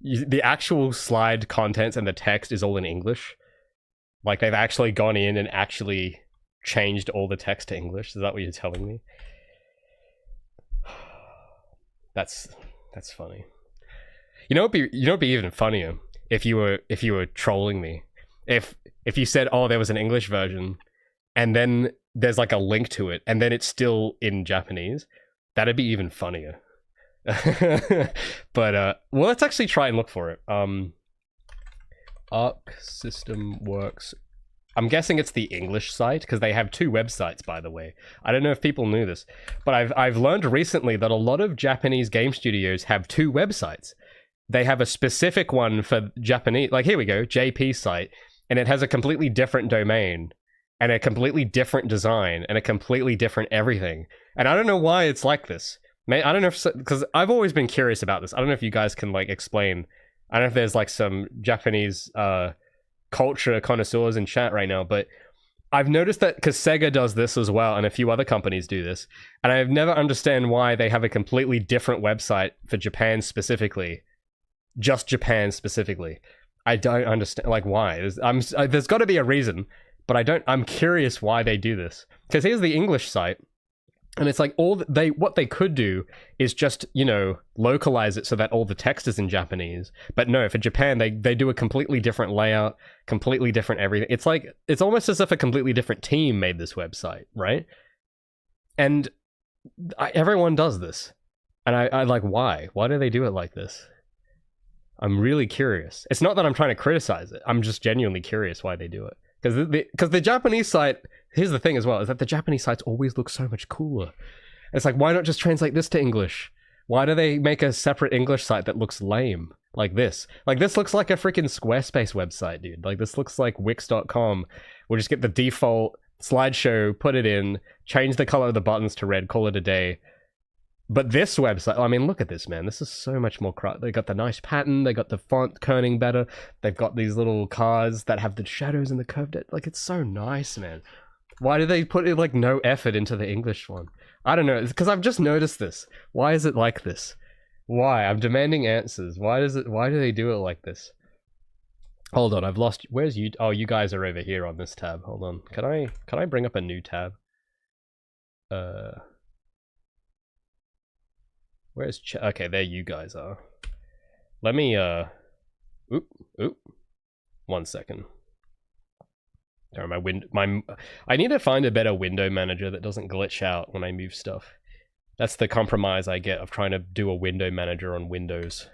the actual slide contents and the text is all in English? Like they've actually gone in and actually changed all the text to English? Is that what you're telling me? That's funny. You know, it'd be even funnier if you were trolling me. If you said, oh, there was an English version, and then there's like a link to it, and then it's still in Japanese. That'd be even funnier. But well, let's actually try and look for it. Arc System Works. I'm guessing it's the English site, because they have 2 websites, by the way. I don't know if people knew this, but I've learned recently that a lot of Japanese game studios have 2 websites. They have a specific one for Japanese, like here we go, JP site, and it has a completely different domain, and a completely different design, and a completely different everything. And I don't know why it's like this. I don't know if, because I've always been curious about this. I don't know if you guys can like explain. I don't know if there's like some Japanese culture connoisseurs in chat right now, but I've noticed that because Sega does this as well, and a few other companies do this, and I've never understand why they have a completely different website for Japan specifically, just Japan specifically. I don't understand, like, why. There's got to be a reason, but I'm curious why they do this. Because here's the English site, and it's like what they could do is just, you know, localize it so that all the text is in Japanese. But no, for Japan, they do a completely different layout, completely different everything. It's like, it's almost as if a completely different team made this website, right? And everyone does this. And I like, why? Why do they do it like this? I'm really curious. It's not that I'm trying to criticize it. I'm just genuinely curious why they do it. Because the Japanese site, here's the thing as well, is that the Japanese sites always look so much cooler. It's like, why not just translate this to English? Why do they make a separate English site that looks lame? Like this. Like, this looks like a freaking Squarespace website, dude. Like, this looks like Wix.com. We'll just get the default slideshow, put it in, change the color of the buttons to red, call it a day. But this website, I mean, look at this, man. This is so much more They got the nice pattern. They got the font kerning better. They've got these little cars that have the shadows and the curved edge. Like, it's so nice, man. Why do they put like no effort into the English one? I don't know. It's because I've just noticed this. Why is it like this? Why? I'm demanding answers. Why do they do it like this? Hold on, I've lost. Where's you? Oh, you guys are over here on this tab. Hold on. Can I bring up a new tab? Where's okay, there you guys are. Let me oop. 1 second. Sorry, I need to find a better window manager that doesn't glitch out when I move stuff. That's the compromise I get of trying to do a window manager on Windows.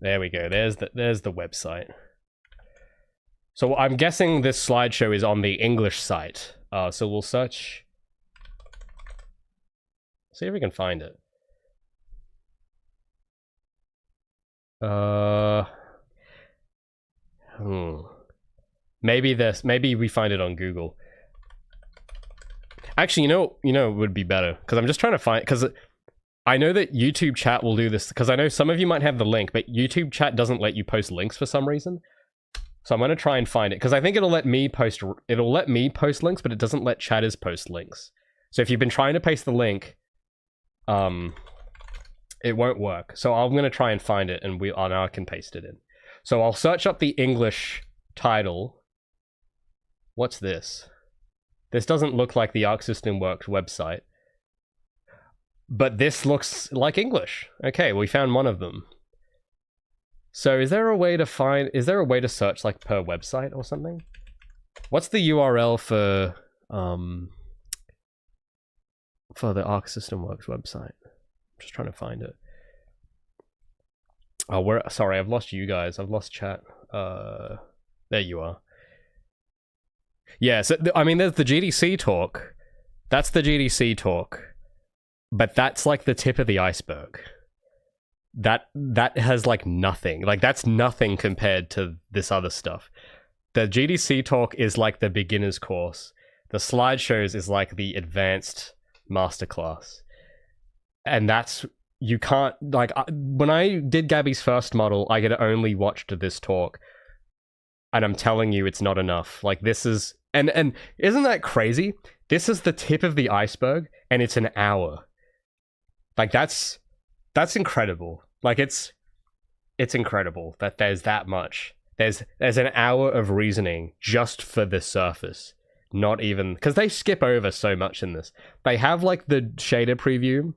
There we go. There's the website. So I'm guessing this slideshow is on the English site. So we'll search. See if we can find it. Maybe we find it on Google. Actually, you know it would be better, because I'm just trying to find, because I know that YouTube chat will do this, because I know some of you might have the link, but YouTube chat doesn't let you post links for some reason. So I'm going to try and find it, because I think it'll let me post links, but it doesn't let chatters post links. So if you've been trying to paste the link, it won't work. So I'm going to try and find it, and now I can paste it in. So I'll search up the English title. What's this? This doesn't look like the Arc System Works website. But this looks like English. Okay, we found one of them. So is there a way to search like per website or something? What's the URL for the Arc System Works website? I'm just trying to find it. Oh, sorry, I've lost you guys. I've lost chat. There you are. Yeah, so I mean, there's the GDC talk. That's the GDC talk. But that's like the tip of the iceberg. That has like nothing. Like, that's nothing compared to this other stuff. The GDC talk is like the beginner's course. The slideshows is like the advanced masterclass. And that's, you can't, like, when I did Gabi's first model, I had only watched this talk. And I'm telling you, it's not enough. Like, this is, and isn't that crazy? This is the tip of the iceberg, and it's an hour. Like, that's incredible. Like, it's incredible that there's that much. There's an hour of reasoning just for the surface. Not even, because they skip over so much in this. They have like the shader preview,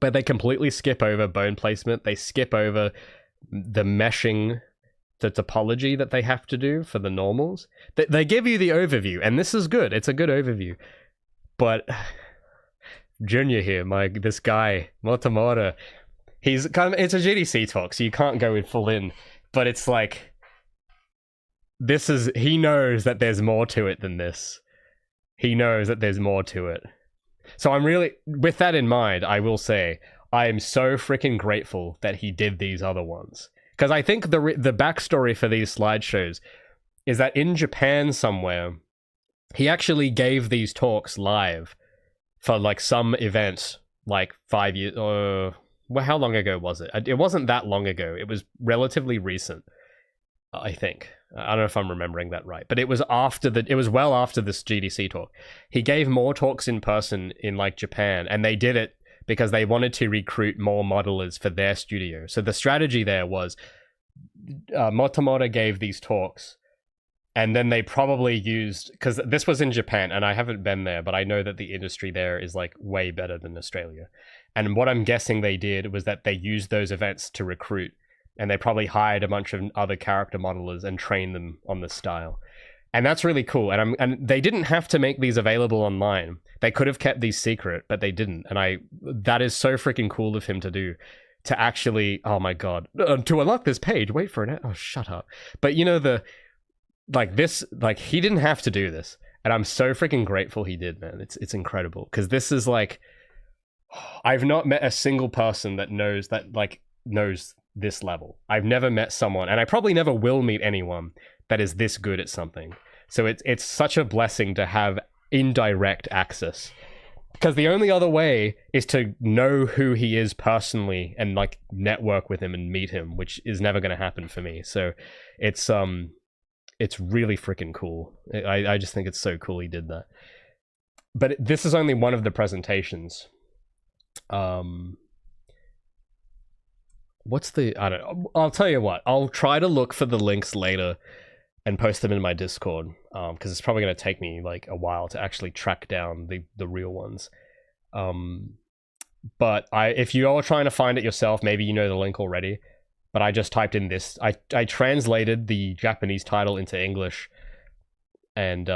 but they completely skip over bone placement. They skip over the meshing, the topology that they have to do for the normals. They give you the overview, and this is good. It's a good overview. But Junior here, this guy, Motomota, he's kind of, it's a GDC talk, so you can't go in full in, but it's like, he knows that there's more to it than this. He knows that there's more to it. So I'm really, with that in mind, I will say, I am so freaking grateful that he did these other ones. Because I think the backstory for these slideshows is that in Japan somewhere, he actually gave these talks live for like some event, like 5 years, well, how long ago was it? It wasn't that long ago. It was relatively recent, I think. I don't know if I'm remembering that right, but it was well after this GDC talk. He gave more talks in person in like Japan, and they did it because they wanted to recruit more modelers for their studio. So the strategy there was Motomota gave these talks, and then they probably used, because this was in Japan, and I haven't been there, but I know that the industry there is like way better than Australia. And what I'm guessing they did was that they used those events to recruit, and they probably hired a bunch of other character modelers and trained them on this style. And that's really cool. And they didn't have to make these available online. They could have kept these secret, but they didn't. And that is so freaking cool of him to do. To actually, oh my god, to unlock this page, wait for it. Oh, shut up. But you know, he didn't have to do this. And I'm so freaking grateful he did, man. It's incredible. Because this is like, I've not met a single person that knows this level. I've never met someone, and I probably never will meet anyone that is this good at something. So it's such a blessing to have indirect access, because the only other way is to know who he is personally and like network with him and meet him, which is never going to happen for me. So it's really freaking cool. I just think it's so cool he did that. But this is only one of the presentations. I'll tell you what, I'll try to look for the links later and post them in my Discord, because it's probably going to take me like a while to actually track down the real ones. But if you are trying to find it yourself, maybe you know the link already, but I just typed in this. I translated the Japanese title into English, and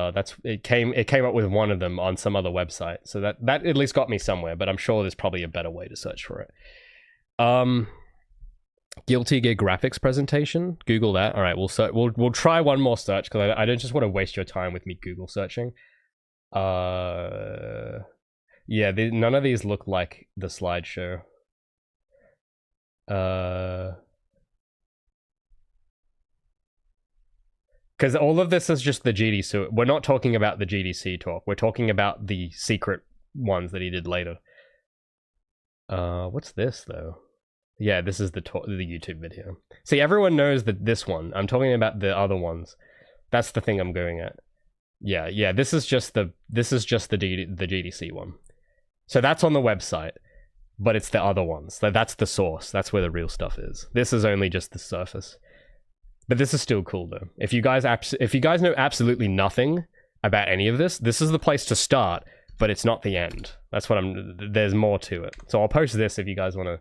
it came up with one of them on some other website. So that at least got me somewhere, but I'm sure there's probably a better way to search for it. Guilty Gear graphics presentation. Google that. All right, we'll try one more search, because I don't just want to waste your time with me Google searching. Yeah, none of these look like the slideshow. Because all of this is just the GDC. We're not talking about the GDC talk. We're talking about the secret ones that he did later. What's this though? Yeah, this is the YouTube video. See, everyone knows that this one. I'm talking about the other ones. That's the thing I'm going at. Yeah. This is just the GDC one. So that's on the website, but it's the other ones. So that's the source. That's where the real stuff is. This is only just the surface. But this is still cool though. If you guys know absolutely nothing about any of this, this is the place to start. But it's not the end. That's what there's more to it. So I'll post this if you guys want to.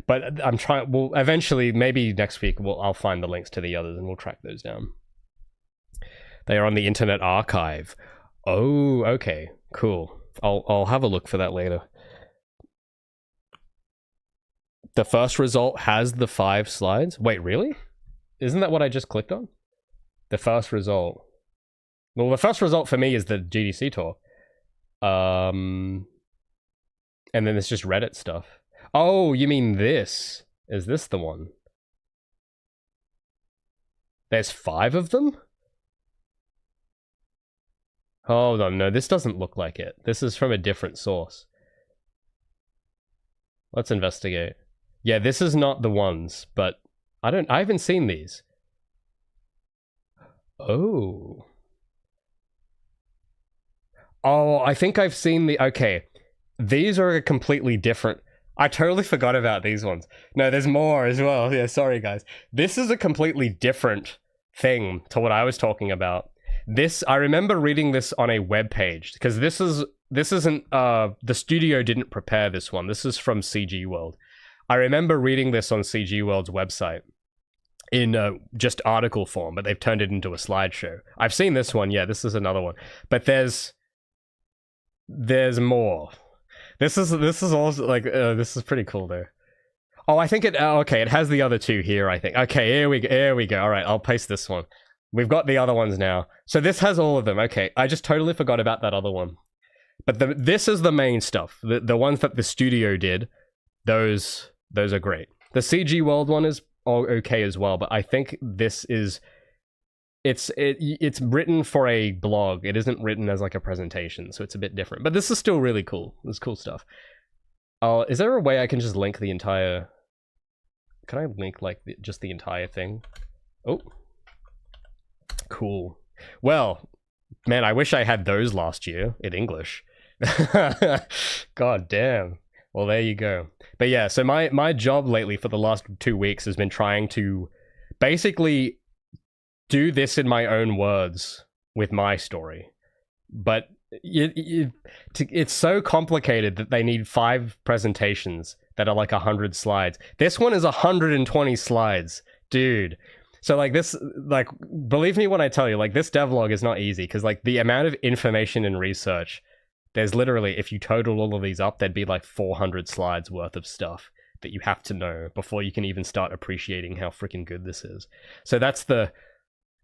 But I'm trying. Well, eventually, maybe next week, I'll find the links to the others and we'll track those down. They are on the Internet Archive. Oh, okay, cool. I'll have a look for that later. The first result has the 5 slides. Wait, really? Isn't that what I just clicked on? The first result. Well, the first result for me is the GDC talk. And then it's just Reddit stuff. Oh, you mean this? Is this the one? There's 5 of them? Hold on, no, this doesn't look like it. This is from a different source. Let's investigate. Yeah, this is not the ones, but I haven't seen these. Oh, I think I've seen okay. These are a completely different. I totally forgot about these ones. No, there's more as well. Yeah, sorry guys. This is a completely different thing to what I was talking about. I remember reading this on a web page, because this isn't the studio didn't prepare this one. This is from CG World. I remember reading this on CG World's website in just article form, but they've turned it into a slideshow. I've seen this one. Yeah, this is another one. But there's more. This is also like this is pretty cool though. Oh, I think it. Okay, it has the other two here. I think. Okay, here we go. All right, I'll paste this one. We've got the other ones now. So this has all of them. Okay, I just totally forgot about that other one. But this is the main stuff. The ones that the studio did, those are great. The CG World one is okay as well, but I think this is it's written for a blog. It isn't written as like a presentation, so it's a bit different. But this is still really cool. It's cool stuff. Is there a way I can just link the entire? Can I link like just the entire thing? Oh, cool. Well, man, I wish I had those last year in English. God damn. Well, there you go. But yeah, so my job lately for the last 2 weeks has been trying to basically do this in my own words with my story. But it's so complicated that they need 5 presentations that are like 100 slides. This one is 120 slides, dude. So like this, like, believe me when I tell you, like this devlog is not easy because like the amount of information and research, there's literally, if you total all of these up, there'd be like 400 slides worth of stuff that you have to know before you can even start appreciating how freaking good this is. So that's the,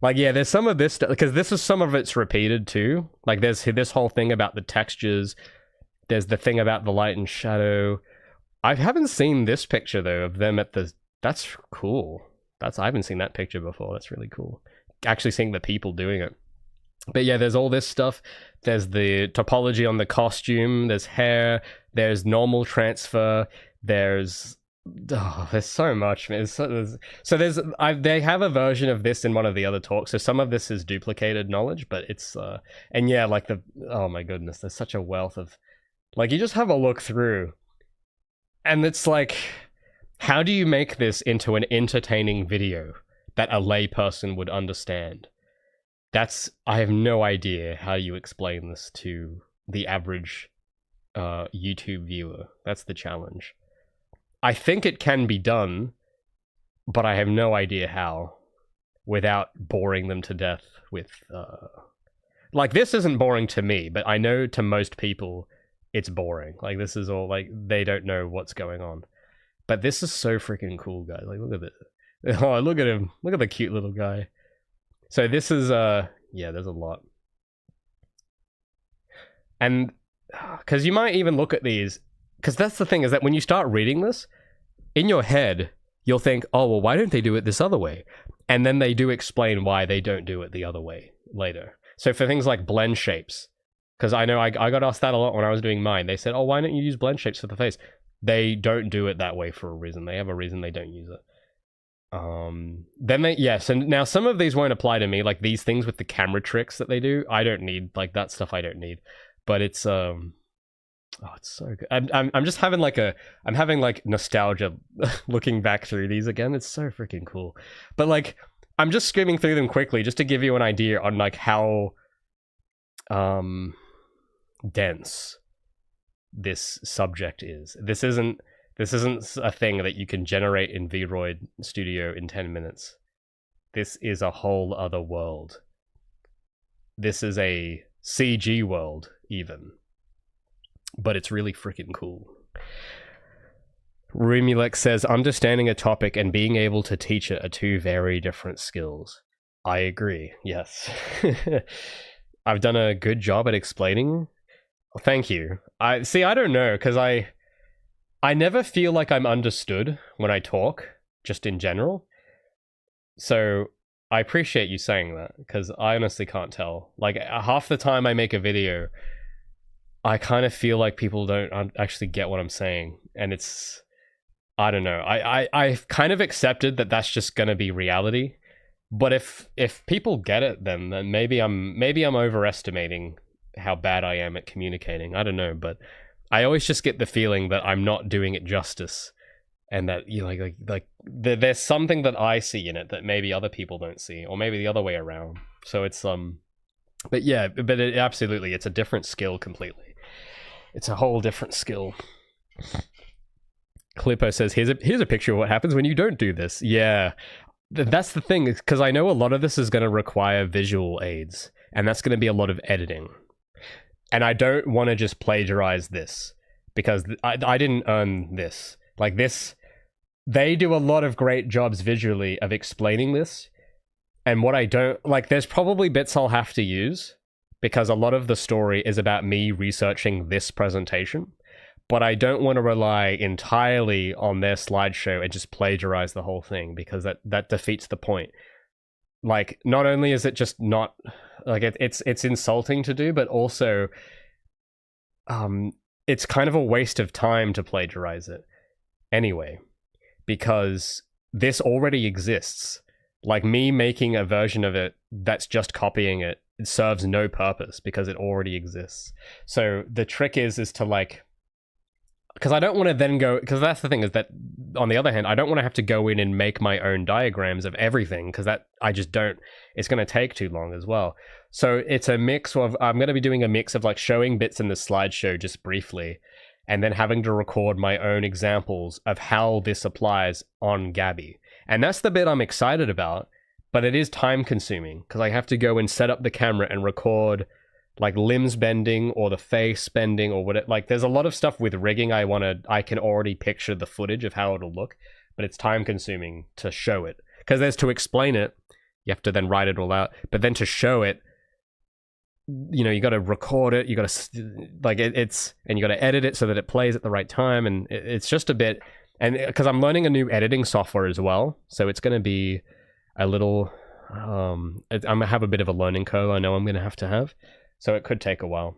like, yeah, there's some of this stuff, because this is some of it's repeated too. Like there's this whole thing about the textures. There's the thing about the light and shadow. I haven't seen this picture though of them at the, that's cool. I haven't seen that picture before. That's really cool. Actually seeing the people doing it. But yeah, there's all this stuff. There's the topology on the costume. There's hair. There's normal transfer. There's so much. They have a version of this in one of the other talks. So some of this is duplicated knowledge, but it's and yeah, like oh my goodness, there's such a wealth of, like, you just have a look through, and it's like, how do you make this into an entertaining video that a layperson would understand? I have no idea how you explain this to the average YouTube viewer. That's the challenge. I think it can be done, but I have no idea how without boring them to death with... Like, this isn't boring to me, but I know to most people it's boring. Like, this is all, like, they don't know what's going on. But this is so freaking cool, guys. Like, look at it. Oh, look at him. Look at the cute little guy. So this is, yeah, there's a lot. And, because you might even look at these, because that's the thing, is that when you start reading this, in your head, you'll think, oh, well, why don't they do it this other way? And then they do explain why they don't do it the other way later. So for things like blend shapes, because I know I got asked that a lot when I was doing mine. They said, oh, why don't you use blend shapes for the face? They don't do it that way for a reason. They have a reason they don't use it. Then so now some of these won't apply to me, like these things with the camera tricks that they do. I don't need, like, that stuff I don't need. But it's oh, it's so good. I'm just having like I'm having like nostalgia looking back through these again. It's so freaking cool. But like, I'm just skimming through them quickly just to give you an idea on like how dense this subject is. This isn't a thing that you can generate in Vroid Studio in 10 minutes. This is a whole other world. This is a CG world, even. But it's really freaking cool. Rumulek says, understanding a topic and being able to teach it are two very different skills. I agree, yes. I've done a good job at explaining. Well, thank you. I don't know, because I never feel like I'm understood when I talk, just in general. So I appreciate you saying that, because I honestly can't tell. Like, half the time I make a video, I kind of feel like people don't actually get what I'm saying. And it's, I don't know. I've kind of accepted that that's just going to be reality. But if people get it, then maybe I'm overestimating how bad I am at communicating. I don't know, but I always just get the feeling that I'm not doing it justice, and that, you know, like there's something that I see in it that maybe other people don't see, or maybe the other way around. So it's but yeah, but absolutely, it's a different skill completely. It's a whole different skill. Clippo says, here's a picture of what happens when you don't do this. Yeah, that's the thing, because I know a lot of this is going to require visual aids, and that's going to be a lot of editing. And I don't want to just plagiarize this, because I didn't earn this. Like this, they do a lot of great jobs visually of explaining this. And what I don't like, there's probably bits I'll have to use because a lot of the story is about me researching this presentation. But I don't want to rely entirely on their slideshow and just plagiarize the whole thing, because that defeats the point. Like, not only is it just not like it's insulting to do, but also it's kind of a waste of time to plagiarize it anyway, because this already exists. Like, me making a version of it that's just copying it serves no purpose because it already exists. So the trick is to like, because I don't want to then go, because that's the thing, is that on the other hand, I don't want to have to go in and make my own diagrams of everything, because that I just don't, it's going to take too long as well. So it's a mix of, I'm going to be doing a mix of like showing bits in the slideshow just briefly, and then having to record my own examples of how this applies on Gabi. And that's the bit I'm excited about, but it is time consuming because I have to go and set up the camera and record like limbs bending or the face bending or what. Like, there's a lot of stuff with rigging I can already picture the footage of how it'll look, but it's time consuming to show it, because there's to explain it, you have to then write it all out, but then to show it, you know, you got to record it, you got to like it's, and you got to edit it so that it plays at the right time, and it's just a bit. And because I'm learning a new editing software as well, so it's going to be a little I'm gonna have a bit of a learning curve. I know I'm gonna have to have. So it could take a while.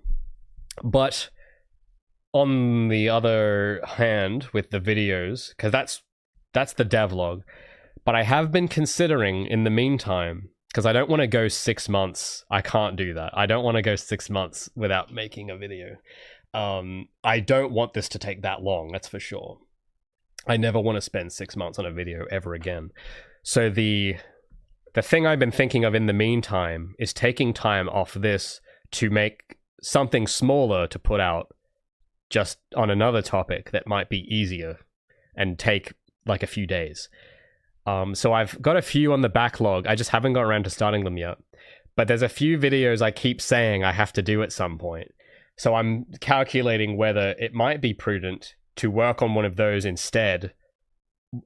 But on the other hand, with the videos, because that's the devlog, but I have been considering in the meantime, because I don't want to go 6 months. I can't do that. I don't want to go 6 months without making a video. I don't want this to take that long, that's for sure. I never want to spend 6 months on a video ever again. So the thing I've been thinking of in the meantime is taking time off this to make something smaller to put out just on another topic that might be easier and take like a few days. So I've got a few on the backlog. I just haven't got around to starting them yet. But there's a few videos I keep saying I have to do at some point. So I'm calculating whether it might be prudent to work on one of those instead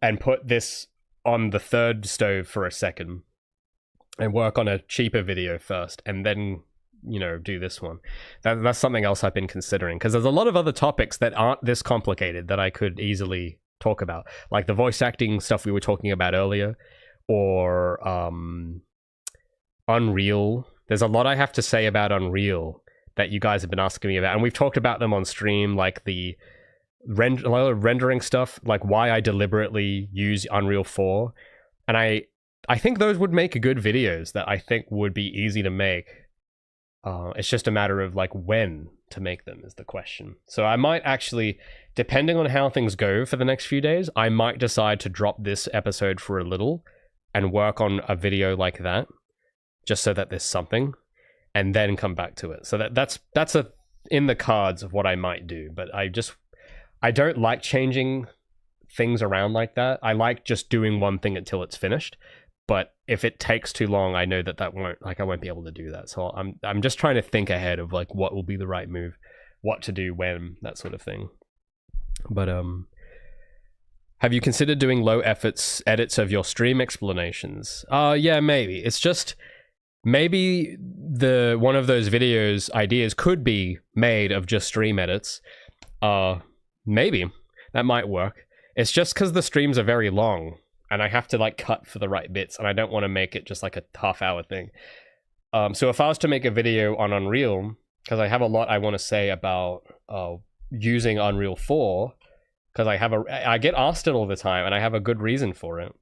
and put this on the third stove for a second and work on a cheaper video first and then, you know, do this one. That's something else I've been considering, because there's a lot of other topics that aren't this complicated that I could easily talk about, like the voice acting stuff we were talking about earlier, or Unreal. There's a lot I have to say about Unreal that you guys have been asking me about, and we've talked about them on stream, like the rendering stuff, like why I deliberately use Unreal 4, and I think those would make good videos that I think would be easy to make. It's just a matter of like when to make them is the question. So I might actually, depending on how things go for the next few days, I might decide to drop this episode for a little and work on a video like that, just so that there's something, and then come back to it. So that's in the cards of what I might do. But I don't like changing things around like that. I like just doing one thing until it's finished. But if it takes too long, I know that I won't be able to do that. So I'm just trying to think ahead of like what will be the right move, what to do when, that sort of thing. But have you considered doing low efforts edits of your stream explanations? Yeah, maybe. It's just maybe one of those videos ideas could be made of just stream edits. Maybe that might work. It's just because the streams are very long, and I have to like cut for the right bits, and I don't want to make it just like a half-hour thing. So if I was to make a video on Unreal, because I have a lot I want to say about using Unreal 4, because I get asked it all the time, and I have a good reason for it,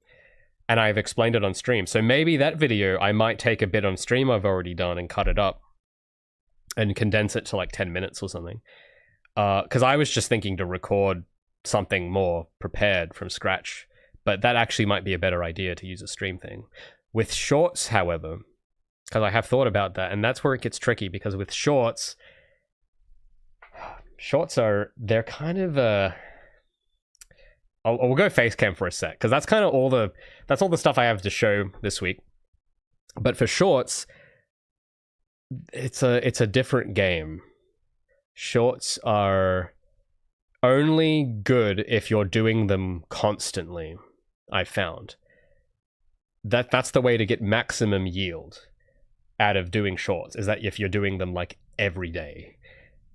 and I've explained it on stream. So maybe that video I might take a bit on stream I've already done and cut it up and condense it to like 10 minutes or something. Because I was just thinking to record something more prepared from scratch. But that actually might be a better idea to use a stream thing. With shorts, however, because I have thought about that, and that's where it gets tricky, because with shorts they're kind of I'll go face cam for a sec, because that's kind of all the stuff I have to show this week. But for shorts, it's a different game. Shorts are only good if you're doing them constantly. I found that's the way to get maximum yield out of doing shorts, is that if you're doing them like every day.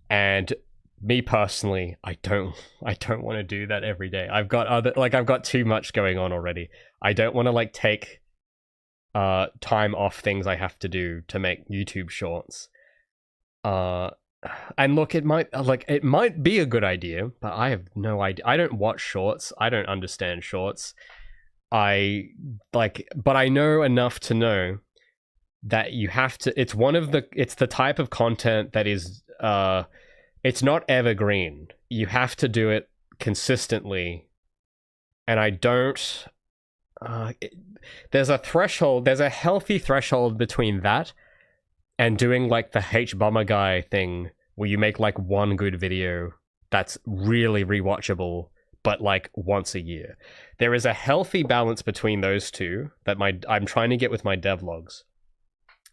And me personally, I don't want to do that every day. I've got too much going on already. I don't want to like take time off things I have to do to make YouTube shorts. And look, it might be a good idea, but I have no idea. I don't watch shorts. I don't understand shorts. But I know enough to know that you have to. It's the type of content that is it's not evergreen. You have to do it consistently, and I don't. There's a threshold. There's a healthy threshold between that and doing like the H-Bomber guy thing, where you make like one good video that's really rewatchable, but like once a year. There is a healthy balance between those two that I'm trying to get with my devlogs.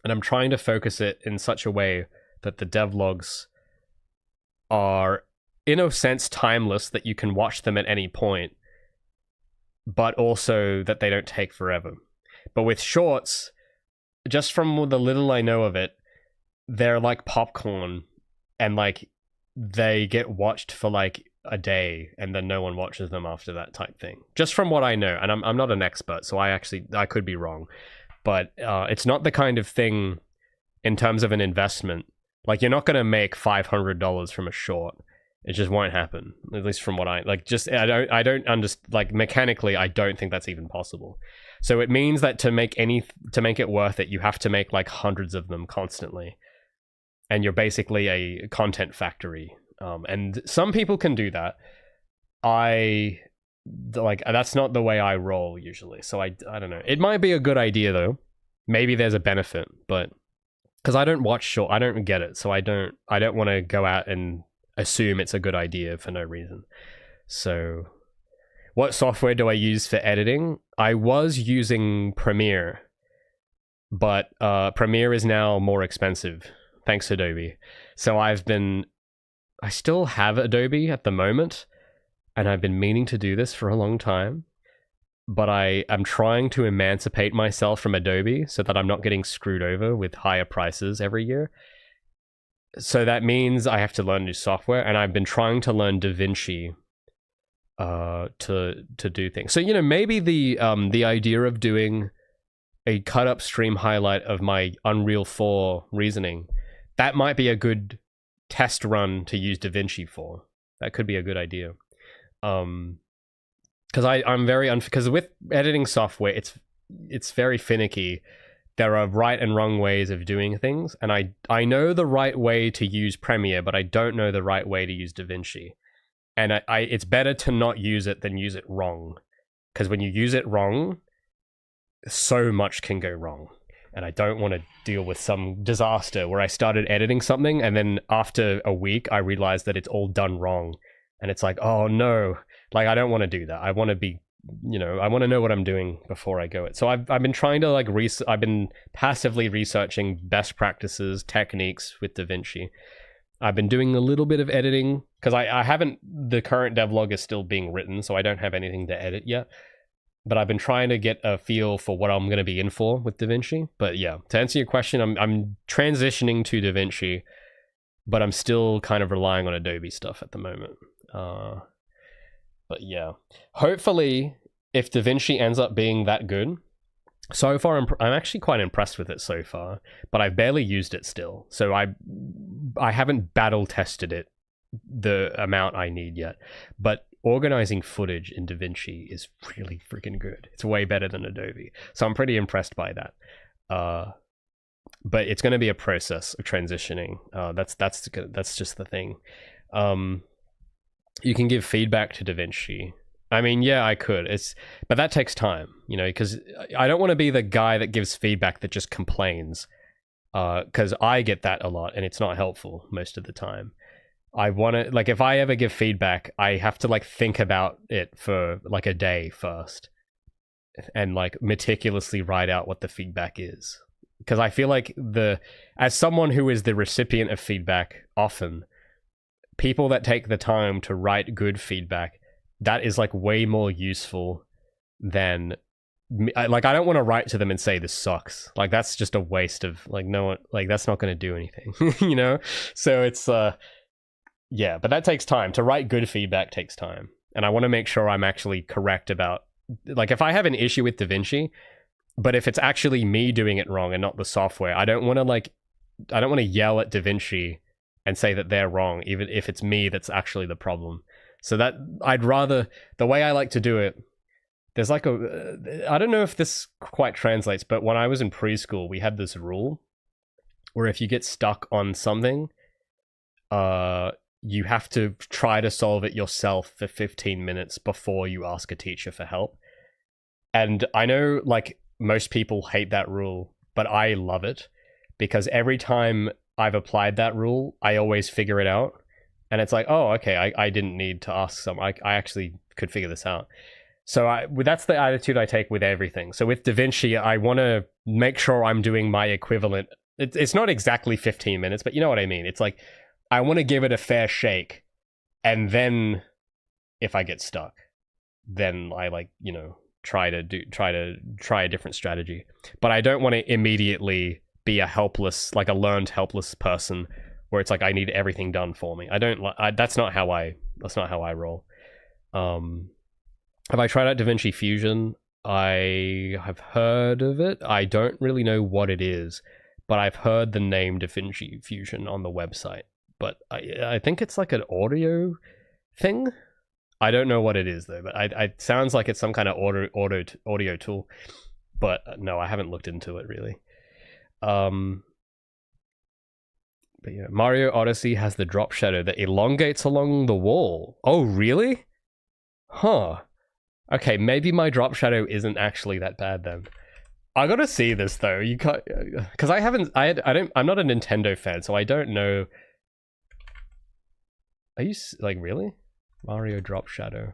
And I'm trying to focus it in such a way that the devlogs are, in a sense, timeless, that you can watch them at any point, but also that they don't take forever. But with shorts, just from the little I know of it, they're like popcorn, and like they get watched for like a day and then no one watches them after that type thing. Just from what I know, and I'm not an expert, so I could be wrong, but it's not the kind of thing in terms of an investment. Like, you're not going to make $500 from a short. It just won't happen, at least from what I don't understand. Like, mechanically, I don't think that's even possible. So it means that to make it worth it, you have to make like hundreds of them constantly, and you're basically a content factory. And some people can do that. That's not the way I roll usually. So I don't know. It might be a good idea though. Maybe there's a benefit, but because I don't watch short, I don't get it. So I don't want to go out and assume it's a good idea for no reason. So what software do I use for editing? I was using Premiere, but Premiere is now more expensive, thanks Adobe. So I still have Adobe at the moment, and I've been meaning to do this for a long time, but I am trying to emancipate myself from Adobe so that I'm not getting screwed over with higher prices every year. So that means I have to learn new software, and I've been trying to learn DaVinci to do things. So, you know, maybe the idea of doing a cut up stream highlight of my Unreal 4 reasoning, that might be a good test run to use DaVinci for. That could be a good idea. Because I'm very because with editing software, it's very finicky. There are right and wrong ways of doing things, and I know the right way to use Premiere, but I don't know the right way to use DaVinci. And it's better to not use it than use it wrong, because when you use it wrong, so much can go wrong. And I don't want to deal with some disaster where I started editing something and then after a week I realized that it's all done wrong, and it's like, oh no, like I don't want to do that. I want to be, I want to know what I'm doing before I go it. So I've been trying to I've been passively researching best practices, techniques with DaVinci. I've been doing a little bit of editing because I haven't, the current devlog is still being written, so I don't have anything to edit yet. But I've been trying to get a feel for what I'm going to be in for with DaVinci. But yeah, to answer your question, I'm transitioning to DaVinci, but I'm still kind of relying on Adobe stuff at the moment. But yeah, hopefully if DaVinci ends up being that good, so far I'm actually quite impressed with it so far, but I've barely used it still. So I haven't battle tested it the amount I need yet, but organizing footage in DaVinci is really freaking good. It's way better than Adobe. So I'm pretty impressed by that. But it's going to be a process of transitioning. That's just the thing. You can give feedback to DaVinci. I mean, yeah, I could. But that takes time, because I don't want to be the guy that gives feedback that just complains. Because I get that a lot and it's not helpful most of the time. I want to, if I ever give feedback, I have to think about it for a day first and meticulously write out what the feedback is. Because I feel like as someone who is the recipient of feedback often, people that take the time to write good feedback, that is like way more useful than like, I don't want to write to them and say this sucks. Like, that's just a waste of, like, no one, like, that's not going to do anything, you know? So it's yeah, but that takes time. To write good feedback takes time, and I want to make sure I'm actually correct about, like, if I have an issue with DaVinci, but if it's actually me doing it wrong and not the software, I don't want to yell at DaVinci and say that they're wrong, even if it's me that's actually the problem. So that, I'd rather, the way I like to do it, there's like I don't know if this quite translates, but when I was in preschool, we had this rule where if you get stuck on something, you have to try to solve it yourself for 15 minutes before you ask a teacher for help. And I know, like, most people hate that rule, but I love it, because every time I've applied that rule, I always figure it out. And it's like, oh, okay, I didn't need to ask I actually could figure this out. So that's the attitude I take with everything. So with DaVinci, I want to make sure I'm doing my equivalent. It's not exactly 15 minutes, but you know what I mean. It's like, I want to give it a fair shake, and then if I get stuck, then I, like, you know, try a different strategy. But I don't want to immediately be a learned helpless person where it's like I need everything done for me. That's not how I roll. Have I tried out DaVinci Fusion? I have heard of it. I don't really know what it is, but I've heard the name DaVinci Fusion on the website. But I think it's like an audio thing. I don't know what it is though, but it sounds like it's some kind of audio tool. But no, I haven't looked into it really. But yeah, Mario Odyssey has the drop shadow that elongates along the wall. Oh, really? Huh. Okay, maybe my drop shadow isn't actually that bad then. I gotta see this though. You can't, because I'm not a Nintendo fan, so I don't know. Are you, like, really? Mario drop shadow.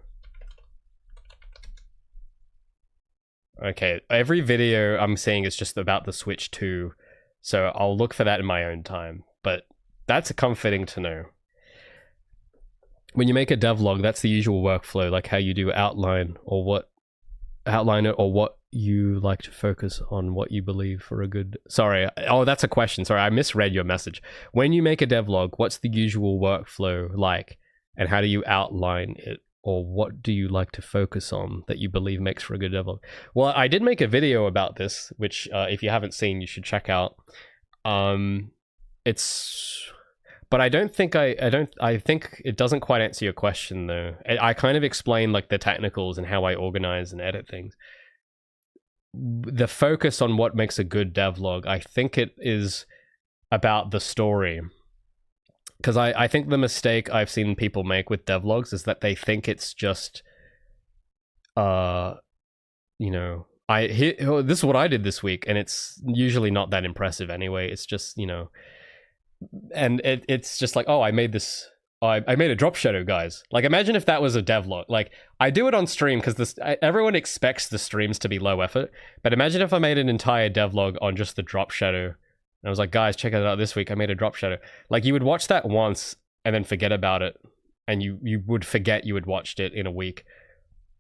Okay, every video I'm seeing is just about the Switch 2, so I'll look for that in my own time. But that's comforting to know. When you make a devlog, that's the usual workflow, like how you do outline it, or what you like to focus on, what you believe for a good... Sorry, oh, that's a question. Sorry, I misread your message. When you make a devlog, what's the usual workflow like, and how do you outline it, or what do you like to focus on that you believe makes for a good devlog? Well, I did make a video about this, which if you haven't seen, you should check out. But I think it doesn't quite answer your question though. I kind of explain, like, the technicals and how I organize and edit things. The focus on what makes a good devlog, I think it is about the story. Because I think the mistake I've seen people make with devlogs is that they think it's just, you know, this is what I did this week, and it's usually not that impressive anyway. It's just, you know, and it's just like, oh, I made this, I made a drop shadow, guys. Like, imagine if that was a devlog. Like, I do it on stream because everyone expects the streams to be low effort, but imagine if I made an entire devlog on just the drop shadow, and I was like, guys, check it out this week, I made a drop shadow. Like, you would watch that once and then forget about it, and you would forget you had watched it in a week.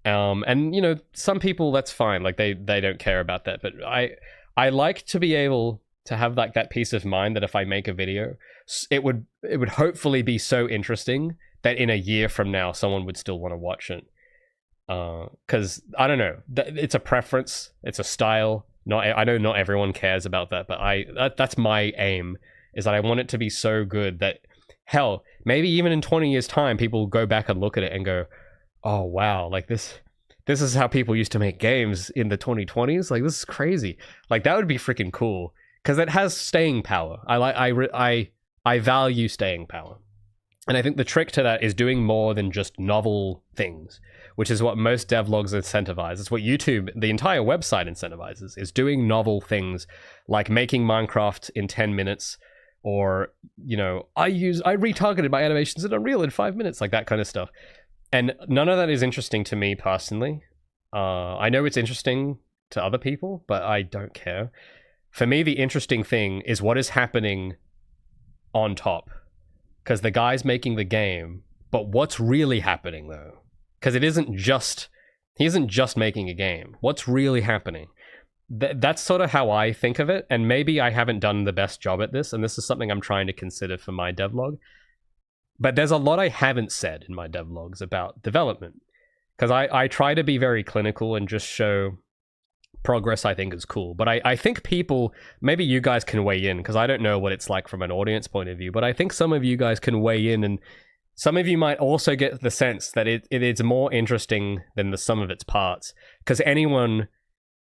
And, you know, some people, that's fine, like, they don't care about that, but I like to be able to have, like, that peace of mind that if I make a video, it would hopefully be so interesting that in a year from now someone would still want to watch it. Because I don't know, it's a preference, it's a style. I know not everyone cares about that, but that's my aim, is that I want it to be so good that, hell, maybe even in 20 years time people go back and look at it and go, oh wow, like this is how people used to make games in the 2020s. Like, this is crazy. Like, that would be freaking cool, because it has staying power. I value staying power, and I think the trick to that is doing more than just novel things, which is what most devlogs incentivize. It's what YouTube, the entire website, incentivizes, is doing novel things like making Minecraft in 10 minutes, or, you know, I retargeted my animations in Unreal in 5 minutes, like that kind of stuff. And none of that is interesting to me personally. I know it's interesting to other people, but I don't care. For me, the interesting thing is what is happening on top. because the guy's making the game, but what's really happening though? Because he isn't just making a game. What's really happening? That's sort of how I think of it, and maybe I haven't done the best job at this, and this is something I'm trying to consider for my devlog. But there's a lot I haven't said in my devlogs about development, because I try to be very clinical and just show progress I think is cool. But I think people, maybe you guys can weigh in, because I don't know what it's like from an audience point of view, but I think some of you guys can weigh in, and some of you might also get the sense that it is more interesting than the sum of its parts, because anyone,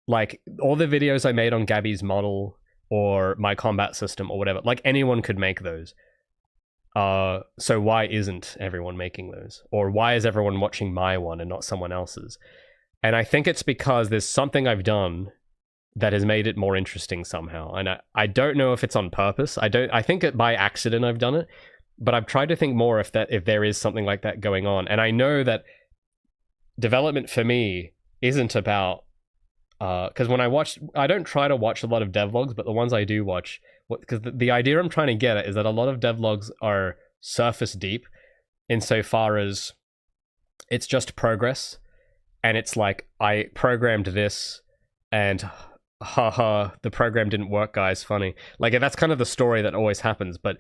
like all the videos I made on Gabi's model or my combat system or whatever, like anyone could make those. So why isn't everyone making those? Or why is everyone watching my one and not someone else's? And I think it's because there's something I've done that has made it more interesting somehow. And I don't know if it's on purpose. I think it by accident I've done it, but I've tried to think more if there is something like that going on. And I know that development for me isn't about, because when I don't try to watch a lot of devlogs, but the ones I do watch, because the idea I'm trying to get at is that a lot of devlogs are surface deep insofar as it's just progress. And it's like, I programmed this and haha, the program didn't work, guys, funny. Like, that's kind of the story that always happens, but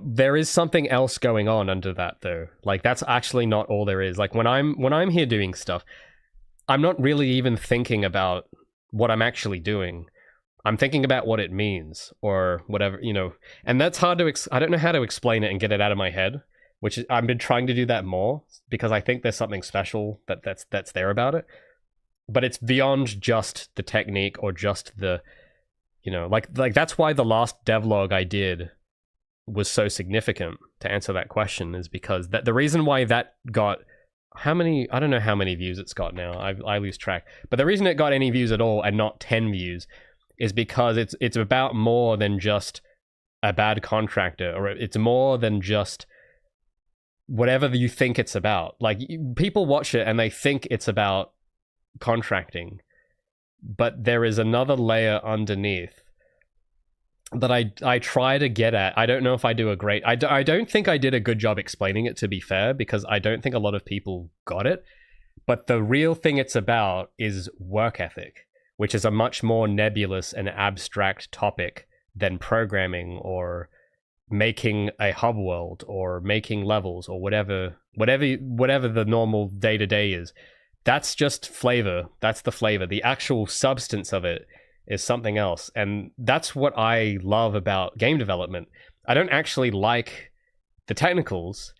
there is something else going on under that though. Like, that's actually not all there is. Like, when I'm here doing stuff, I'm not really even thinking about what I'm actually doing. I'm thinking about what it means or whatever, you know. And that's hard to I don't know how to explain it and get it out of my head, which I've been trying to do that more because I think there's something special that's there about it. But it's beyond just the technique or just the, you know, like that's why the last devlog I did was so significant to answer that question, is because the reason why that got how many, I don't know how many views it's got now. I lose track. But the reason it got any views at all and not 10 views is because it's about more than just a bad contractor, or it's more than just whatever you think it's about. Like, people watch it and they think it's about contracting, but there is another layer underneath that I try to get at. I don't know if I do a great, I don't think I did a good job explaining it, to be fair, because I don't think a lot of people got it. But the real thing it's about is work ethic, which is a much more nebulous and abstract topic than programming or making a hub world or making levels or whatever the normal day-to-day is. That's just flavor. That's the flavor. The actual substance of it is something else. And that's what I love about game development. I don't actually like the technicals.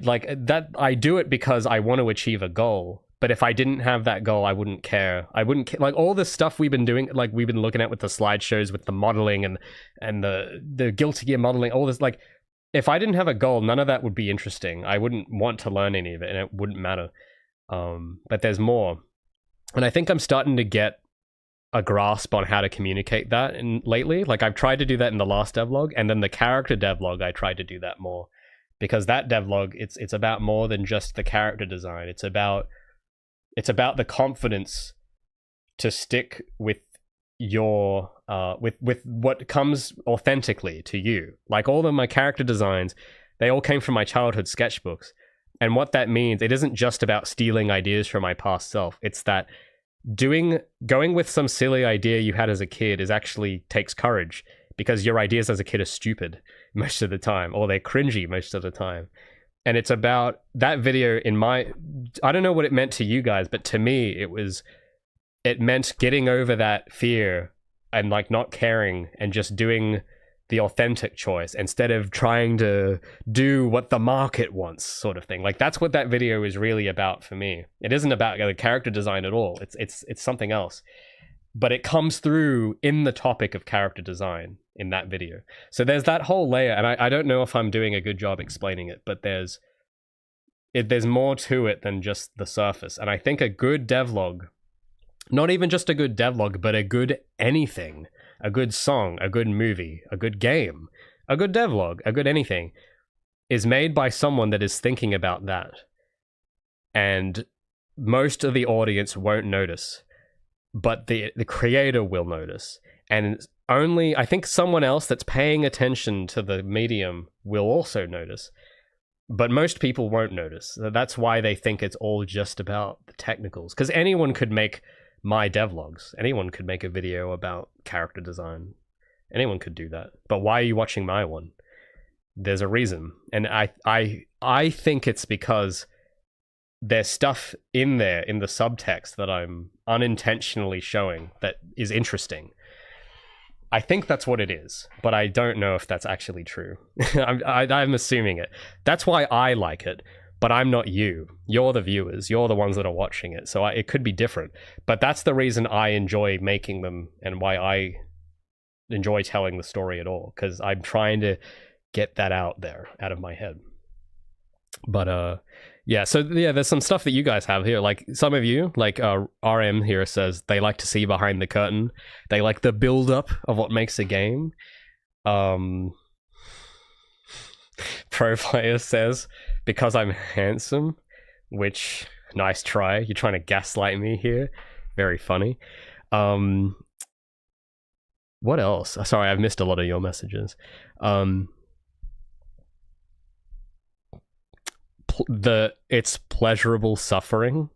Like that, I do it because I want to achieve a goal. But if I didn't have that goal, I wouldn't care. Like all this stuff we've been doing, like we've been looking at with the slideshows, with the modeling and the Guilty Gear modeling, all this, like if I didn't have a goal, none of that would be interesting. I wouldn't want to learn any of it and it wouldn't matter. But there's more. And I think I'm starting to get a grasp on how to communicate that lately. Like I've tried to do that in the last devlog, and then the character devlog, I tried to do that more. Because that devlog, it's about more than just the character design. It's about the confidence to stick with your with what comes authentically to you. Like all of my character designs, they all came from my childhood sketchbooks. And what that means, it isn't just about stealing ideas from my past self. It's that going with some silly idea you had as a kid actually takes courage, because your ideas as a kid are stupid most of the time, or they're cringy most of the time. And it's about that video I don't know what it meant to you guys, but to me, it meant getting over that fear and like not caring and just doing the authentic choice instead of trying to do what the market wants, sort of thing. Like that's what that video is really about for me. It isn't about the character design at all. It's something else. But it comes through in the topic of character design in that video. So there's that whole layer, and I don't know if I'm doing a good job explaining it, but there's more to it than just the surface. And I think a good devlog, not even just a good devlog, but a good anything, a good song, a good movie, a good game, a good devlog, a good anything, is made by someone that is thinking about that. And most of the audience won't notice, but the creator will notice. And only, I think someone else that's paying attention to the medium will also notice, but most people won't notice. That's why they think it's all just about the technicals, because anyone could make my devlogs. Anyone could make a video about character design. Anyone could do that. But why are you watching my one? There's a reason. And I think it's because there's stuff in there in the subtext that I'm unintentionally showing that is interesting. I think that's what it is, but I don't know if that's actually true. I'm assuming it. That's why I like it, but I'm not you. You're the viewers. You're the ones that are watching it. So it could be different. But that's the reason I enjoy making them and why I enjoy telling the story at all, because I'm trying to get that out there, out of my head. But yeah, so yeah, there's some stuff that you guys have here. Like some of you, like RM here says they like to see behind the curtain. They like the build up of what makes a game. Pro Player says because I'm handsome, which nice try. You're trying to gaslight me here. Very funny. What else? Sorry, I've missed a lot of your messages. It's pleasurable suffering.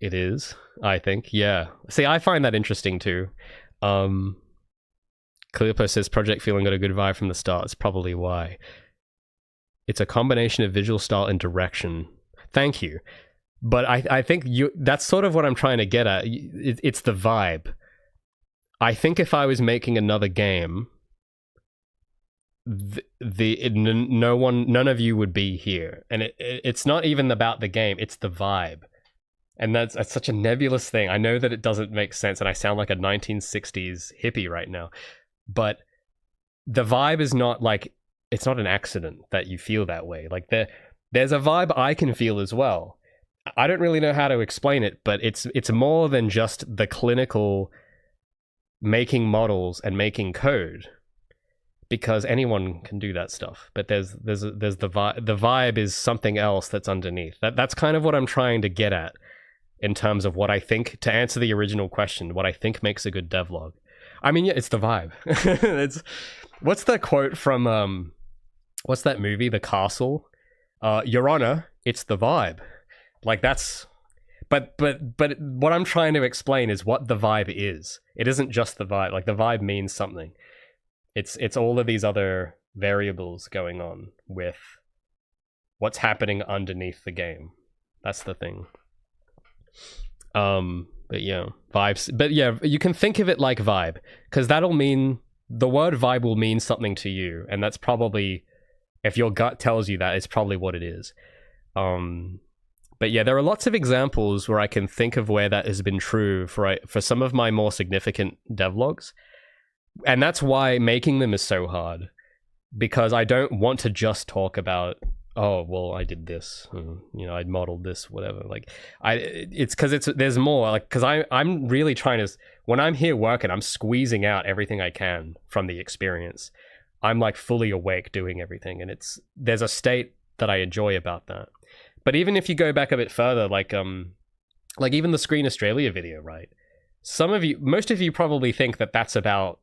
It is, I think. Yeah. See, I find that interesting too. Cleopo says Project Feeling got a good vibe from the start. It's probably why. It's a combination of visual style and direction. Thank you. But I think that's sort of what I'm trying to get at. It's the vibe. I think if I was making another game, none of you would be here, and it's not even about the game, it's the vibe. And that's such a nebulous thing. I know that it doesn't make sense, and I sound like a 1960s hippie right now, but the vibe is not like, it's not an accident that you feel that way. Like there's a vibe I can feel as well. I don't really know how to explain it, but it's more than just the clinical making models and making code, because anyone can do that stuff. But there's the vibe. The vibe is something else that's underneath. That's kind of what I'm trying to get at in terms of what I think, to answer the original question, what I think makes a good devlog. I mean, yeah, it's the vibe. What's that quote from what's that movie, The Castle? Your Honor, it's the vibe. Like that's, but what I'm trying to explain is what the vibe is. It isn't just the vibe. Like the vibe means something. It's all of these other variables going on with what's happening underneath the game. That's the thing. But yeah, vibes. But yeah, you can think of it like vibe, because that'll mean, the word vibe will mean something to you, and that's probably, if your gut tells you that, it's probably what it is. But yeah, there are lots of examples where I can think of where that has been true for some of my more significant devlogs. And that's why making them is so hard, because I don't want to just talk about, oh, well, I did this, I modeled this, whatever. Like, it's because there's more, like, because I'm really trying to, when I'm here working, I'm squeezing out everything I can from the experience. I'm like fully awake doing everything, and there's a state that I enjoy about that. But even if you go back a bit further, like even the Screen Australia video, right? Most of you probably think that that's about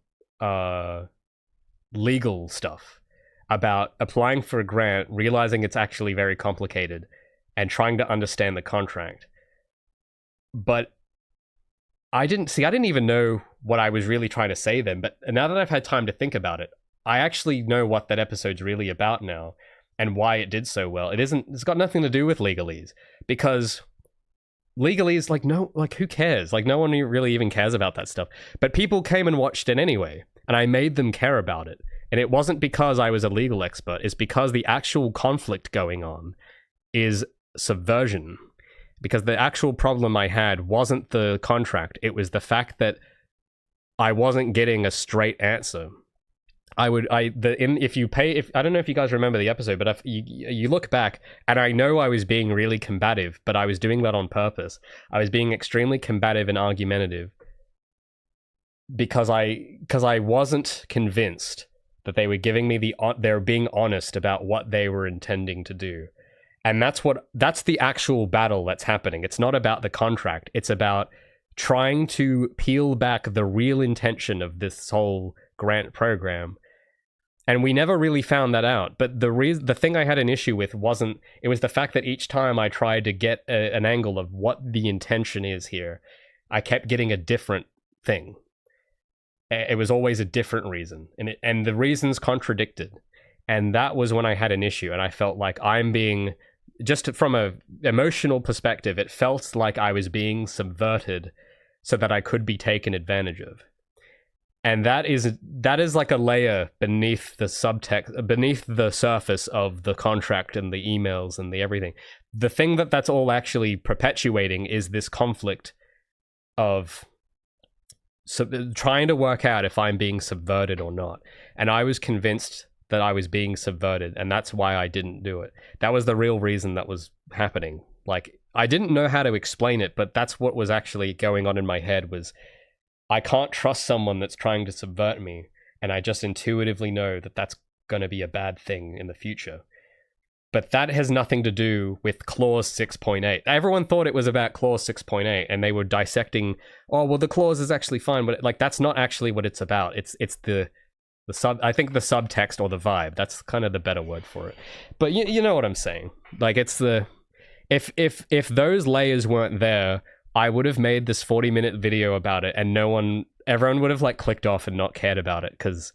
legal stuff, about applying for a grant, realizing it's actually very complicated, and trying to understand the contract. But I didn't even know what I was really trying to say then. But now that I've had time to think about it, I actually know what that episode's really about now, and why it did so well. It's got nothing to do with legalese, because legalese, like who cares? Like no one really even cares about that stuff. But people came and watched it anyway, and I made them care about it. And it wasn't because I was a legal expert, it's because the actual conflict going on is subversion. Because the actual problem I had wasn't the contract, it was the fact that I wasn't getting a straight answer. I don't know if you guys remember the episode, but if you look back, and I know I was being really combative, but I was doing that on purpose. I was being extremely combative and argumentative because I wasn't convinced that they were giving me they were being honest about what they were intending to do. And that's the actual battle that's happening. It's not about the contract. It's about trying to peel back the real intention of this whole grant program. And we never really found that out. But the thing I had an issue with wasn't, it was the fact that each time I tried to get an angle of what the intention is here, I kept getting a different thing. It was always a different reason. And the reasons contradicted. And that was when I had an issue. And I felt like I'm being, just from a emotional perspective, it felt like I was being subverted so that I could be taken advantage of. And that is like a layer beneath the subtext, beneath the surface of the contract and the emails and the everything. The thing that's all actually perpetuating is this conflict of trying to work out if I'm being subverted or not. And I was convinced that I was being subverted, and that's why I didn't do it. That was the real reason that was happening. Like, I didn't know how to explain it, but that's what was actually going on in my head, was I can't trust someone that's trying to subvert me, and I just intuitively know that that's going to be a bad thing in the future. But that has nothing to do with clause 6.8. Everyone thought it was about clause 6.8, and they were dissecting, oh, well, the clause is actually fine, but like that's not actually what it's about. It's the I think the subtext or the vibe. That's kind of the better word for it. But you know what I'm saying? Like, it's the if those layers weren't there, I would have made this 40-minute video about it, and everyone would have like clicked off and not cared about it, because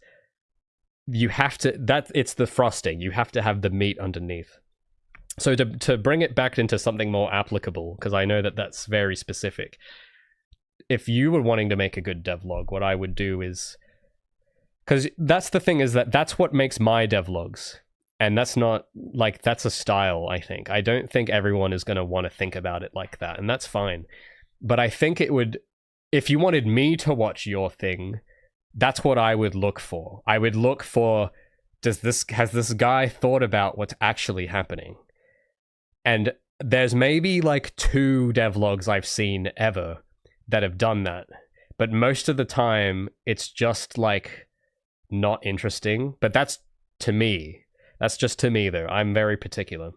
you have to, it's the frosting. You have to have the meat underneath. So to bring it back into something more applicable, because I know that that's very specific. If you were wanting to make a good devlog, what I would do is, because that's the thing, is that's what makes my devlogs. And that's not, like, that's a style, I think. I don't think everyone is going to want to think about it like that, and that's fine. But I think it would, if you wanted me to watch your thing, that's what I would look for. I would look for, has this guy thought about what's actually happening? And there's maybe like 2 devlogs I've seen ever that have done that. But most of the time, it's just like not interesting. But that's to me. That's just to me, though. I'm very particular.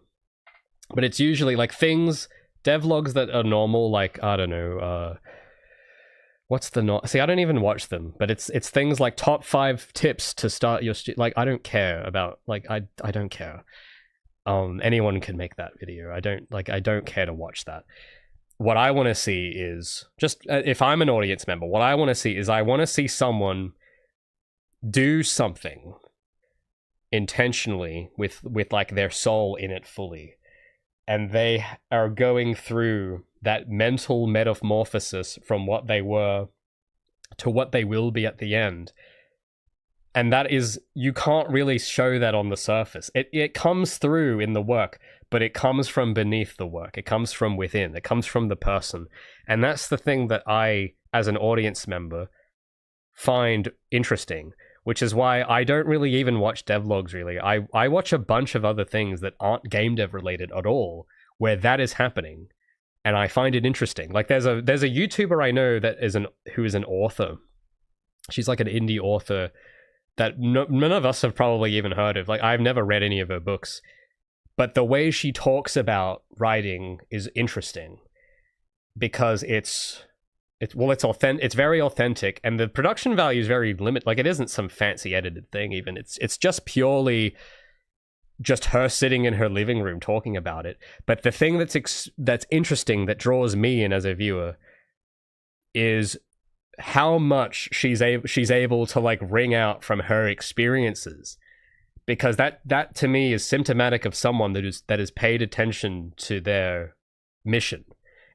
But it's usually like devlogs that are normal, like, I don't know, see, I don't even watch them, but it's things like top 5 tips to start your, like, I don't care about, like, I don't care. Anyone can make that video. I don't care to watch that. What I want to see is, just, if I'm an audience member, what I want to see is, I want to see someone do something intentionally with like their soul in it fully, and they are going through that mental metamorphosis from what they were to what they will be at the end. And that is, you can't really show that on the surface. It comes through in the work, but it comes from beneath the work. It comes from within. It comes from the person. And that's the thing that I, as an audience member, find interesting, which is why I don't really even watch devlogs, really. I watch a bunch of other things that aren't game dev related at all, where that is happening, and I find it interesting. Like, there's a YouTuber I know who is an author. She's like an indie author that none of us have probably even heard of. Like, I've never read any of her books, but the way she talks about writing is interesting, because it's authentic. It's very authentic, and the production value is very limited. Like, it isn't some fancy edited thing even. It's just purely just her sitting in her living room talking about it. But the thing that's interesting, that draws me in as a viewer, is how much she's able to like wring out from her experiences, because that to me is symptomatic of someone that has paid attention to their mission.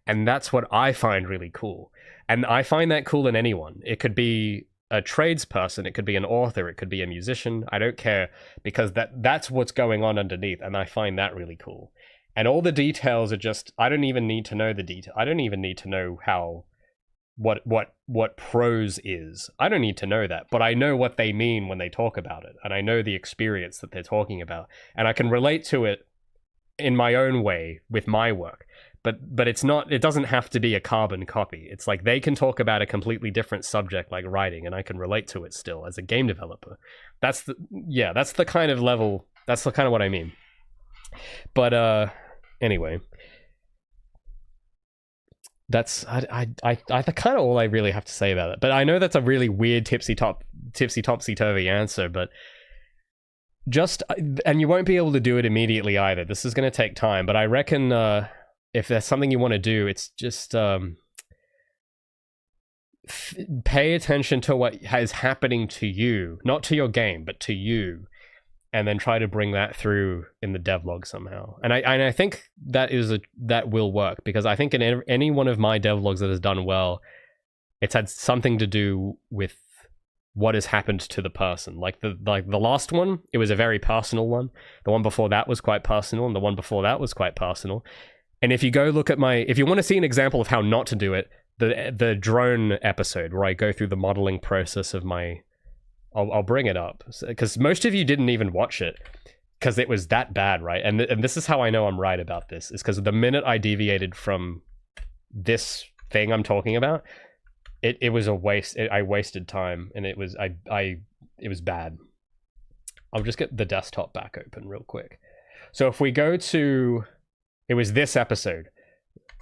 And that's what I find really cool. And I find that cool in anyone. It could be a tradesperson, it could be an author, it could be a musician. I don't care, because that's what's going on underneath, and I find that really cool. And all the details are just, I don't even need to know the detail. I don't even need to know what prose is. I don't need to know that, but I know what they mean when they talk about it, and I know the experience that they're talking about, and I can relate to it in my own way with my work. But it's not, it doesn't have to be a carbon copy. It's like they can talk about a completely different subject like writing, and I can relate to it still as a game developer. That's the kind of level, that's the kind of what I mean. But anyway, that's kind of all I really have to say about it. But I know that's a really weird tipsy topsy-turvy answer, but just, and you won't be able to do it immediately either. This is going to take time, but I reckon if there's something you want to do, it's just pay attention to what is happening to you, not to your game, but to you, and then try to bring that through in the devlog somehow. And I think that will work, because I think in any one of my devlogs that has done well, it's had something to do with what has happened to the person. Like the last one, it was a very personal one. The one before that was quite personal, and the one before that was quite personal. And if you go look at if you want to see an example of how not to do it, the drone episode where I go through the modeling process of I'll bring it up, because most of you didn't even watch it because it was that bad, right? And this is how I know I'm right about this, is because the minute I deviated from this thing I'm talking about, it was a waste. I wasted time, and it was bad. I'll just get the desktop back open real quick. So if we go to, it was this episode.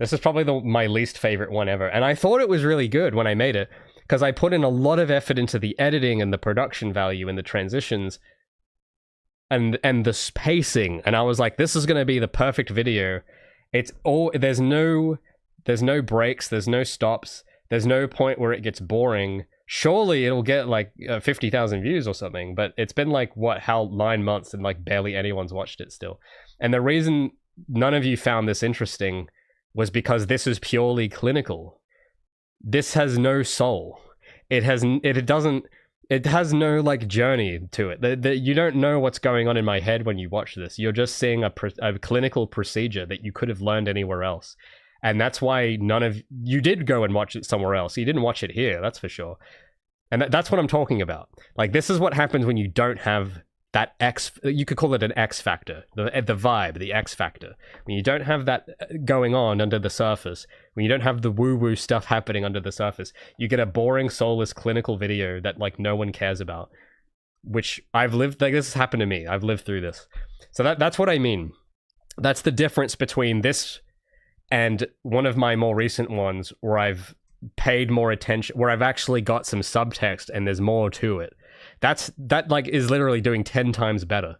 This is probably my least favorite one ever, and I thought it was really good when I made it, because I put in a lot of effort into the editing and the production value and the transitions and the spacing, and I was like, this is going to be the perfect video. It's all, there's no breaks, there's no stops, there's no point where it gets boring. Surely it'll get like 50,000 views or something, but it's been like 9 months, and like barely anyone's watched it still. And the reason none of you found this interesting was because this is purely clinical. This has no soul. It has no like journey to it. You don't know what's going on in my head when you watch this. You're just seeing a clinical procedure that you could have learned anywhere else. And that's why none of you did go and watch it somewhere else. You didn't watch it here, that's for sure. And that's what I'm talking about. Like, this is what happens when you don't have that you could call it an X factor, the vibe, the X factor. When you don't have that going on under the surface, when you don't have the woo-woo stuff happening under the surface, you get a boring, soulless clinical video that like no one cares about, which I've lived, like this has happened to me. I've lived through this. So that's what I mean. That's the difference between this and one of my more recent ones where I've paid more attention, where I've actually got some subtext and there's more to it. That like is literally doing 10 times better,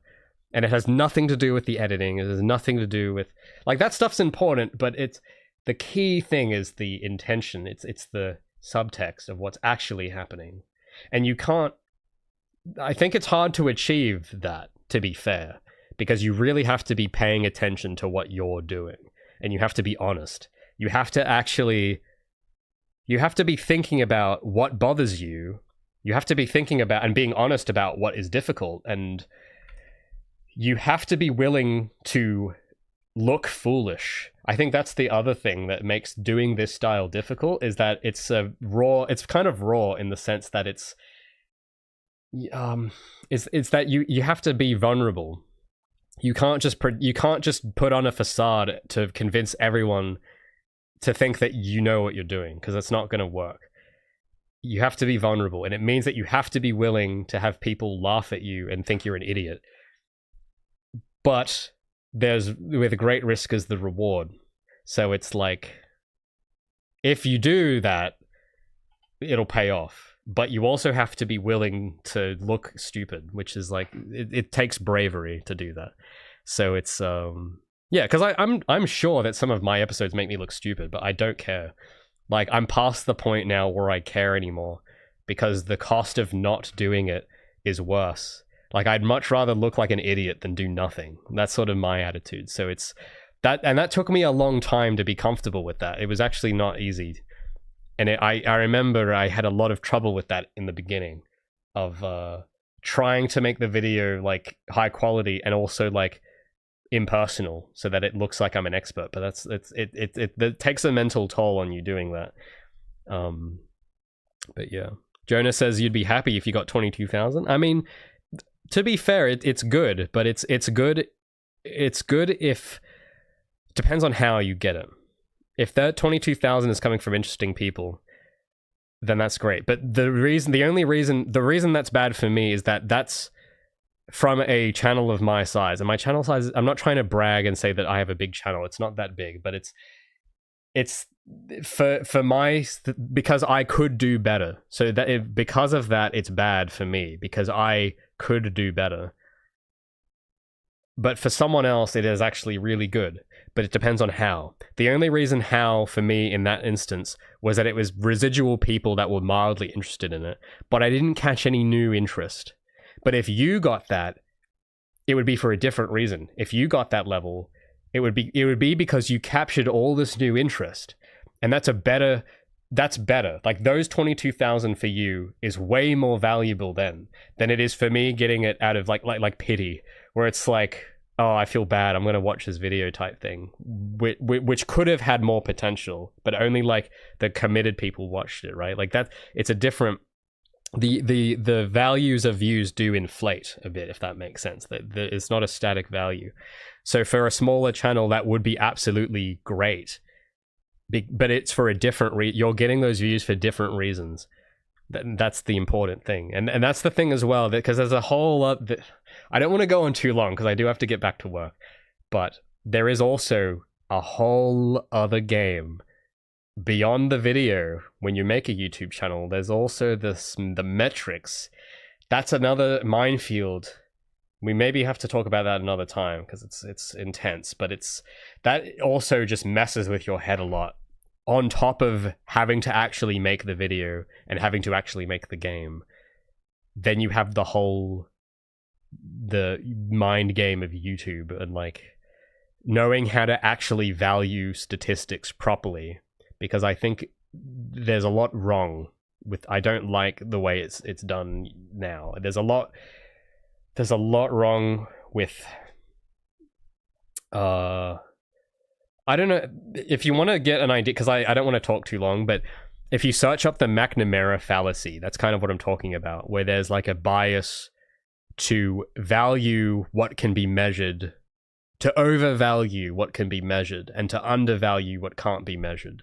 and it has nothing to do with the editing. It has nothing to do with, like, that stuff's important, but it's the key thing is the intention. It's the subtext of what's actually happening, and you can't. I think it's hard to achieve that, to be fair, because you really have to be paying attention to what you're doing, and you have to be honest. You have to be thinking about what bothers you. You have to be thinking about and being honest about what is difficult, and you have to be willing to look foolish. I think that's the other thing that makes doing this style difficult, is that it's kind of raw in the sense that it's that you have to be vulnerable. You can't just put on a facade to convince everyone to think that you know what you're doing, because that's not going to work. You have to be vulnerable, and it means that you have to be willing to have people laugh at you and think you're an idiot. But with a great risk as the reward. So it's like, if you do that, it'll pay off. But you also have to be willing to look stupid, which is like, it takes bravery to do that. So it's yeah, because I'm sure that some of my episodes make me look stupid, but I don't care. Like, I'm past the point now where I care anymore, because the cost of not doing it is worse. Like, I'd much rather look like an idiot than do nothing. That's sort of my attitude. So it's that, and that took me a long time to be comfortable with that. It was actually not easy. And I remember I had a lot of trouble with that in the beginning of trying to make the video like high quality and also like impersonal, so that it looks like I'm an expert. But it takes a mental toll on you doing that. But yeah, Jonah says you'd be happy if you got 22,000. I mean, to be fair, it's good, but it's good if, depends on how you get it. If that 22,000 is coming from interesting people, then that's great. But the reason that's bad for me is that that's from a channel of my size. And my channel size, I'm not trying to brag and say that I have a big channel. It's not that big, but it's for my, because I could do better. So that because of that, it's bad for me because I could do better. But for someone else, it is actually really good. But it depends on how. The only reason how for me in that instance was that it was residual people that were mildly interested in it, but I didn't catch any new interest. But if you got that, it would be for a different reason. If you got that level, it would be because you captured all this new interest. And that's better. Like those 22,000 for you is way more valuable than it is for me getting it out of like pity, where it's like, oh, I feel bad, I'm going to watch this video type thing, which could have had more potential, but only like the committed people watched it, right? Like that, it's a different, the values of views do inflate a bit, if that makes sense. That it's not a static value. So for a smaller channel, that would be absolutely great, but it's for a different you're getting those views for different reasons. That's the important thing, and that's the thing as well, because there's a whole I don't want to go on too long because I do have to get back to work, but there is also a whole other game beyond the video. When you make a YouTube channel, there's also the metrics. That's another minefield. We maybe have to talk about that another time because it's intense, but that also just messes with your head a lot, on top of having to actually make the video and having to actually make the game. Then you have the mind game of YouTube and like knowing how to actually value statistics properly, because I think there's a lot wrong with, I don't like the way it's done now. There's a lot wrong with I don't know if you want to get an idea, because I don't want to talk too long, but if you search up the McNamara fallacy, that's kind of what I'm talking about, where there's like a bias to value what can be measured, to overvalue what can be measured, and to undervalue what can't be measured.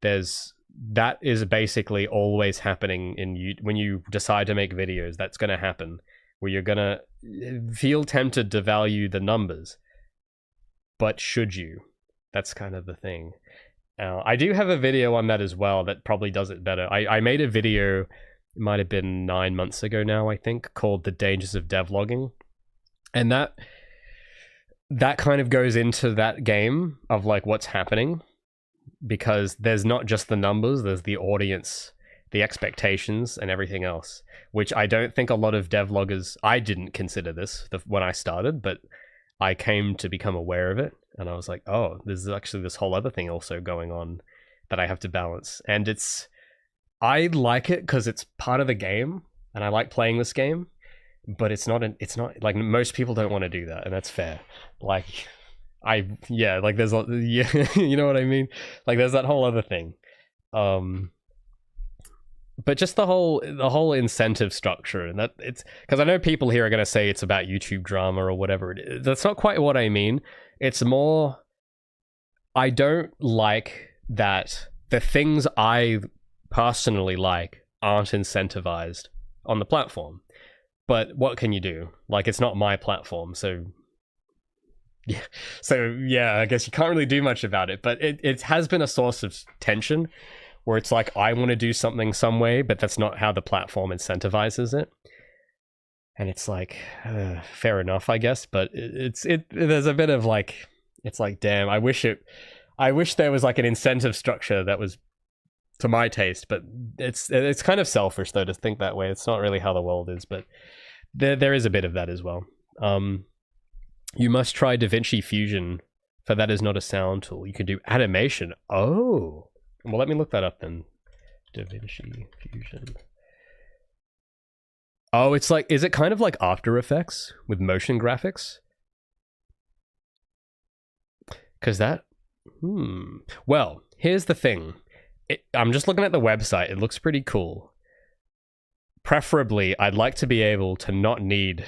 That is basically always happening when you decide to make videos. That's going to happen, where you're going to feel tempted to value the numbers. But should you? That's kind of the thing. I do have a video on that as well that probably does it better. I made a video, it might have been 9 months ago now, I think, called The Dangers of Devlogging. And that kind of goes into that game of like what's happening, because there's not just the numbers, there's the audience, the expectations, and everything else, which I don't think a lot of devloggers, I didn't consider this when I started, but I came to become aware of it. And I was like, oh, there's actually this whole other thing also going on that I have to balance. And I like it because it's part of the game and I like playing this game, but it's not like most people don't want to do that. And that's fair. Like there's you know what I mean? Like there's that whole other thing. But just the whole incentive structure, and that it's, because I know people here are going to say it's about YouTube drama or whatever. That's not quite what I mean. It's more, I don't like that the things I personally like aren't incentivized on the platform. But what can you do? Like, it's not my platform, so yeah, I guess you can't really do much about it. But it has been a source of tension, where it's like, I want to do something some way, but that's not how the platform incentivizes it. And it's like, fair enough, I guess. But there's a bit of like, it's like, damn, I wish there was like an incentive structure that was to my taste. But it's kind of selfish though to think that way. It's not really how the world is. But there is a bit of that as well. You must try DaVinci Fusion, for that is not a sound tool. You can do animation. Oh. Well, let me look that up then. DaVinci Fusion. Oh, it's like, is it kind of like After Effects with motion graphics? Because that... Well, here's the thing. I'm just looking at the website. It looks pretty cool. Preferably, I'd like to be able to not need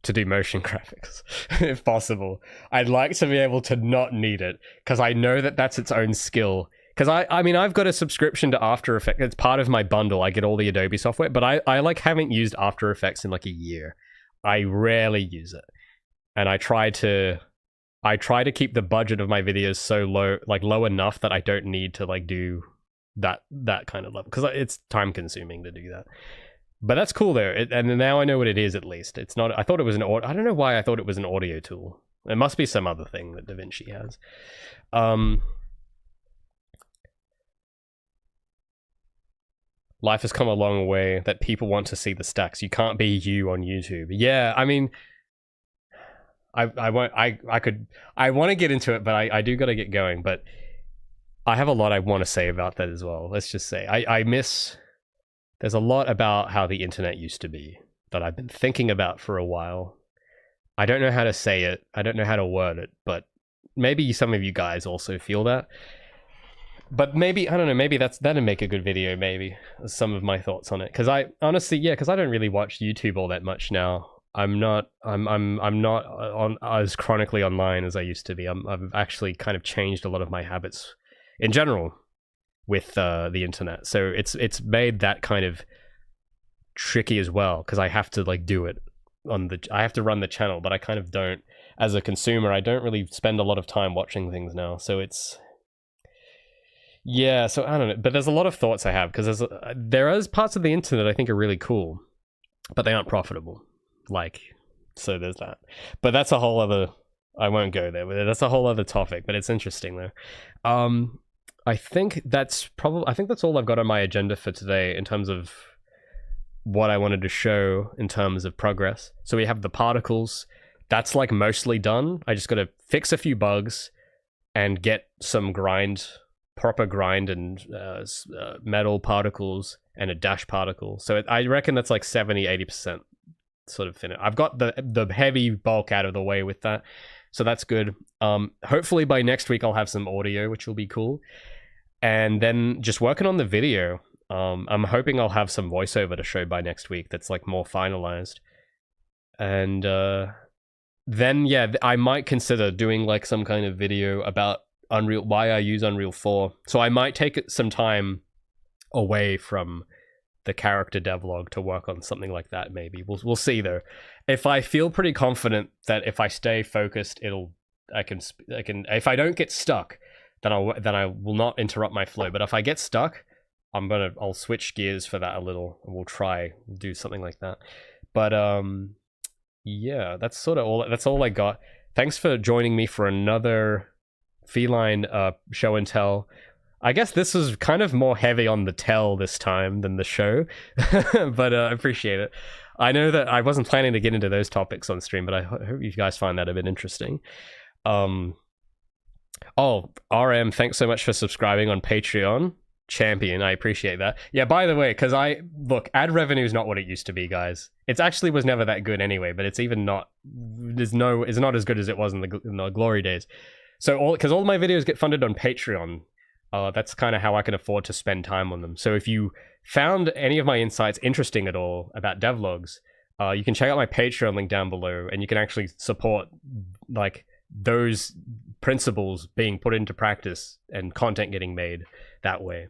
to do motion graphics, if possible. I'd like to be able to not need it, because I know that that's its own skill. Because I mean, I've got a subscription to After Effects. It's part of my bundle. I get all the Adobe software, but I like haven't used After Effects in like a year. I rarely use it. And I try to I try to keep the budget of my videos so low, like low enough that I don't need to like do that kind of level, because it's time consuming to do that. But that's cool though, and now I know what it is at least. It's not. I thought it was an audio. I don't know why I thought it was an audio tool. It must be some other thing that DaVinci has. Life has come a long way that people want to see the stacks. You can't be you on YouTube. Yeah, I mean, I won't. I want to get into it, but I do got to get going. But I have a lot I want to say about that as well. Let's just say I miss. There's a lot about how the internet used to be that I've been thinking about for a while. I don't know how to say it. I don't know how to word it, but maybe some of you guys also feel that. But maybe, I don't know, maybe that'd make a good video, maybe, some of my thoughts on it. Because I, honestly, yeah, because I don't really watch YouTube all that much now. I'm not on as chronically online as I used to be. I've actually kind of changed a lot of my habits in general with the internet. So it's made that kind of tricky as well, because I have to like do it I have to run the channel, but I kind of don't, as a consumer, I don't really spend a lot of time watching things now. So it's, yeah, so I don't know, but there's a lot of thoughts I have, because there is parts of the internet I think are really cool, but they aren't profitable. Like, so there's that. But that's a whole other, I won't go there with it. That's a whole other topic, but it's interesting though. I think that's all I've got on my agenda for today in terms of what I wanted to show in terms of progress. So we have the particles. That's like mostly done. I just got to fix a few bugs and get some proper grind and metal particles and a dash particle. So I reckon that's like 70-80% sort of finished. I've got the heavy bulk out of the way with that, so that's good. Hopefully by next week I'll have some audio, which will be cool. And then just working on the video. I'm hoping I'll have some voiceover to show by next week that's like more finalized. And then yeah, I might consider doing like some kind of video about Unreal, why I use Unreal 4. So I might take some time away from the character devlog to work on something like that. Maybe we'll see though. If I feel pretty confident that if I stay focused, I can if I don't get stuck, then I will not interrupt my flow. But if I get stuck, I'll switch gears for that a little, and we'll do something like that. But yeah, that's sort of all I got. Thanks for joining me for another feline show and tell. I guess this was kind of more heavy on the tell this time than the show, but I appreciate it. I know that I wasn't planning to get into those topics on stream, but I hope you guys find that a bit interesting. Oh, RM, thanks so much for subscribing on Patreon. Champion, I appreciate that. Yeah, by the way, because look, ad revenue is not what it used to be, guys. It actually was never that good anyway, but it's even not, it's not as good as it was in the glory days. So because all my videos get funded on Patreon, that's kind of how I can afford to spend time on them. So if you found any of my insights interesting at all about devlogs, you can check out my Patreon link down below, and you can actually support like those principles being put into practice and content getting made that way.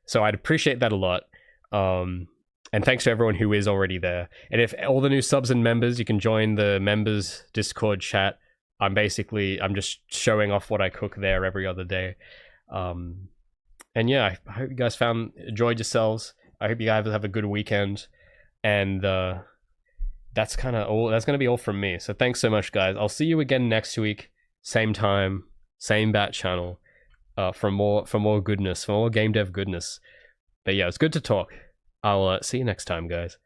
So I'd appreciate that a lot. And thanks to everyone who is already there. And if all the new subs and members, you can join the members Discord chat. I'm just showing off what I cook there every other day. And yeah, I hope you guys enjoyed yourselves. I hope you guys have a good weekend. And that's kind of all. That's going to be all from me. So thanks so much, guys. I'll see you again next week. Same time, same bat channel. For more goodness, for more game dev goodness. But yeah, it's good to talk. I'll see you next time, guys.